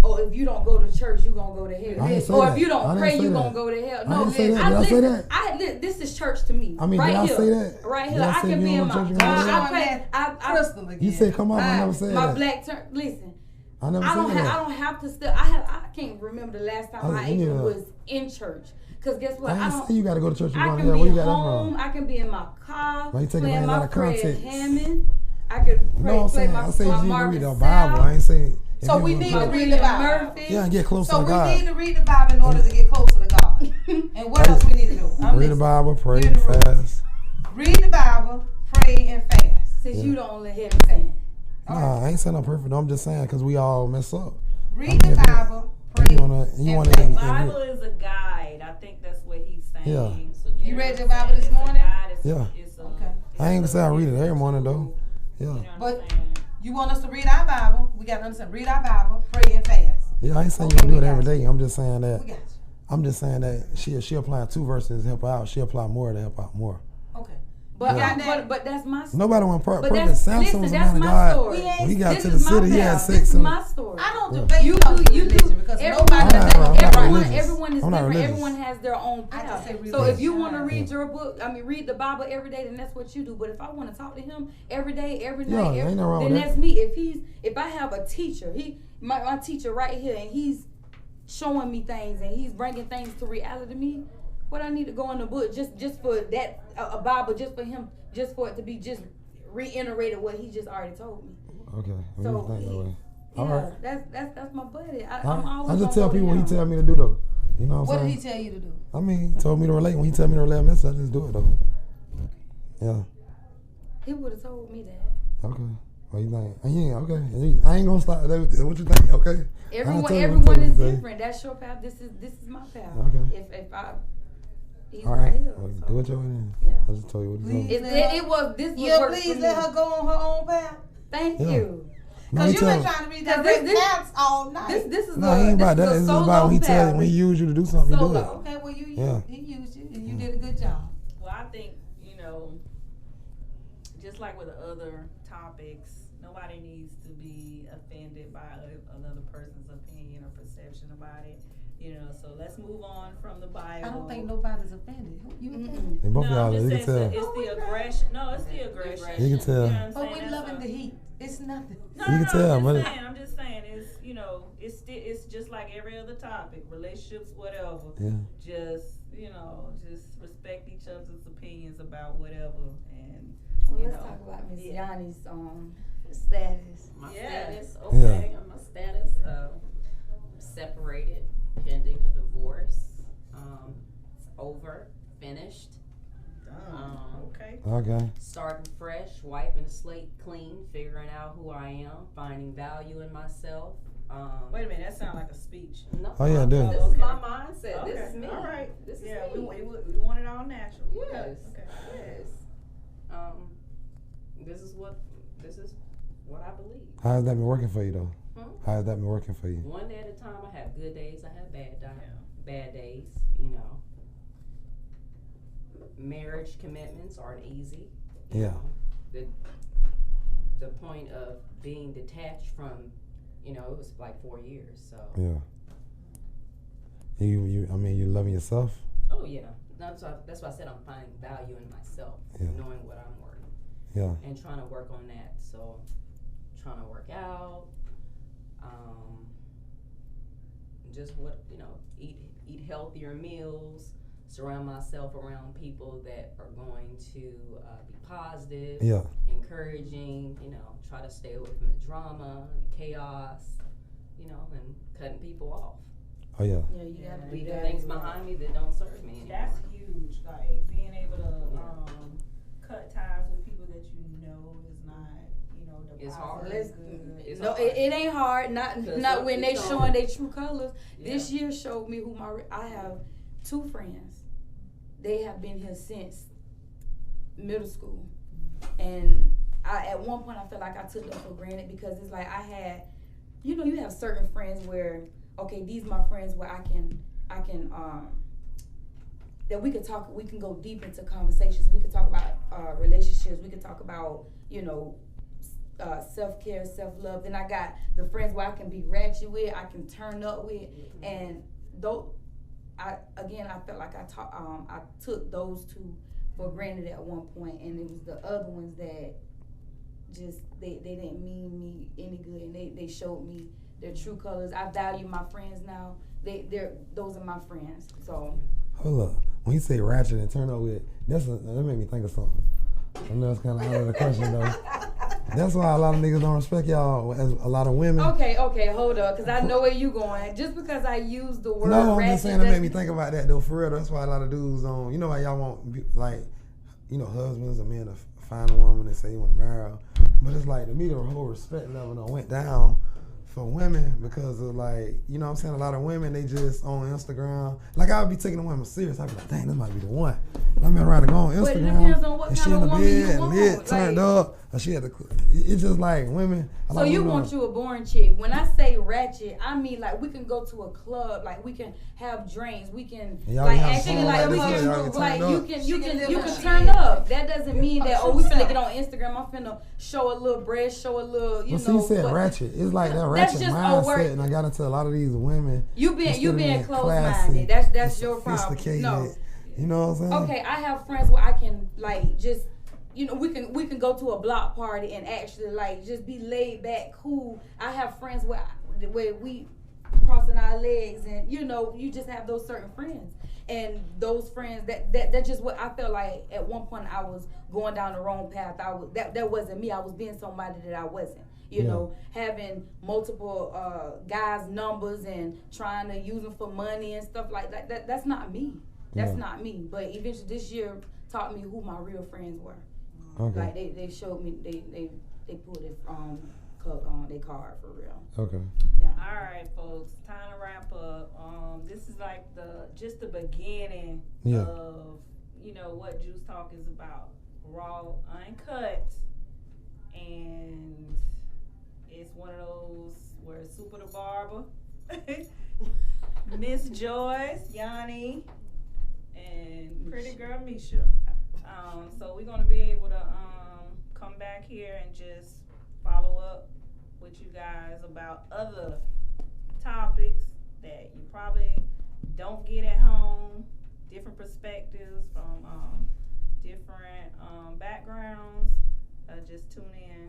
[SPEAKER 6] oh, if you don't go to church, you gonna go to hell.
[SPEAKER 3] I didn't say
[SPEAKER 6] Or
[SPEAKER 3] that.
[SPEAKER 6] if you
[SPEAKER 3] I
[SPEAKER 6] don't
[SPEAKER 3] didn't
[SPEAKER 6] pray,
[SPEAKER 3] say
[SPEAKER 6] you
[SPEAKER 3] that.
[SPEAKER 6] gonna go to hell.
[SPEAKER 3] I
[SPEAKER 6] No,
[SPEAKER 3] didn't say that.
[SPEAKER 6] listen,
[SPEAKER 3] Did I say
[SPEAKER 6] listen, this is church to me.
[SPEAKER 3] I mean,
[SPEAKER 6] right
[SPEAKER 3] did I
[SPEAKER 6] here,
[SPEAKER 3] say that?
[SPEAKER 6] right
[SPEAKER 3] Did
[SPEAKER 6] here.
[SPEAKER 3] I
[SPEAKER 6] I
[SPEAKER 3] say
[SPEAKER 6] can
[SPEAKER 3] you
[SPEAKER 6] be in
[SPEAKER 3] don't
[SPEAKER 6] my.
[SPEAKER 3] church, you gonna
[SPEAKER 6] I
[SPEAKER 3] go
[SPEAKER 6] pray.
[SPEAKER 8] Crystal again.
[SPEAKER 3] You said, "Come on," I never said
[SPEAKER 6] my
[SPEAKER 3] that.
[SPEAKER 6] black turn. Listen.
[SPEAKER 3] I never
[SPEAKER 6] I
[SPEAKER 3] said
[SPEAKER 6] don't
[SPEAKER 3] that.
[SPEAKER 6] have to still. I can't remember the last time I
[SPEAKER 3] you
[SPEAKER 6] even
[SPEAKER 3] know.
[SPEAKER 6] was in church. Cause guess what?
[SPEAKER 3] I ain't
[SPEAKER 6] don't.
[SPEAKER 3] say you got to go to church. You
[SPEAKER 6] I
[SPEAKER 3] going to
[SPEAKER 6] can
[SPEAKER 3] hell. Where
[SPEAKER 6] be
[SPEAKER 3] you got that
[SPEAKER 6] home.
[SPEAKER 3] from?
[SPEAKER 6] I can be in my car
[SPEAKER 3] Why you taking
[SPEAKER 6] playing
[SPEAKER 3] that
[SPEAKER 6] my
[SPEAKER 3] out of
[SPEAKER 6] Fred
[SPEAKER 3] context?
[SPEAKER 6] Hammond. I could pray,
[SPEAKER 3] No, I'm
[SPEAKER 6] play
[SPEAKER 3] saying
[SPEAKER 6] my
[SPEAKER 3] I say you need to
[SPEAKER 6] Marvin
[SPEAKER 3] read the Bible. I ain't saying. if
[SPEAKER 8] So
[SPEAKER 3] you
[SPEAKER 8] we
[SPEAKER 3] go
[SPEAKER 8] need
[SPEAKER 3] church.
[SPEAKER 8] to read
[SPEAKER 6] William
[SPEAKER 8] the Bible.
[SPEAKER 6] Murphy.
[SPEAKER 3] Yeah, and get closer
[SPEAKER 8] So
[SPEAKER 3] to
[SPEAKER 8] we
[SPEAKER 3] God.
[SPEAKER 8] need to read the Bible in order to get closer to God. And what else we need to do? I'm
[SPEAKER 3] Read the
[SPEAKER 8] listening.
[SPEAKER 3] Bible, pray,
[SPEAKER 8] Give me the rules.
[SPEAKER 3] fast.
[SPEAKER 8] Read the Bible, pray, and fast.
[SPEAKER 6] Since
[SPEAKER 3] Yeah.
[SPEAKER 6] you the only head saying.
[SPEAKER 3] Nah, I ain't saying I'm perfect. I'm just saying because we all mess up.
[SPEAKER 8] Read the Bible, pray,
[SPEAKER 3] You wanna
[SPEAKER 8] and
[SPEAKER 4] The
[SPEAKER 8] fast.
[SPEAKER 4] Bible is a guide. I think that's what he's saying.
[SPEAKER 3] Yeah.
[SPEAKER 4] So,
[SPEAKER 8] You
[SPEAKER 4] know
[SPEAKER 8] read
[SPEAKER 4] what
[SPEAKER 8] your
[SPEAKER 4] I'm
[SPEAKER 8] Bible
[SPEAKER 4] saying?
[SPEAKER 8] this
[SPEAKER 4] It's a
[SPEAKER 8] morning?
[SPEAKER 4] guide. It's
[SPEAKER 3] Yeah.
[SPEAKER 4] It's a,
[SPEAKER 8] Okay.
[SPEAKER 3] I ain't gonna say I read it every morning though. Yeah.
[SPEAKER 4] You know what
[SPEAKER 8] But
[SPEAKER 4] I'm saying?
[SPEAKER 8] you want us to read our Bible? We got to understand. Read our Bible, pray, and fast.
[SPEAKER 3] Yeah, I ain't saying
[SPEAKER 8] Okay,
[SPEAKER 3] you can do
[SPEAKER 8] we
[SPEAKER 3] it
[SPEAKER 8] got
[SPEAKER 3] every
[SPEAKER 8] you.
[SPEAKER 3] day. I'm just saying that.
[SPEAKER 8] We got you.
[SPEAKER 3] I'm just saying that she applying 2 verses to help her out. She apply more to help out more.
[SPEAKER 8] Okay.
[SPEAKER 6] But
[SPEAKER 3] Yeah.
[SPEAKER 6] but that's my story.
[SPEAKER 3] Nobody want
[SPEAKER 6] But
[SPEAKER 3] perfect.
[SPEAKER 6] that's,
[SPEAKER 3] Samson
[SPEAKER 6] listen,
[SPEAKER 3] was a
[SPEAKER 6] that's
[SPEAKER 3] man of
[SPEAKER 6] my
[SPEAKER 3] God.
[SPEAKER 6] story.
[SPEAKER 3] When he got
[SPEAKER 6] This
[SPEAKER 3] to the
[SPEAKER 6] is my
[SPEAKER 3] city, he had
[SPEAKER 6] path.
[SPEAKER 3] sex
[SPEAKER 6] This is
[SPEAKER 3] and
[SPEAKER 6] my story.
[SPEAKER 8] I don't
[SPEAKER 3] Yeah.
[SPEAKER 8] debate
[SPEAKER 6] You
[SPEAKER 8] you
[SPEAKER 6] do, you
[SPEAKER 8] religion
[SPEAKER 6] do.
[SPEAKER 8] because
[SPEAKER 6] Everyone,
[SPEAKER 8] nobody
[SPEAKER 3] I'm not
[SPEAKER 6] everyone,
[SPEAKER 3] religious.
[SPEAKER 6] everyone is
[SPEAKER 3] I'm not
[SPEAKER 6] different.
[SPEAKER 3] religious.
[SPEAKER 6] Everyone has their own
[SPEAKER 8] I
[SPEAKER 6] path.
[SPEAKER 8] just say
[SPEAKER 6] So if you
[SPEAKER 8] religion.
[SPEAKER 6] want to read
[SPEAKER 3] Yeah.
[SPEAKER 6] your book, read the Bible every day, then that's what you do. But if I want to talk to him every day, every
[SPEAKER 3] Yeah,
[SPEAKER 6] night,
[SPEAKER 3] ain't no wrong
[SPEAKER 6] then
[SPEAKER 3] with that.
[SPEAKER 6] that's me. If I have a teacher, my teacher right here, and he's showing me things and he's bringing things to reality to me, what I need to go in the book just for that a Bible just for him, just for it to be just reiterated what he just already told me.
[SPEAKER 3] Okay, we
[SPEAKER 6] So,
[SPEAKER 3] just think that way.
[SPEAKER 6] Yeah,
[SPEAKER 3] All right.
[SPEAKER 6] that's my buddy. I'm
[SPEAKER 3] I
[SPEAKER 6] always
[SPEAKER 3] just
[SPEAKER 6] gonna
[SPEAKER 3] tell
[SPEAKER 6] go to
[SPEAKER 3] people what he
[SPEAKER 6] him.
[SPEAKER 3] tell me to do though. You know what
[SPEAKER 8] What
[SPEAKER 3] I'm
[SPEAKER 8] did he
[SPEAKER 3] saying?
[SPEAKER 8] tell you to do?
[SPEAKER 3] I mean, he told me to relate. When he tell me to relate a message, I just do it though. Yeah.
[SPEAKER 6] He would have told me that.
[SPEAKER 3] Okay. What you think? Yeah. Okay. I ain't gonna stop. What you think? Okay.
[SPEAKER 6] Everyone,
[SPEAKER 3] tell you what
[SPEAKER 6] everyone
[SPEAKER 3] to
[SPEAKER 6] is
[SPEAKER 3] say.
[SPEAKER 6] different. That's your path. This is my path.
[SPEAKER 3] Okay.
[SPEAKER 6] He's
[SPEAKER 3] All
[SPEAKER 6] right
[SPEAKER 3] right.
[SPEAKER 6] here.
[SPEAKER 3] Well,
[SPEAKER 6] so.
[SPEAKER 3] do it your way then.
[SPEAKER 6] Yeah.
[SPEAKER 3] I just told you what he
[SPEAKER 8] Please.
[SPEAKER 3] told me.
[SPEAKER 6] It was this.
[SPEAKER 8] Yeah,
[SPEAKER 6] worked
[SPEAKER 8] please
[SPEAKER 6] for
[SPEAKER 8] let
[SPEAKER 6] me.
[SPEAKER 8] her go on her own path.
[SPEAKER 6] Thank
[SPEAKER 3] Yeah.
[SPEAKER 6] you.
[SPEAKER 3] No,
[SPEAKER 8] Because
[SPEAKER 3] he
[SPEAKER 8] you've been
[SPEAKER 3] tell.
[SPEAKER 8] trying to read
[SPEAKER 6] Cause
[SPEAKER 8] direct
[SPEAKER 6] this-
[SPEAKER 8] paths all night.
[SPEAKER 6] This is
[SPEAKER 3] No, he ain't about that. It's about when he tell when he use you to do something, you do it.
[SPEAKER 8] Okay, well,
[SPEAKER 3] Yeah.
[SPEAKER 8] he used you and you did a good job.
[SPEAKER 4] Well, I think, just like with the other topics, nobody needs to be offended by another person's opinion or perception about it. So let's move on from the Bible.
[SPEAKER 8] I don't think nobody's offended. You offended?
[SPEAKER 3] And both of
[SPEAKER 4] No,
[SPEAKER 3] y'all,
[SPEAKER 4] I'm just
[SPEAKER 3] you
[SPEAKER 4] saying
[SPEAKER 3] can tell.
[SPEAKER 4] it's the aggression. No, it's the aggression.
[SPEAKER 3] You can tell.
[SPEAKER 4] You know what I'm
[SPEAKER 8] But
[SPEAKER 4] saying?
[SPEAKER 8] we
[SPEAKER 4] That's
[SPEAKER 8] loving
[SPEAKER 4] all.
[SPEAKER 8] the heat. It's nothing.
[SPEAKER 4] No,
[SPEAKER 3] You
[SPEAKER 4] no,
[SPEAKER 3] can tell,
[SPEAKER 4] no,
[SPEAKER 3] but
[SPEAKER 4] I'm just saying, it's just like every other topic, relationships, whatever.
[SPEAKER 3] Yeah.
[SPEAKER 4] Just respect each other's opinions about whatever, and
[SPEAKER 6] Well, let's talk about Miss Yanni's status.
[SPEAKER 7] My
[SPEAKER 4] Yeah.
[SPEAKER 7] status, okay. My status, separated, pending a divorce. It's over, finished.
[SPEAKER 4] okay.
[SPEAKER 3] Okay.
[SPEAKER 7] Starting fresh, wiping the slate clean, figuring out who I am, finding value in myself.
[SPEAKER 4] Wait a minute, that sounds like a speech.
[SPEAKER 7] No,
[SPEAKER 3] Oh, yeah, it does.
[SPEAKER 7] This is my mindset.
[SPEAKER 4] Okay.
[SPEAKER 7] This is me.
[SPEAKER 4] All right.
[SPEAKER 7] This is
[SPEAKER 4] Yeah,
[SPEAKER 7] me.
[SPEAKER 4] we want it all natural.
[SPEAKER 7] Yes.
[SPEAKER 4] Okay.
[SPEAKER 7] Yes. This is what I believe.
[SPEAKER 3] How has that been working for you though? How has that been working for you?
[SPEAKER 7] One day at a time. I have good days. I have bad days. Marriage commitments aren't easy. You
[SPEAKER 3] Yeah.
[SPEAKER 7] know. The point of being detached from, it was like 4 years. So.
[SPEAKER 3] Yeah. You loving yourself?
[SPEAKER 7] Oh yeah. That's why I said I'm finding value in myself,
[SPEAKER 3] Yeah.
[SPEAKER 7] knowing what I'm worth.
[SPEAKER 3] Yeah.
[SPEAKER 7] And trying to work on that. So, trying to work out, just eat healthier meals, surround myself around people that are going to be positive,
[SPEAKER 3] Yeah.
[SPEAKER 7] encouraging, try to stay away from the drama, the chaos, and cutting people off.
[SPEAKER 3] Oh yeah.
[SPEAKER 6] Yeah, you gotta do
[SPEAKER 7] Leaving
[SPEAKER 6] that.
[SPEAKER 7] things behind me that don't serve me anymore.
[SPEAKER 4] That's huge. Like being able to cut ties with people that you know is not, the
[SPEAKER 7] It's
[SPEAKER 4] power
[SPEAKER 7] hard.
[SPEAKER 4] is
[SPEAKER 6] Let's-
[SPEAKER 4] good.
[SPEAKER 7] It's
[SPEAKER 6] No,
[SPEAKER 7] hard.
[SPEAKER 6] it ain't hard. Not when they
[SPEAKER 7] it's
[SPEAKER 6] showing their true colors.
[SPEAKER 7] Yeah.
[SPEAKER 6] This year showed me who I have 2 friends. They have been here since middle school, and at one point I felt like I took them for granted because it's like I had, you have certain friends where okay, these my friends where I can that we could talk. We can go deep into conversations. We could talk about relationships. We could talk about self-care, self-love. Then I got the friends where I can be ratchet with, I can turn up with, and though I felt like I took those 2 for granted at one point, and it was the other ones that just they didn't mean me any good, and they showed me their true colors. I value my friends now. Those are my friends. So
[SPEAKER 3] Hold up. When you say ratchet and turn up with, that made me think of something. I know it's kind of out of the question though. That's why a lot of niggas don't respect y'all as a lot of women.
[SPEAKER 6] Okay, hold up, because I know where you going. Just because I use the word
[SPEAKER 3] No, I'm
[SPEAKER 6] ratchet,
[SPEAKER 3] just saying it made me think about that though. For real, that's why a lot of dudes don't. You know why y'all want husbands or men to find a woman and say you want to marry her, but it's like to me the whole respect level done went down for women because of like, what I'm saying, a lot of women, they just on Instagram. Like I would be taking the women serious. I'd be like, dang, this might be the one. I mean, rather go on Instagram.
[SPEAKER 6] But it depends on what
[SPEAKER 3] and
[SPEAKER 6] kind
[SPEAKER 3] she in
[SPEAKER 6] of
[SPEAKER 3] the
[SPEAKER 6] woman you
[SPEAKER 3] bed,
[SPEAKER 6] want.
[SPEAKER 3] lit, turned up, or she had it's just like women.
[SPEAKER 6] So you want you a boring chick. When I say ratchet, I mean like we can go to a club, like we can have drinks, we can like actually like we can like you can turn up. That doesn't mean that we finna get on Instagram. I'm finna show a little breast, show a little
[SPEAKER 3] But see, you said ratchet. It's like that ratchet mindset, and I got into a lot of these women.
[SPEAKER 6] You being
[SPEAKER 3] classy,
[SPEAKER 6] close-minded. That's your problem. No.
[SPEAKER 3] You know what I'm saying?
[SPEAKER 6] Okay, I have friends where I can like just we can go to a block party and actually like just be laid back, cool. I have friends where we crossing our legs and you just have those certain friends. And those friends that's just what I felt like at one point I was going down the wrong path. That wasn't me. I was being somebody that I wasn't. You know, having multiple guys' numbers and trying to use them for money and stuff like that. That's not me. That's not me. But eventually this year taught me who my real friends were.
[SPEAKER 3] Okay.
[SPEAKER 6] Like they showed me they put it on their card for real.
[SPEAKER 3] Okay.
[SPEAKER 6] Yeah.
[SPEAKER 4] All right, folks. Time to wrap up. This is like just the beginning of what Juice Talk is about. Raw, uncut, and it's one of those where it's Super the Barber, Miss Joyce, Yanni, and Pretty Girl Misha. So we're gonna be able to come back here and just follow up with you guys about other topics that you probably don't get at home, different perspectives from different backgrounds. Just tune in.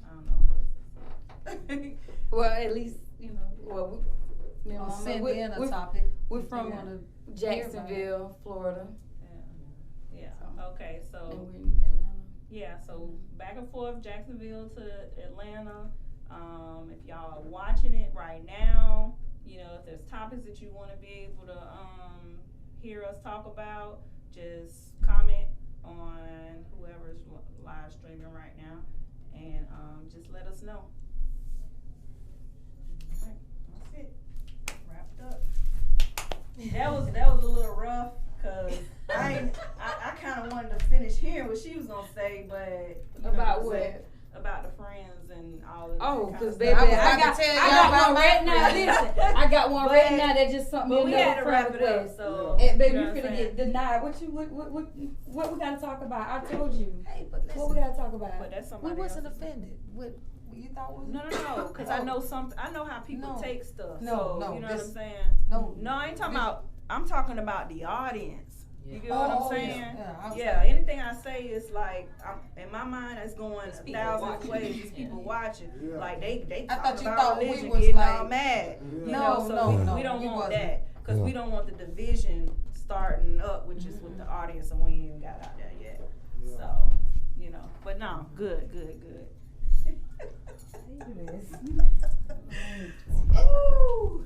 [SPEAKER 4] I don't know.
[SPEAKER 6] Well, at least
[SPEAKER 8] Send in a topic.
[SPEAKER 6] We're from Jacksonville, Florida.
[SPEAKER 4] Yeah. Okay. So.
[SPEAKER 6] And we're in Atlanta.
[SPEAKER 4] Yeah. So back and forth, Jacksonville to Atlanta. If y'all are watching it right now, if there's topics that you want to be able to hear us talk about, just comment on whoever's live streaming right now, and just let us know. All right, that's it. Wrapped up. That was a little rough because I kind of wanted to finish hearing what she was gonna say, but
[SPEAKER 6] About what?
[SPEAKER 4] About the friends and all of that.
[SPEAKER 6] Oh, because
[SPEAKER 4] baby,
[SPEAKER 6] I got one right now. Listen, I got one right now that just something.
[SPEAKER 4] But we had to wrap it up, so.
[SPEAKER 6] And baby, you finna get denied. What we gotta talk about? I told you.
[SPEAKER 8] Hey, but listen,
[SPEAKER 6] what we gotta talk about?
[SPEAKER 4] But that's
[SPEAKER 8] we
[SPEAKER 4] somebody
[SPEAKER 8] wasn't
[SPEAKER 4] else's.
[SPEAKER 8] offended. What you thought was
[SPEAKER 4] No, because I know something. I know how people take stuff.
[SPEAKER 8] No,
[SPEAKER 4] so, you know what I'm saying?
[SPEAKER 8] No,
[SPEAKER 4] I ain't talking about. I'm talking about the audience. You get what I'm saying?
[SPEAKER 8] Yeah,
[SPEAKER 4] anything I say is like, in my mind, it's going 1,000 ways. These people watching, like they
[SPEAKER 8] I thought
[SPEAKER 4] talking
[SPEAKER 8] you
[SPEAKER 4] about
[SPEAKER 8] thought
[SPEAKER 4] religion,
[SPEAKER 8] we was
[SPEAKER 4] getting
[SPEAKER 8] like,
[SPEAKER 4] all mad.
[SPEAKER 8] No,
[SPEAKER 4] we don't want that. Cause we don't want the division starting up, which is with the audience, and we ain't even got out there yet.
[SPEAKER 5] Yeah.
[SPEAKER 4] So, you know, but no, good.
[SPEAKER 6] How you do this?
[SPEAKER 4] Ooh.